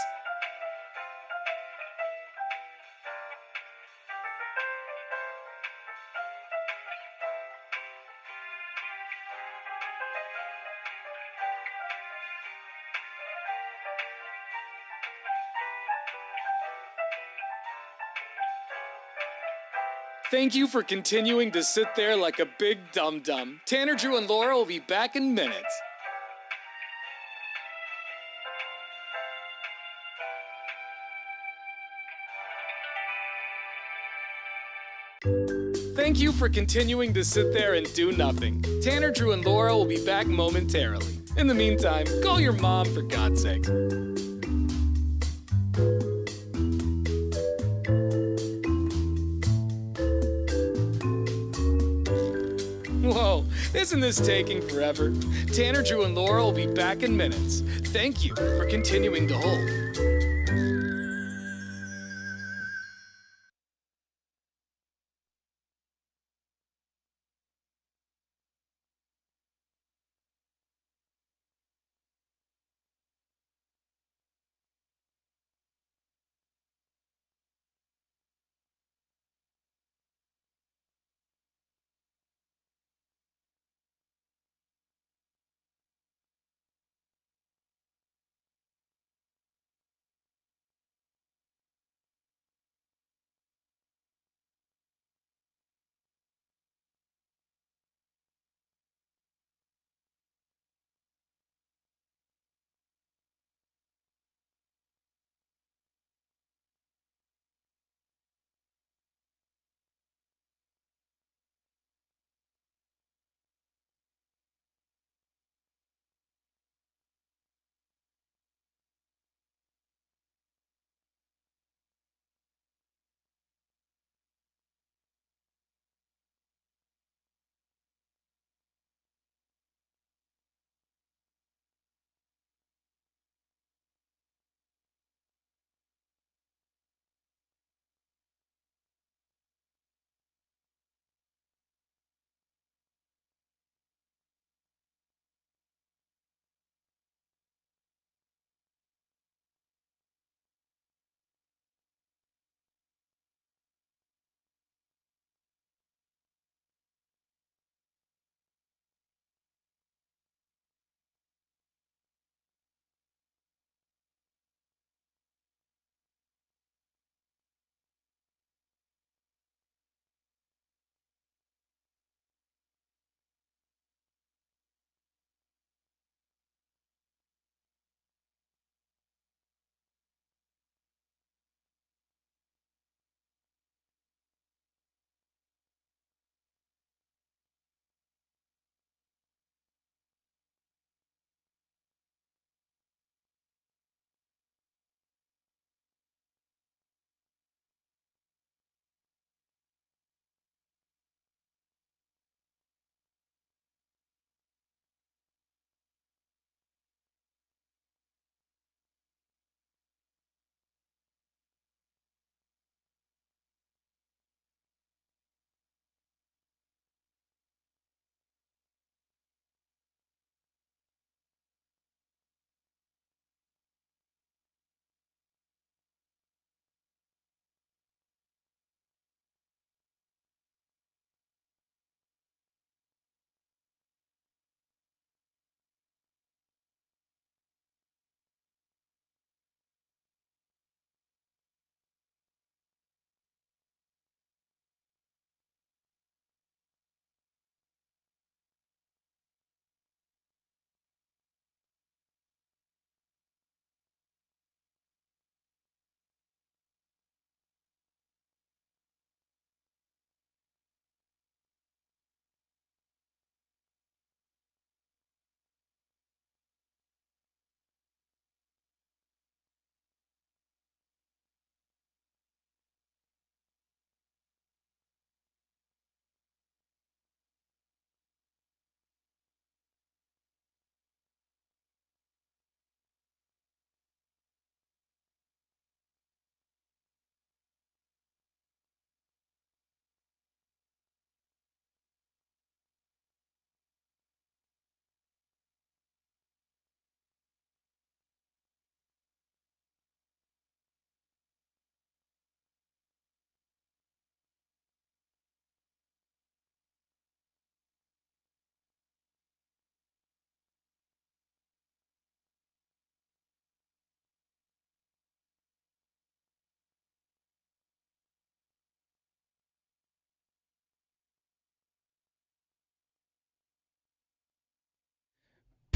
Thank you for continuing to sit there like a big dum-dum. Tanner, Drew, and Laura will be back in minutes. Thank you for continuing to sit there and do nothing. Tanner, Drew, and Laura will be back momentarily. In the meantime, call your mom for God's sake. Whoa, isn't this taking forever? Tanner, Drew, and Laura will be back in minutes. Thank you for continuing to hold.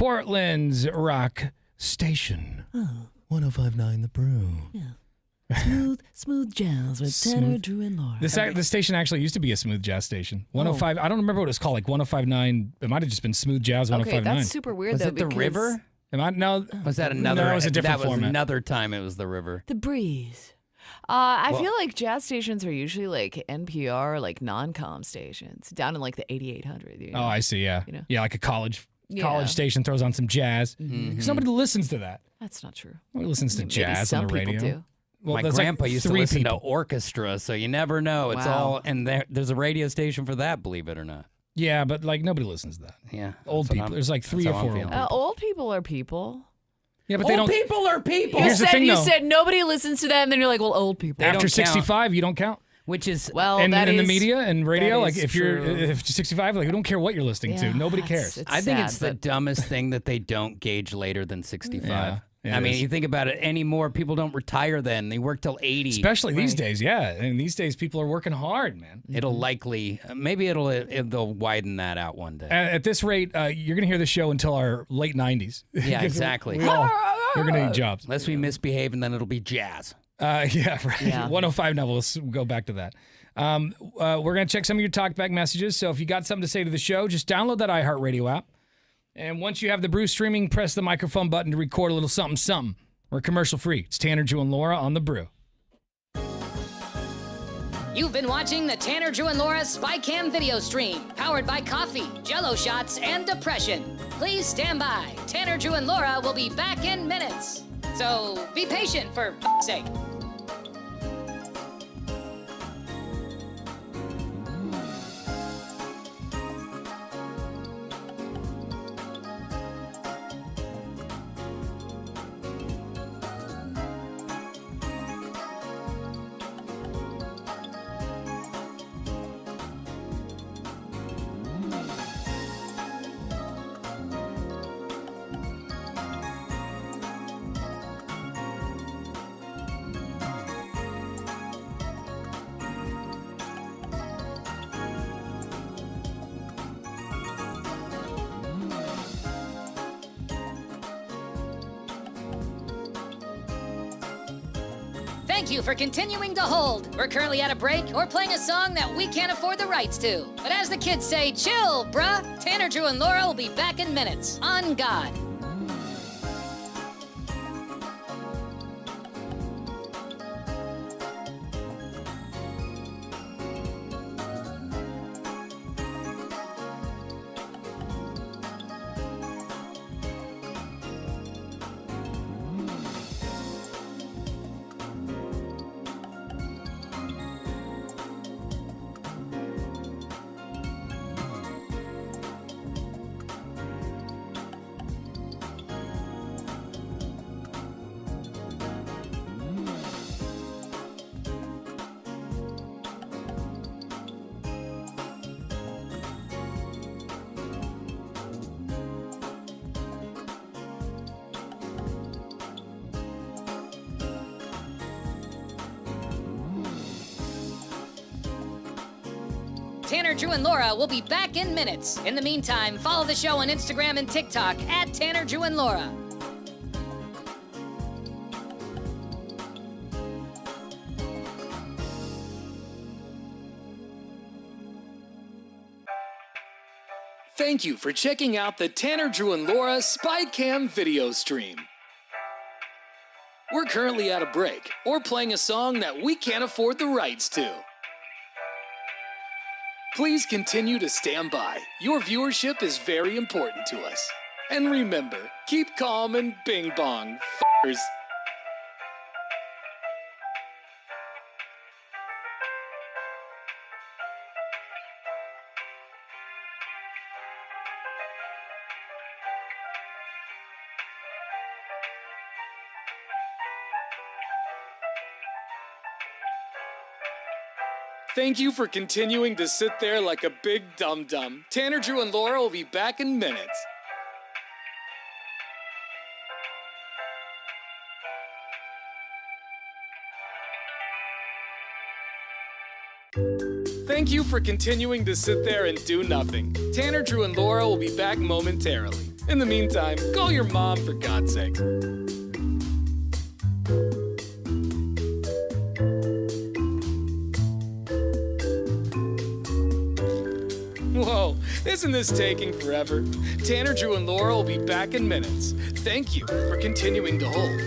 Portland's rock station. 105.9 The Brew. Yeah. Smooth jazz with Tanner, Drew, and Laura. This station actually used to be a smooth jazz station. 105. I don't remember what it was called. Like 105.9. It might have just been smooth jazz. 105.9. Okay, that's super weird. Was though, it the because River? No. Was that another? No, it was a different that was format. Another time it was the River. The Breeze. I feel like jazz stations are usually like NPR, like non-com stations, down in like the 8800. You know? Oh, I see. Yeah. You know? Yeah, like a college Yeah. station throws on some jazz. Because nobody listens to that. That's not true. Nobody listens to Maybe jazz some on the radio. people do. Well, My that's like grandpa used to 3 listen people. to orchestra, so you never know. It's Wow. all, and there's a radio station for that, believe it or not. Yeah, but like nobody listens to that. Yeah. Old that's what people. I'm- There's like 3 or that's how 4 I'm old feeling. people. Old people are people. Yeah, but they Old don't. people are people. Here's the thing, you though. said nobody listens to that, and then you're like, well, old people. They After don't 65, you don't count. Which is Well, And that in the is- media and radio, that like is if you're true. 65, like we don't care what you're listening to. Yeah, Nobody it's- cares. it's I think sad, it's the but- dumbest thing that they don't gauge later than 65. Yeah, I it mean, is. you think about it anymore, people don't retire then. They work till 80. Especially these days, yeah. And these days, people are working hard, man. It'll likely, maybe they'll widen that out one day. At this rate, you're gonna hear the show until our late 90s. Yeah, exactly. We're gonna need jobs. Unless we misbehave, and then it'll be jazz. Yeah, right. Yeah. 105 now. We'll go back to that. We're going to check some of your talkback messages. So if you got something to say to the show, just download that iHeartRadio app. And once you have the Brew streaming, press the microphone button to record a little something, something. We're commercial free. It's Tanner, Drew, and Laura on the Brew. You've been watching the Tanner, Drew, and Laura SpyCam video stream, powered by coffee, Jello shots, and depression. Please stand by. Tanner, Drew, and Laura will be back in minutes. So be patient, for f***'s sake. Thank you for continuing to hold. We're currently at a break or playing a song that we can't afford the rights to. But as the kids say, chill, bruh. Tanner, Drew, and Laura will be back in minutes. On God. Tanner, Drew, and Laura will be back in minutes. In the meantime, follow the show on Instagram and TikTok at Tanner, Drew, and Laura. Thank you for checking out the Tanner, Drew, and Laura SpyCam video stream. We're currently at a break or playing a song that we can't afford the rights to. Please continue to stand by. Your viewership is very important to us. And remember, keep calm and bing bong, f***ers. Thank you for continuing to sit there like a big dum-dum. Tanner, Drew, and Laura will be back in minutes. Thank you for continuing to sit there and do nothing. Tanner, Drew, and Laura will be back momentarily. In the meantime, call your mom for God's sake. Isn't this taking forever? Tanner, Drew, and Laura will be back in minutes. Thank you for continuing to hold.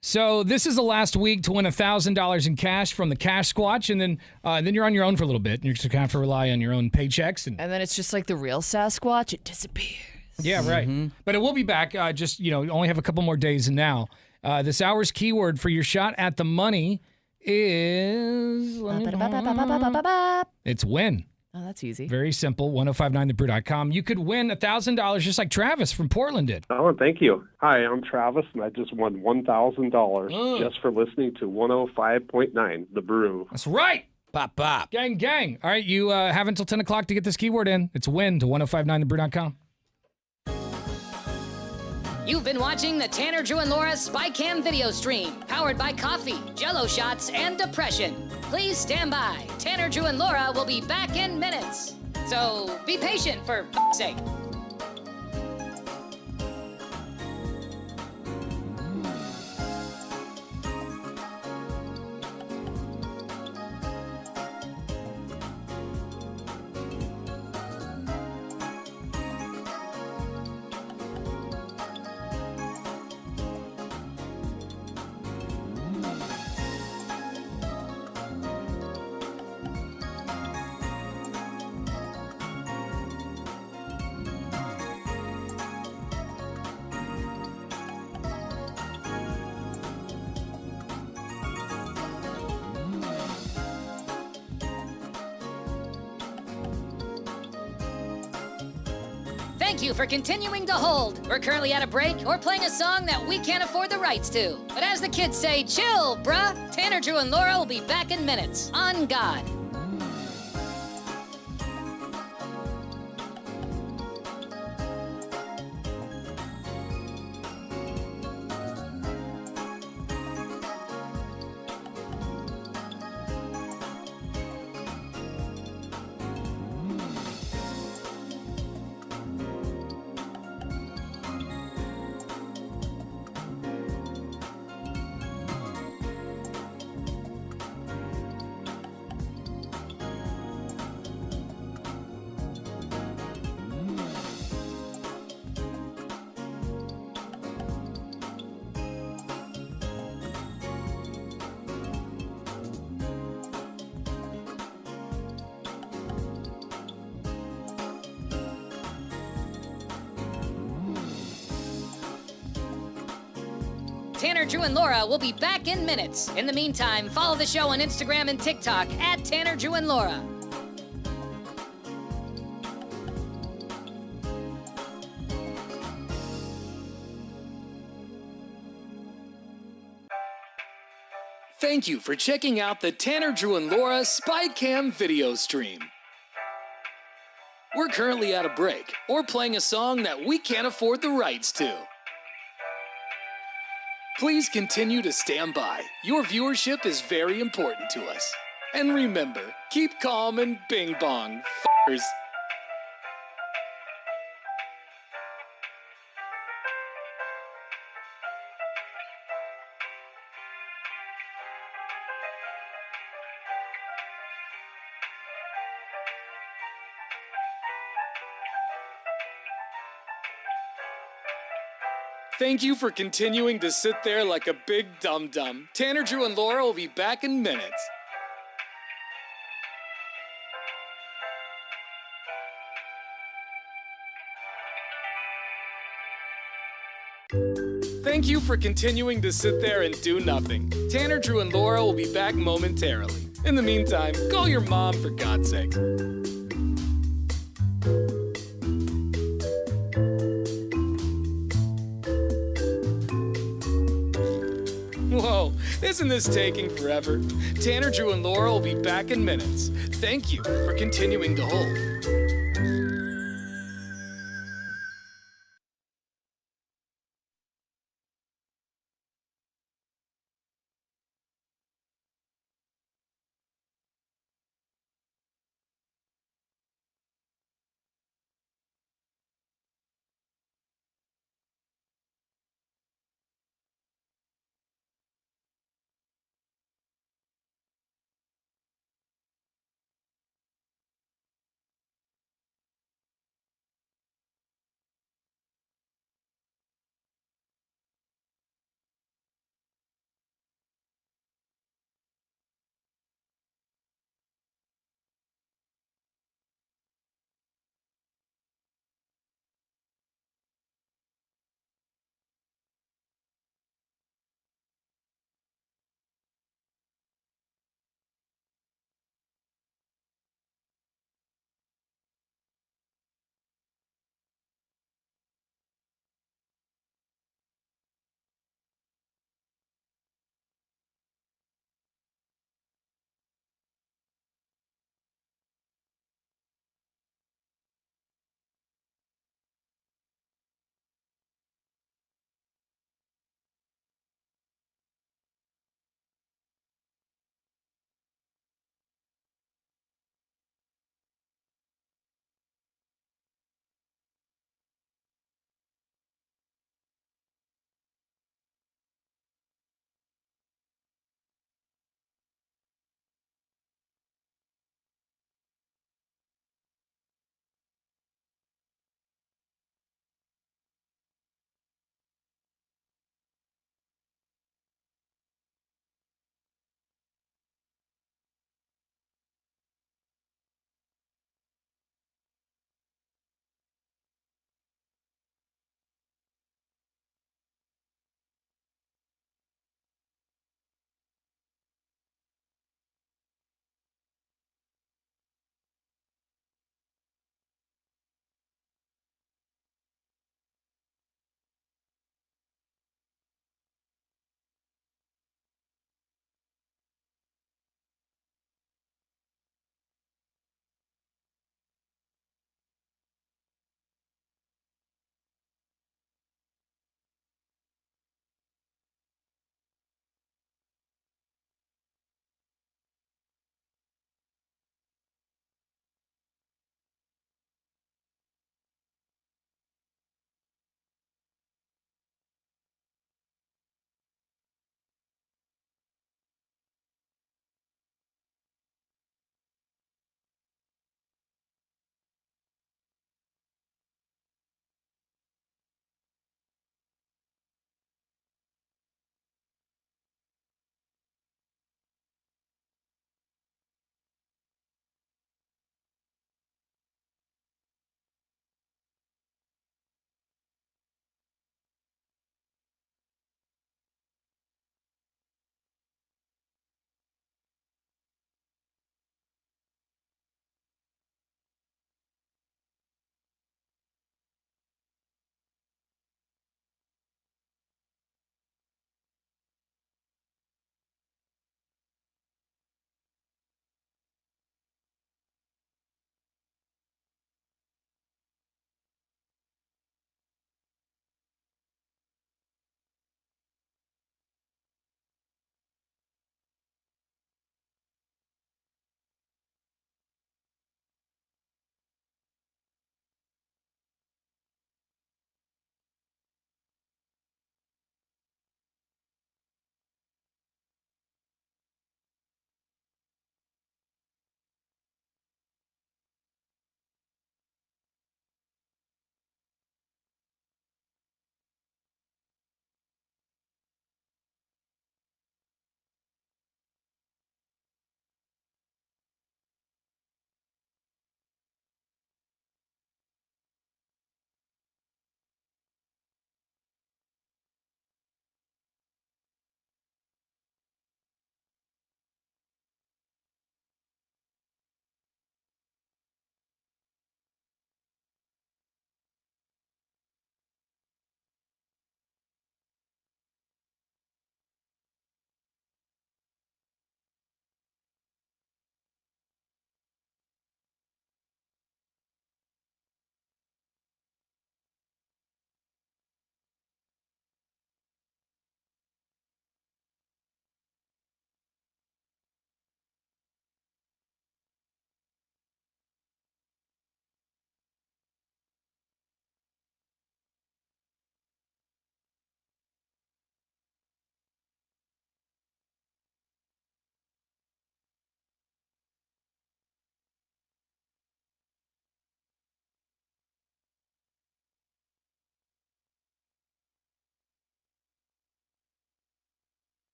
So this is the last week to win $1,000 in cash from the Cash Squatch, and then you're on your own for a little bit, and you're just gonna have to rely on your own paychecks. And then it's just like the real Sasquatch; it disappears. yeah, right. But it will be back. Just you only have a couple more days now. This hour's keyword for your shot at the money is it's win. Oh, that's easy. Very simple. 1059thebrew.com. You could win $1,000 just like Travis from Portland did. Oh, thank you. Hi, I'm Travis, and I just won $1,000 just for listening to 105.9 The Brew. That's right. Pop, pop. Gang, gang. All right, you have until 10 o'clock to get this keyword in. It's win to 1059thebrew.com. You've been watching the Tanner, Drew, and Laura SpyCam video stream, powered by coffee, Jello shots, and depression. Please stand by. Tanner, Drew, and Laura will be back in minutes. So be patient, for f***'s sake. Thank you for continuing to hold. We're currently at a break or playing a song that we can't afford the rights to. But as the kids say, chill, bruh. Tanner, Drew, and Laura will be back in minutes. On God. Tanner, Drew, and Laura will be back in minutes. In the meantime, follow the show on Instagram and TikTok at Tanner, Drew, and Laura. Thank you for checking out the Tanner, Drew, and Laura SpyCam video stream. We're currently at a break or playing a song that we can't afford the rights to. Please continue to stand by. Your viewership is very important to us. And remember, keep calm and bing bong, f***ers. Thank you for continuing to sit there like a big dum-dum. Tanner, Drew, and Laura will be back in minutes. Thank you for continuing to sit there and do nothing. Tanner, Drew, and Laura will be back momentarily. In the meantime, call your mom for God's sake. Whoa, isn't this taking forever? Tanner, Drew, and Laura will be back in minutes. Thank you for continuing to hold.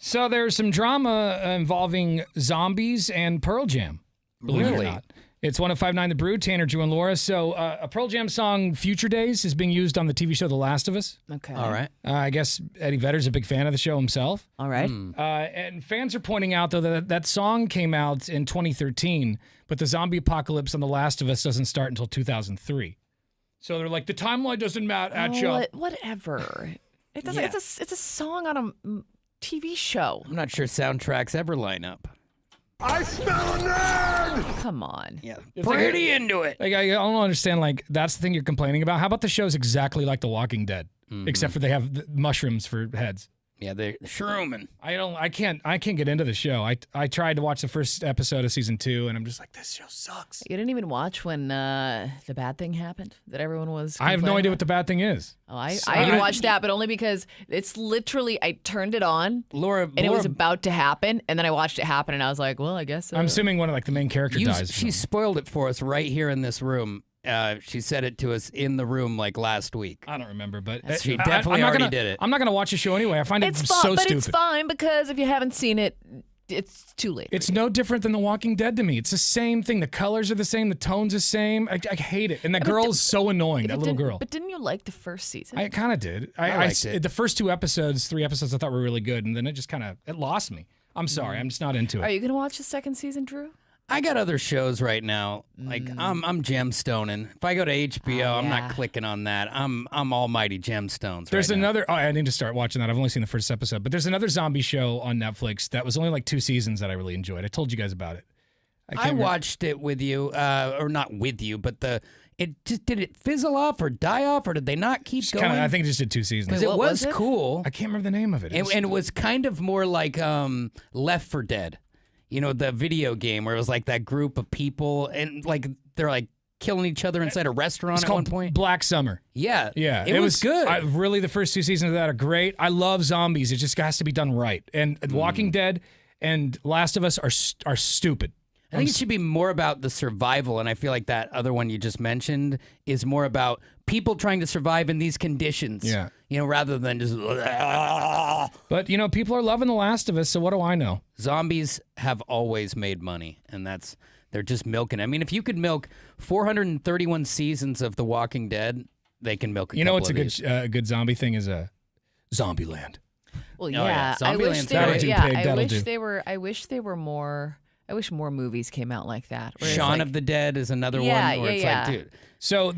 So there's some drama involving zombies and Pearl Jam. Believe it or not. It's 105.9 The Brew, Tanner, Drew, and Laura. So a Pearl Jam song, Future Days, is being used on the TV show The Last of Us. Okay. All right. I guess Eddie Vedder's a big fan of the show himself. All right. And fans are pointing out, though, that song came out in 2013, but the zombie apocalypse on The Last of Us doesn't start until 2003. So they're like, the timeline doesn't match up. Whatever. It doesn't. It's a song on a TV show. I'm not sure soundtracks ever line up. I smell a nerd! Come on. Yeah. It's Pretty into it. Like, I don't understand, like, that's the thing you're complaining about. How about the show's exactly like The Walking Dead, except for they have mushrooms for heads? Yeah, they're shrooming. I can't get into the show. I tried to watch the first episode of season 2, and I'm just like, this show sucks. You didn't even watch when the bad thing happened that everyone was I have no idea what the bad thing is. Oh, I didn't watch that, but only because it's literally, I turned it on, Laura, and it was about to happen, and then I watched it happen, and I was like, well, I guess. I'm assuming one of like the main character dies. She spoiled it for us right here in this room. She said it to us in the room like last week. I don't remember, but she definitely already did it. I'm not gonna watch the show anyway. I find it so but stupid. it's fine because if you haven't seen it, it's too late. It's no different than The Walking Dead to me. It's the same thing. The colors are the same. The tone's the same. I hate it. And that girl is so annoying. That little girl. But didn't you like the first season? I kind of did. I liked it. The first 3 episodes I thought were really good, and then it just kind of lost me. I'm sorry. I'm just not into it. Are you gonna watch the second season, Drew? I got other shows right now. Like I'm gemstoning. If I go to HBO, I'm not clicking on that. I'm almighty gemstones. There's right another. Oh, I need to start watching that. I've only seen the first episode, but there's another zombie show on Netflix that was only like 2 seasons that I really enjoyed. I told you guys about it. I watched it with you, or not with you, but did it fizzle off or die off, or did they not keep going? I think it just did 2 seasons. Because it was cool. I can't remember the name of it. And it was kind of more like Left 4 Dead. You know, the video game where it was like that group of people and like they're like killing each other inside a restaurant It's at called one point. Black Summer. Yeah. Yeah. It was good. Really, the first 2 seasons of that are great. I love zombies. It just has to be done right. And Walking Dead and Last of Us are stupid. I think it should be more about the survival, and I feel like that other one you just mentioned is more about people trying to survive in these conditions. Yeah. You know, rather than just. But, you know, people are loving The Last of Us, so what do I know? Zombies have always made money, and they're just milking. I mean, if you could milk 431 seasons of The Walking Dead, they can milk a You know what's couple of a good zombie thing is Zombieland. Well, yeah. I wish they That'll were. do, Yeah, pig, I that'll wish do. they were. I wish they were more. I wish more movies came out like that. where it's Shaun like- of the Dead is another one where it's like, dude. So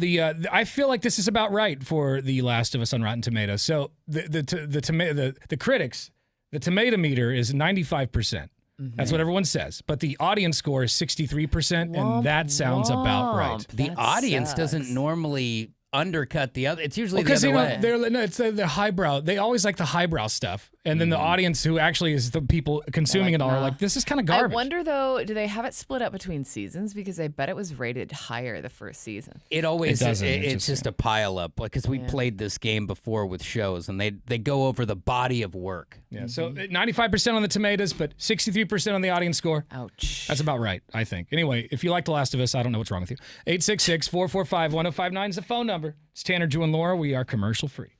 I feel like this is about right for The Last of Us on Rotten Tomatoes. So the critics, the tomato meter is 95%. That's what everyone says. But the audience score is 63%, and that sounds about right. The audience doesn't normally undercut the other. It's usually the Because other way. it's the highbrow. They always like the highbrow stuff, and then the audience who actually is the people consuming it all are like, this is kind of garbage. I wonder though, do they have it split up between seasons? Because I bet it was rated higher the first season. It always It doesn't, it's just a pile up. Like, because we played this game before with shows, and they go over the body of work. Yeah. So 95% on the tomatoes, but 63% on the audience score. Ouch. That's about right, I think. Anyway, if you like The Last of Us, I don't know what's wrong with you. 866-445-1059 is the phone number. It's Tanner, Drew, and Laura. We are commercial free.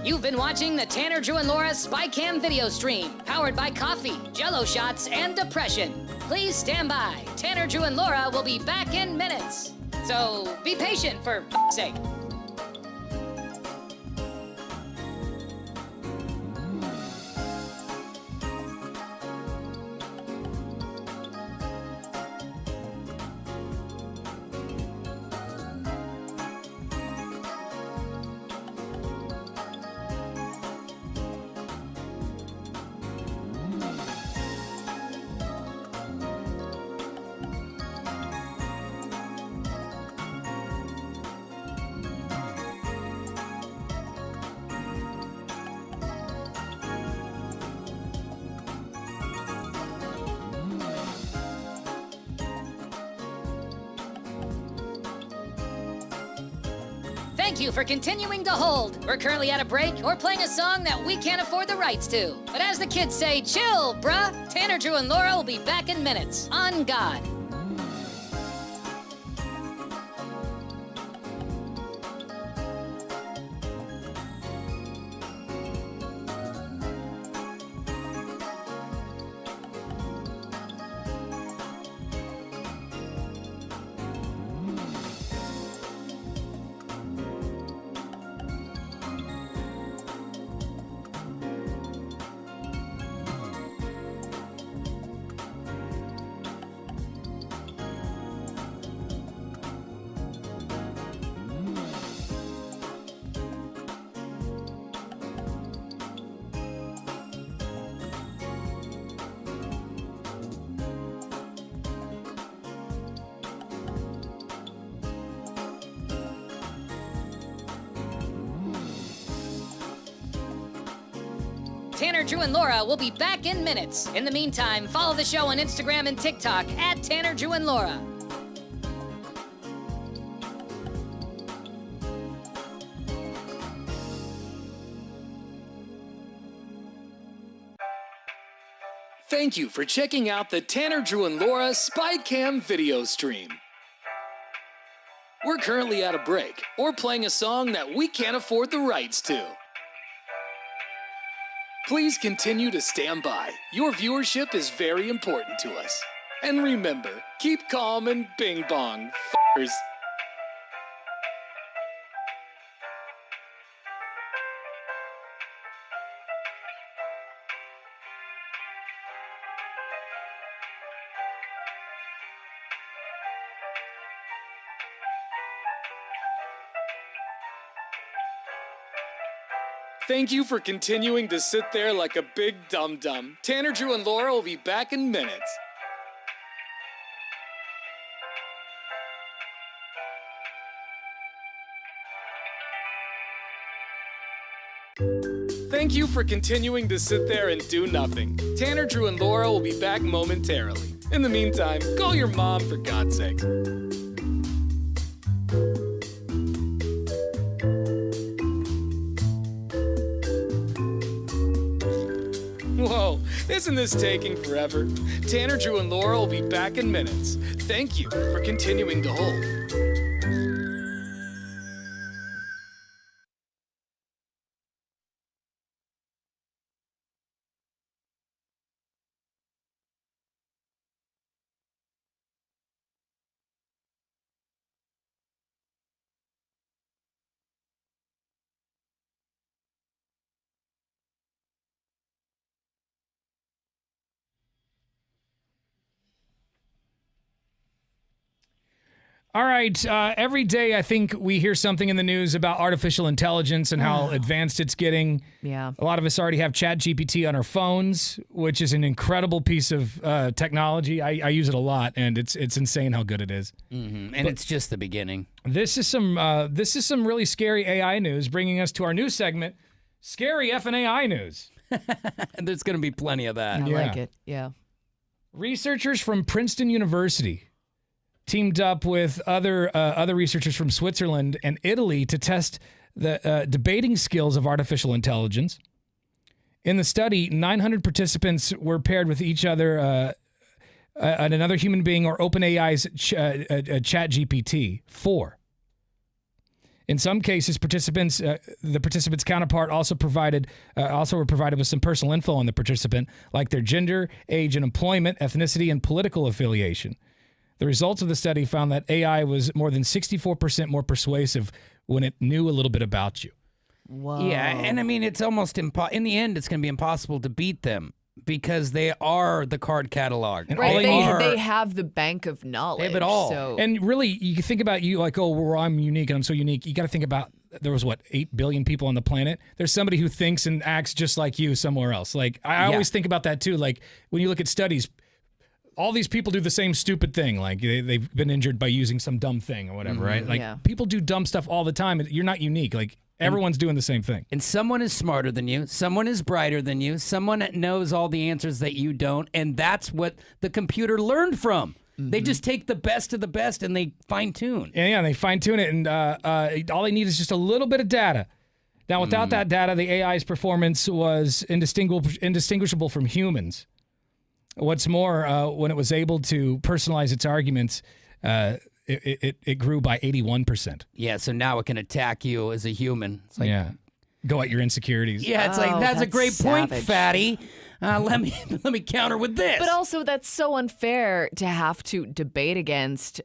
You've been watching the Tanner, Drew, and Laura SpyCam video stream, powered by coffee, Jello shots, and depression. Please stand by. Tanner, Drew, and Laura will be back in minutes. So be patient, for f***'s sake. Thank you for continuing to hold. We're currently at a break or playing a song that we can't afford the rights to. But as the kids say, chill, bruh. Tanner, Drew, and Laura will be back in minutes. On God. Tanner, Drew, and Laura will be back in minutes. In the meantime, follow the show on Instagram and TikTok at Tanner, Drew, and Laura. Thank you for checking out the Tanner, Drew, and Laura SpyCam video stream. We're currently at a break or playing a song that we can't afford the rights to. Please continue to stand by. Your viewership is very important to us. And remember, keep calm and bing bong, f***ers. Thank you for continuing to sit there like a big dum-dum. Tanner, Drew, and Laura will be back in minutes. Thank you for continuing to sit there and do nothing. Tanner, Drew, and Laura will be back momentarily. In the meantime, call your mom for God's sake. Whoa, isn't this taking forever? Tanner, Drew, and Laura will be back in minutes. Thank you for continuing to hold. All right. Every day, I think we hear something in the news about artificial intelligence and how advanced it's getting. Yeah. A lot of us already have ChatGPT on our phones, which is an incredible piece of technology. I use it a lot, and it's insane how good it is. Mm-hmm. And it's just the beginning. This is some really scary AI news, bringing us to our new segment, Scary F&A AI News. And there's going to be plenty of that. I like it. Yeah. Researchers from Princeton University teamed up with other researchers from Switzerland and Italy to test the debating skills of artificial intelligence. In the study, 900 participants were paired with each other and another human being or OpenAI's ChatGPT 4. In some cases, the participant's counterpart also were provided with some personal info on the participant, like their gender, age, and employment, ethnicity, and political affiliation. The results of the study found that AI was more than 64% more persuasive when it knew a little bit about you. Whoa. Yeah, and I mean, it's almost in the end, it's going to be impossible to beat them because they are the card catalog. And Right, they have the bank of knowledge. They have it all. So. And really, you can think about you like, oh, well, I'm unique and I'm so unique. You got to think about there was, 8 billion people on the planet? There's somebody who thinks and acts just like you somewhere else. Like, I always think about that too. Like, when you look at studies, all these people do the same stupid thing. Like they've been injured by using some dumb thing or whatever, right? Like people do dumb stuff all the time. You're not unique. Like everyone's doing the same thing. And someone is smarter than you. Someone is brighter than you. Someone knows all the answers that you don't. And that's what the computer learned from. They just take the best of the best and they fine tune. Yeah, they fine tune it. And all they need is just a little bit of data. Now, without that data, the AI's performance was indistinguishable from humans. What's more, when it was able to personalize its arguments, it grew by 81%. Yeah, so now it can attack you as a human. It's like, go at your insecurities. Yeah, it's like, that's a great point, fatty. Let me counter with this. But also, that's so unfair to have to debate against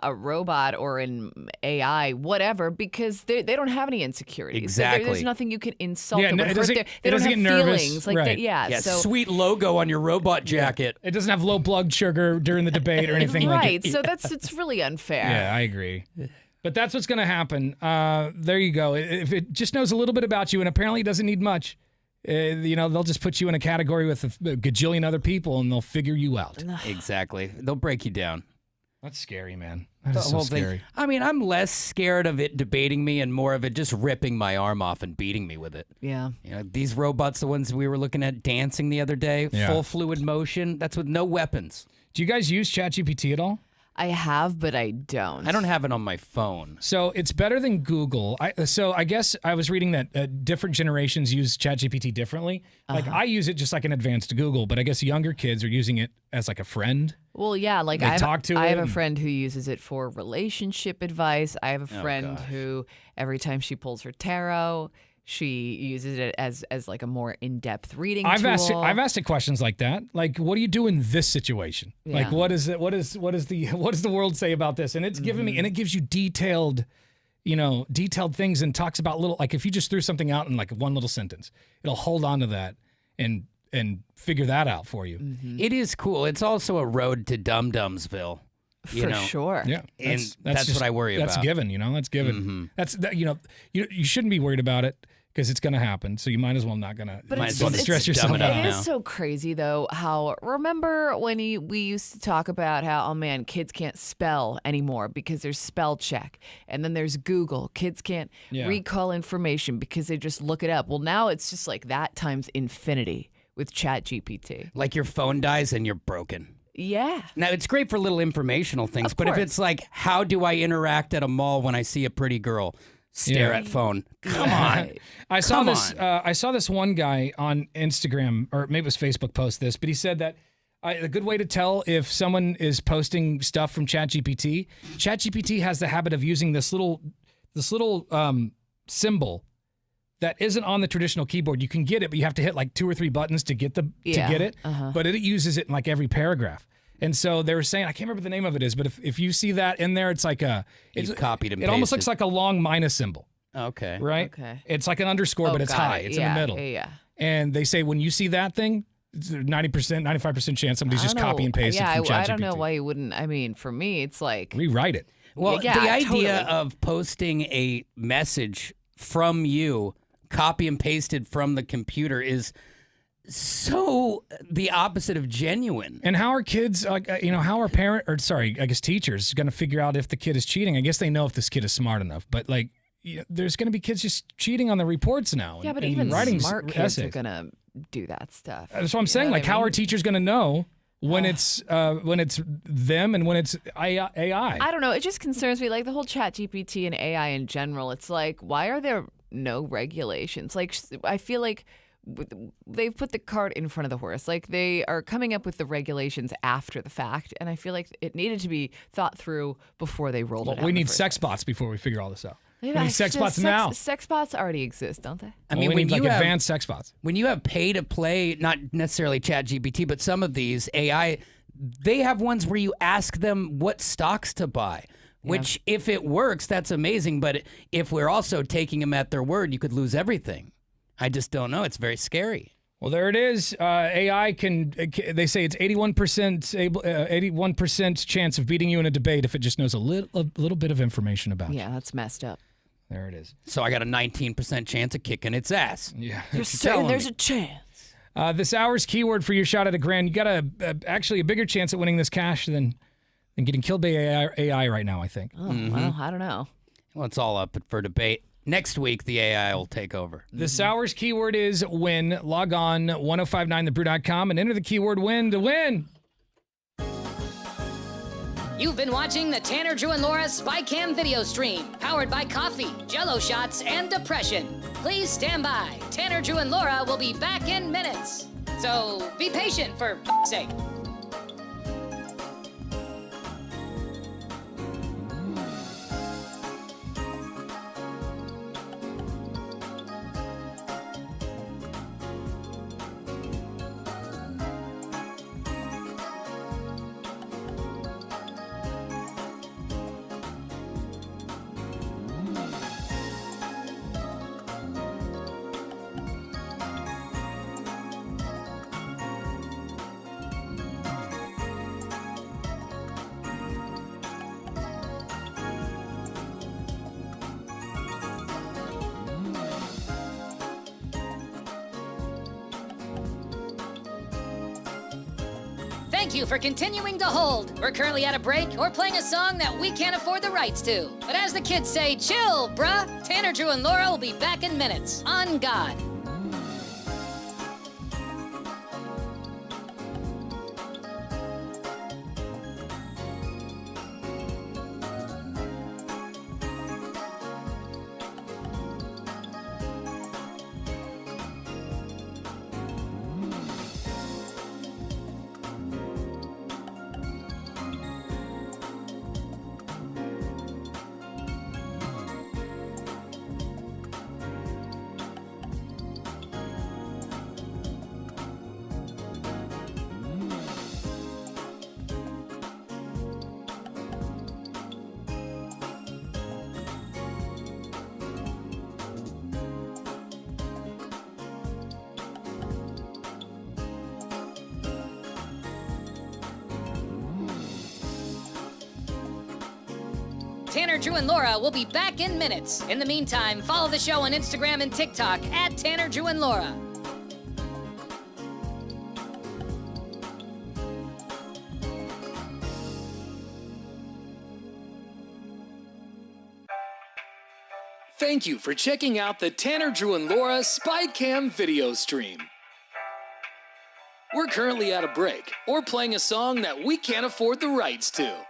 a robot or an AI, whatever, because they don't have any insecurities. Exactly. There's nothing you can insult them. No, They doesn't don't get have nervous. feelings. Like Right. so sweet logo on your robot jacket. It doesn't have low blood sugar during the debate or anything like right. it. So it's really unfair. Yeah, I agree. But that's what's going to happen. There you go. If it just knows a little bit about you and apparently doesn't need much, they'll just put you in a category with a gajillion other people and they'll figure you out. Exactly. They'll break you down. That's scary, man. That is so whole scary. thing. I mean, I'm less scared of it debating me and more of it just ripping my arm off and beating me with it. Yeah. You know, these robots, the ones we were looking at dancing the other day, Yeah. full fluid motion, that's with no weapons. Do you guys use ChatGPT at all? I have, but I don't. I don't have it on my phone. So it's better than Google. So I guess I was reading that different generations use ChatGPT differently. Like I use it just like an advanced Google, but I guess younger kids are using it as like a friend. Well, yeah, like They I talk to have it a and- friend who uses it for relationship advice. I have a Oh, friend gosh. who every time she pulls her tarot, she uses it as like a more in-depth reading I've tool. asked it questions like that. Like, what do you do in this situation? Like, Yeah. what does the world say about this? And it's giving me, and it gives you detailed things and talks about little, like if you just threw something out in like one little sentence, it'll hold on to that and figure that out for you. It is cool. It's also a road to Dum-Dumsville. You For know? sure. Yeah, And that's just what I worry That's about. given, that's given. That's that. You shouldn't be worried about it because it's going to happen. So you might as well not gonna. But Might it's as well just just stress dumb yourself it out. It now. is so crazy though. How remember when we used to talk about how kids can't spell anymore because there's spell check, and then there's Google. Kids can't Yeah. recall information because they just look it up. Well, now it's just like that times infinity with ChatGPT. Like your phone dies and you're broken. Yeah. Now, it's great for little informational things, Of but if course. it's like, how do I interact at a mall when I see a pretty girl? Stare Yeah. at phone. Come on. I saw Come this. on. I saw this one guy on Instagram, or maybe it was Facebook, post this, but he said that a good way to tell if someone is posting stuff from ChatGPT. ChatGPT has the habit of using this little symbol that isn't on the traditional keyboard. You can get it, but you have to hit like 2 or 3 buttons to get to get it. But it uses it in like every paragraph. And so they were saying, I can't remember the name of it is, but if you see that in there, it's like You've copied and it almost pasted. looks like a long minus symbol. Okay. Right? Okay. It's like an underscore, Oh, but it's got high. it. It's Yeah, in the middle. yeah. And they say when you see that thing, it's a 90%, 95% chance somebody's I just don't know. copy and pasted Yeah, from ChatGPT. I don't know why you wouldn't. I mean, for me, it's like Rewrite it. Well, Yeah, the idea totally. of posting a message from you, copy and pasted from the computer, is so the opposite of genuine. And how are kids, how are teachers going to figure out if the kid is cheating? I guess they know if this kid is smart enough, but there's going to be kids just cheating on the reports now. Yeah, but and even writing smart kids are essays. gonna do that stuff. That's what I'm You saying. know Like, what I how are mean? teachers going to know when it's them and when it's AI? I don't know. It just concerns me. Like the whole Chat GPT and AI in general. It's like, why are there no regulations? Like, I feel like they've put the cart in front of the horse. Like they are coming up with the regulations after the fact, and I feel like it needed to be thought through before they rolled it out. We in the need first sex bots before we figure all this out. place. We need sex bots now. Sex bots already exist, don't they? I mean, we when need you like have advanced sex bots. when you have pay to play, not necessarily ChatGPT, but some of these AI, they have ones where you ask them what stocks to buy. Which, if it works, that's amazing. But if we're also taking them at their word, you could lose everything. I just don't know. It's very scary. Well, there it is. AI can. They say it's 81% chance of beating you in a debate if it just knows a little bit of information about you. Yeah, that's messed up. There it is. So I got a 19% chance of kicking its ass. Yeah. You're saying there's a chance. This hour's keyword for your shot at $1,000. You got actually a bigger chance at winning this cash than getting killed by AI right now, I think. Oh, well, I don't know. Well, it's all up for debate. Next week, the AI will take over. This hour's keyword is win. Log on 1059thebrew.com and enter the keyword win to win. You've been watching the Tanner, Drew, and Laura SpyCam video stream, powered by coffee, Jello shots, and depression. Please stand by. Tanner, Drew, and Laura will be back in minutes. So be patient, for f***'s sake. Thank you for continuing to hold. We're currently at a break or playing a song that we can't afford the rights to. But as the kids say, chill, bruh. Tanner, Drew, and Laura will be back in minutes. On God. Tanner, Drew, and Laura will be back in minutes. In the meantime, follow the show on Instagram and TikTok at Tanner, Drew, and Laura. Thank you for checking out the Tanner, Drew, and Laura SpyCam video stream. We're currently at a break or playing a song that we can't afford the rights to.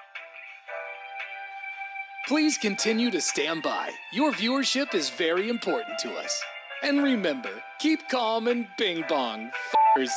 Please continue to stand by. Your viewership is very important to us. And remember, keep calm and bing bong, f***ers.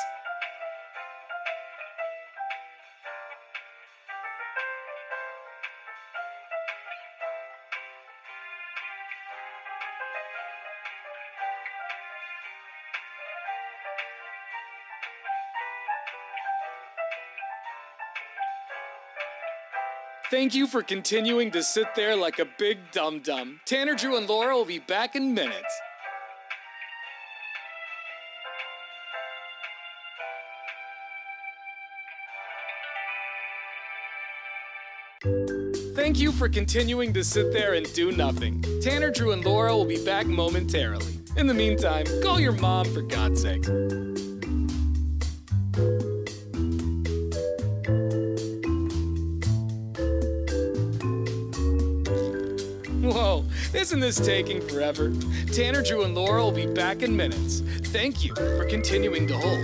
Thank you for continuing to sit there like a big dum-dum. Tanner, Drew, and Laura will be back in minutes. Thank you for continuing to sit there and do nothing. Tanner, Drew, and Laura will be back momentarily. In the meantime, call your mom for God's sake. Whoa, isn't this taking forever? Tanner, Drew, and Laura will be back in minutes. Thank you for continuing to hold.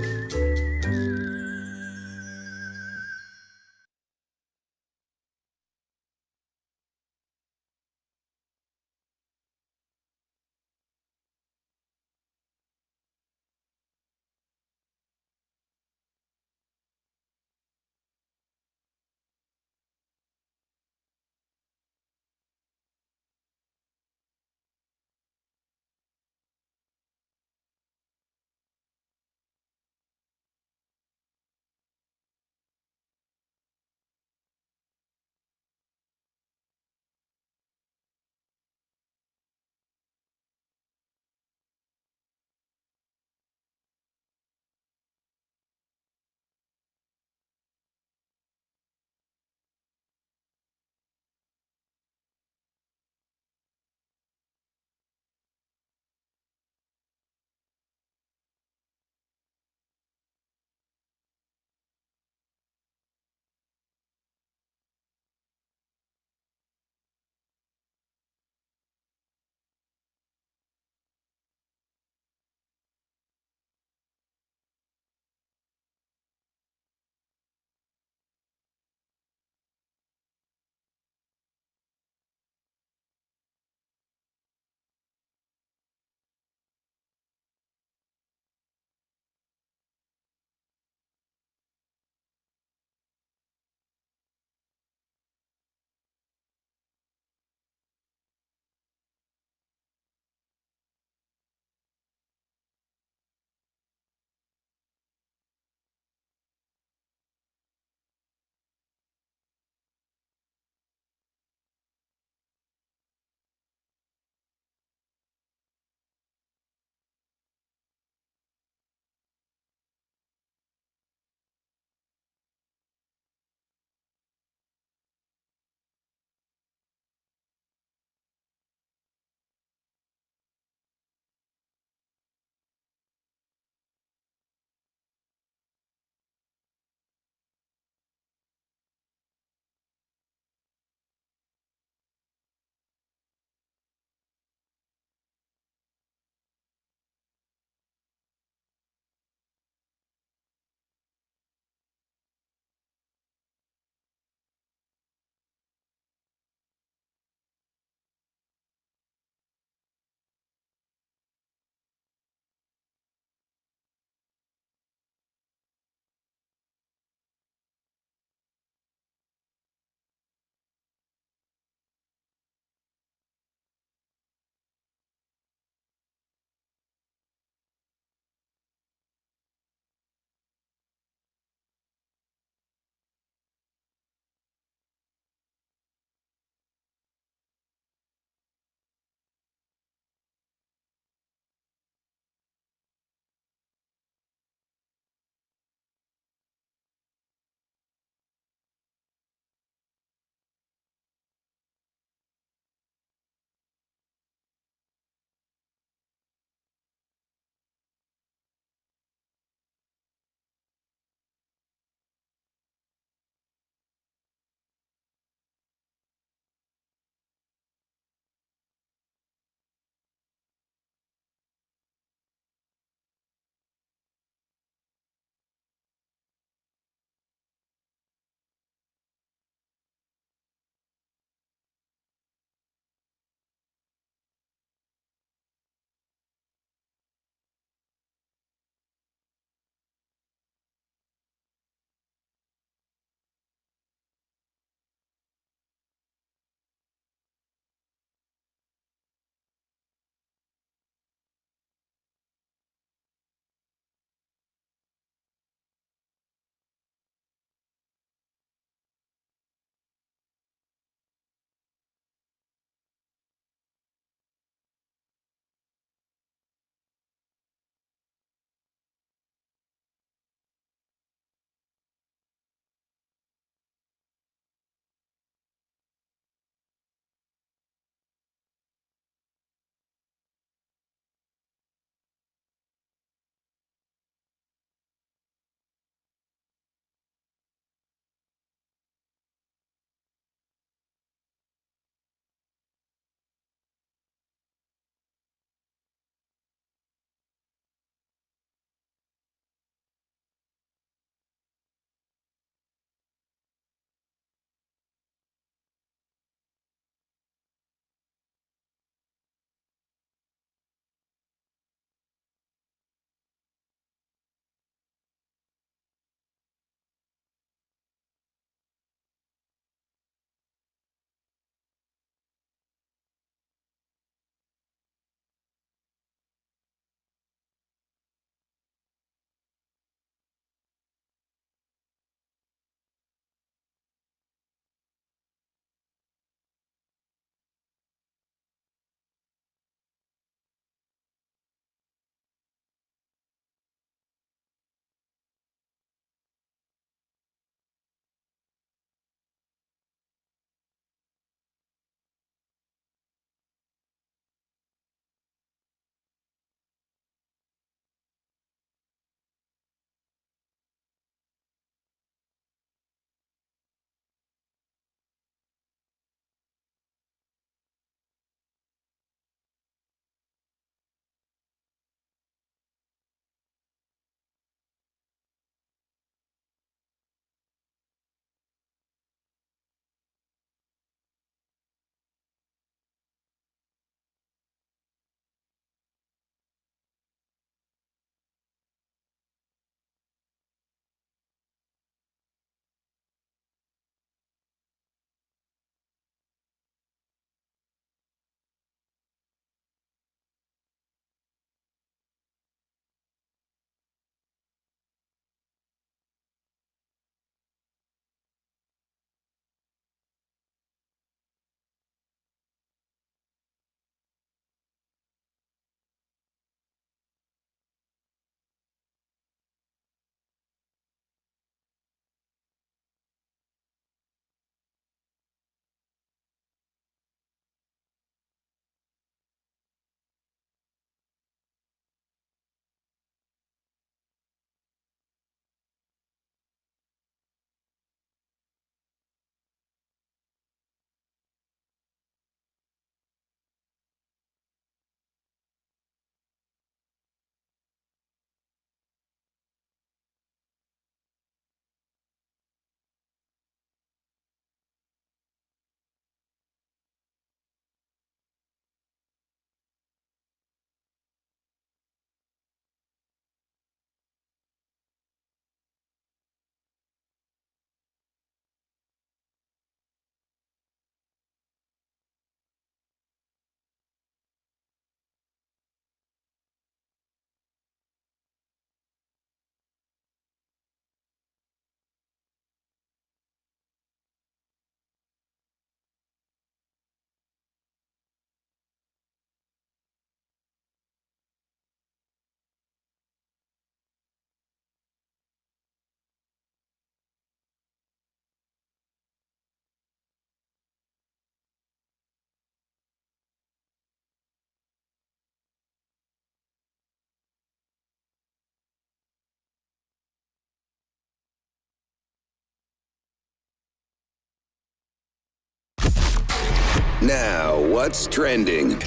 Now, what's trending?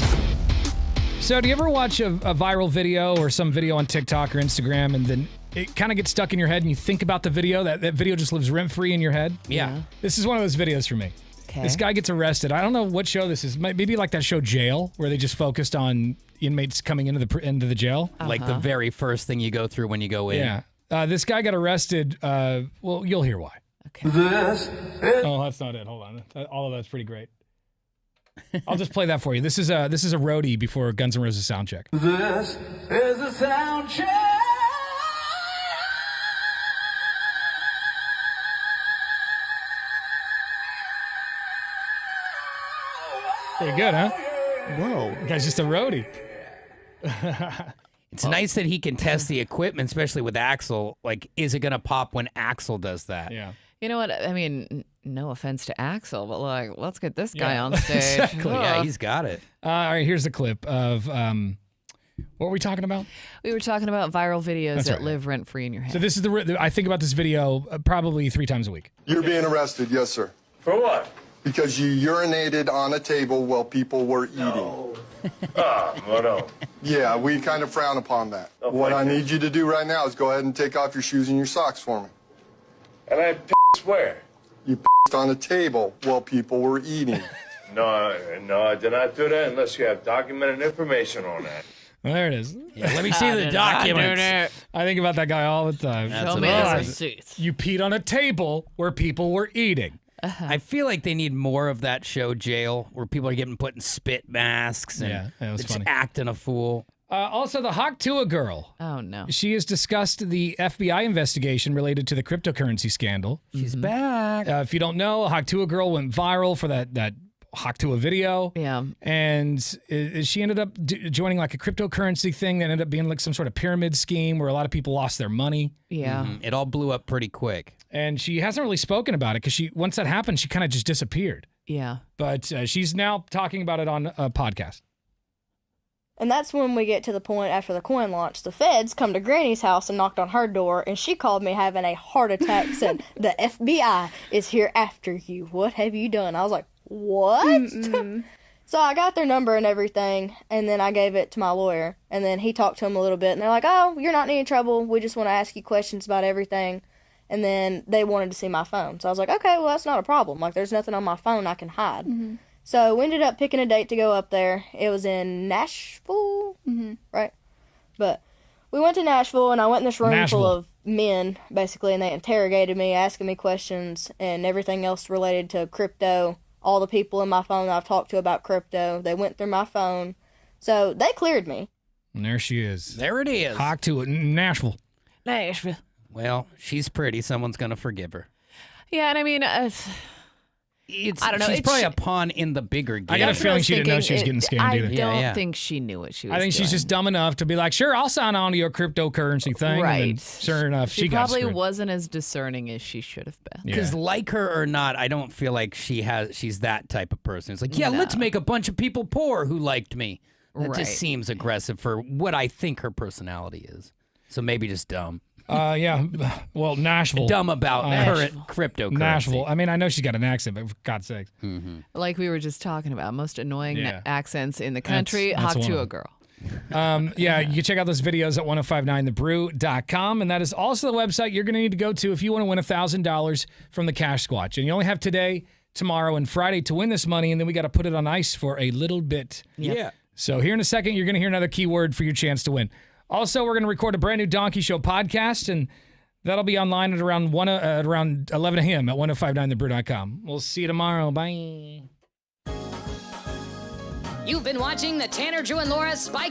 So do you ever watch a viral video or some video on TikTok or Instagram and then it kind of gets stuck in your head and you think about the video? That video just lives rent-free in your head? Yeah. This is one of those videos for me. Okay. This guy gets arrested. I don't know what show this is. Maybe like that show Jail, where they just focused on inmates coming into the jail. Like the very first thing you go through when you go in. Yeah. This guy got arrested. Well, you'll hear why. Okay. Oh, that's not it. Hold on. All of that's pretty great. I'll just play that for you. This is a roadie before Guns N' Roses sound check. This is a sound check. Pretty good, huh? Whoa. The guy's just a roadie. It's nice that he can test the equipment, especially with Axel. Like, is it going to pop when Axel does that? Yeah. You know what? I mean, no offense to Axel, but like, let's get this guy on stage. Exactly. Yeah, he's got it. All right, here's the clip of what were we talking about? We were talking about viral videos That's that right. live rent free in your head. So this is I think about this video probably 3 times a week. You're being arrested, yes, sir. For what? Because you urinated on a table while people were eating. No. No. Yeah, we kind of frown upon that. Oh, what I need you to do right now is go ahead and take off your shoes and your socks for me. And I pissed where? You pissed on a table while people were eating. No, I did not do that unless you have documented information on that. Well, there it is. Yeah, let me see the documents. I think about that guy all the time. That's Show me the receipts. You peed on a table where people were eating. I feel like they need more of that show, Jail, where people are getting put in spit masks and Yeah, that was just funny. acting a fool. Also, the Haktua girl. Oh, no. She has discussed the FBI investigation related to the cryptocurrency scandal. She's back. If you don't know, Haktua girl went viral for that Haktua video. Yeah. And she ended up joining like a cryptocurrency thing that ended up being like some sort of pyramid scheme where a lot of people lost their money. Yeah. It all blew up pretty quick. And she hasn't really spoken about it because once that happened, she kind of just disappeared. Yeah. But she's now talking about it on a podcast. And that's when we get to the point after the coin launch. The feds come to Granny's house and knocked on her door, and she called me having a heart attack, said, "The FBI is here after you. What have you done?" I was like, what? So I got their number and everything, and then I gave it to my lawyer, and then he talked to him a little bit, and they're like, "Oh, you're not in any trouble. We just want to ask you questions about everything." And then they wanted to see my phone. So I was like, okay, well, that's not a problem. Like, there's nothing on my phone I can hide. Mm-hmm. So we ended up picking a date to go up there. It was in Nashville, right? But we went to Nashville, and I went in this room full of men, basically, and they interrogated me, asking me questions and everything else related to crypto. All the people in my phone I've talked to about crypto, they went through my phone. So they cleared me. And there she is. There it is. Haktua, Nashville. Nashville. Well, she's pretty. Someone's going to forgive her. Yeah, and I mean, I don't know. She's probably a pawn in the bigger game. I got a feeling she didn't know she was getting scammed I either. don't think she knew what she was I think she's just dumb enough to be like, sure, I'll sign on to your cryptocurrency thing. Right. And then, sure enough, she got probably screwed. wasn't as discerning as she should have been. Because like her or not, I don't feel like she's that type of person. It's like, yeah, let's make a bunch of people poor who liked me. That Right. just seems aggressive for what I think her personality is. So maybe just dumb. Yeah. Well, Nashville. Dumb about current cryptocurrency. Nashville. I mean, I know she's got an accent, but for God's sakes. Like we were just talking about, most annoying Yeah. accents in the country. That's Hawk one to of a them. girl. Yeah, you can check out those videos at 1059thebrew.com. And that is also the website you're going to need to go to if you want to win $1,000 from the Cash Squatch. And you only have today, tomorrow, and Friday to win this money. And then we got to put it on ice for a little bit. Yeah. So here in a second, you're going to hear another keyword for your chance to win. Also, we're going to record a brand new Donkey Show podcast, and that'll be online at around 11 a.m. at 1059thebrew.com. We'll see you tomorrow. Bye. You've been watching the Tanner, Drew, and Laura SpyCam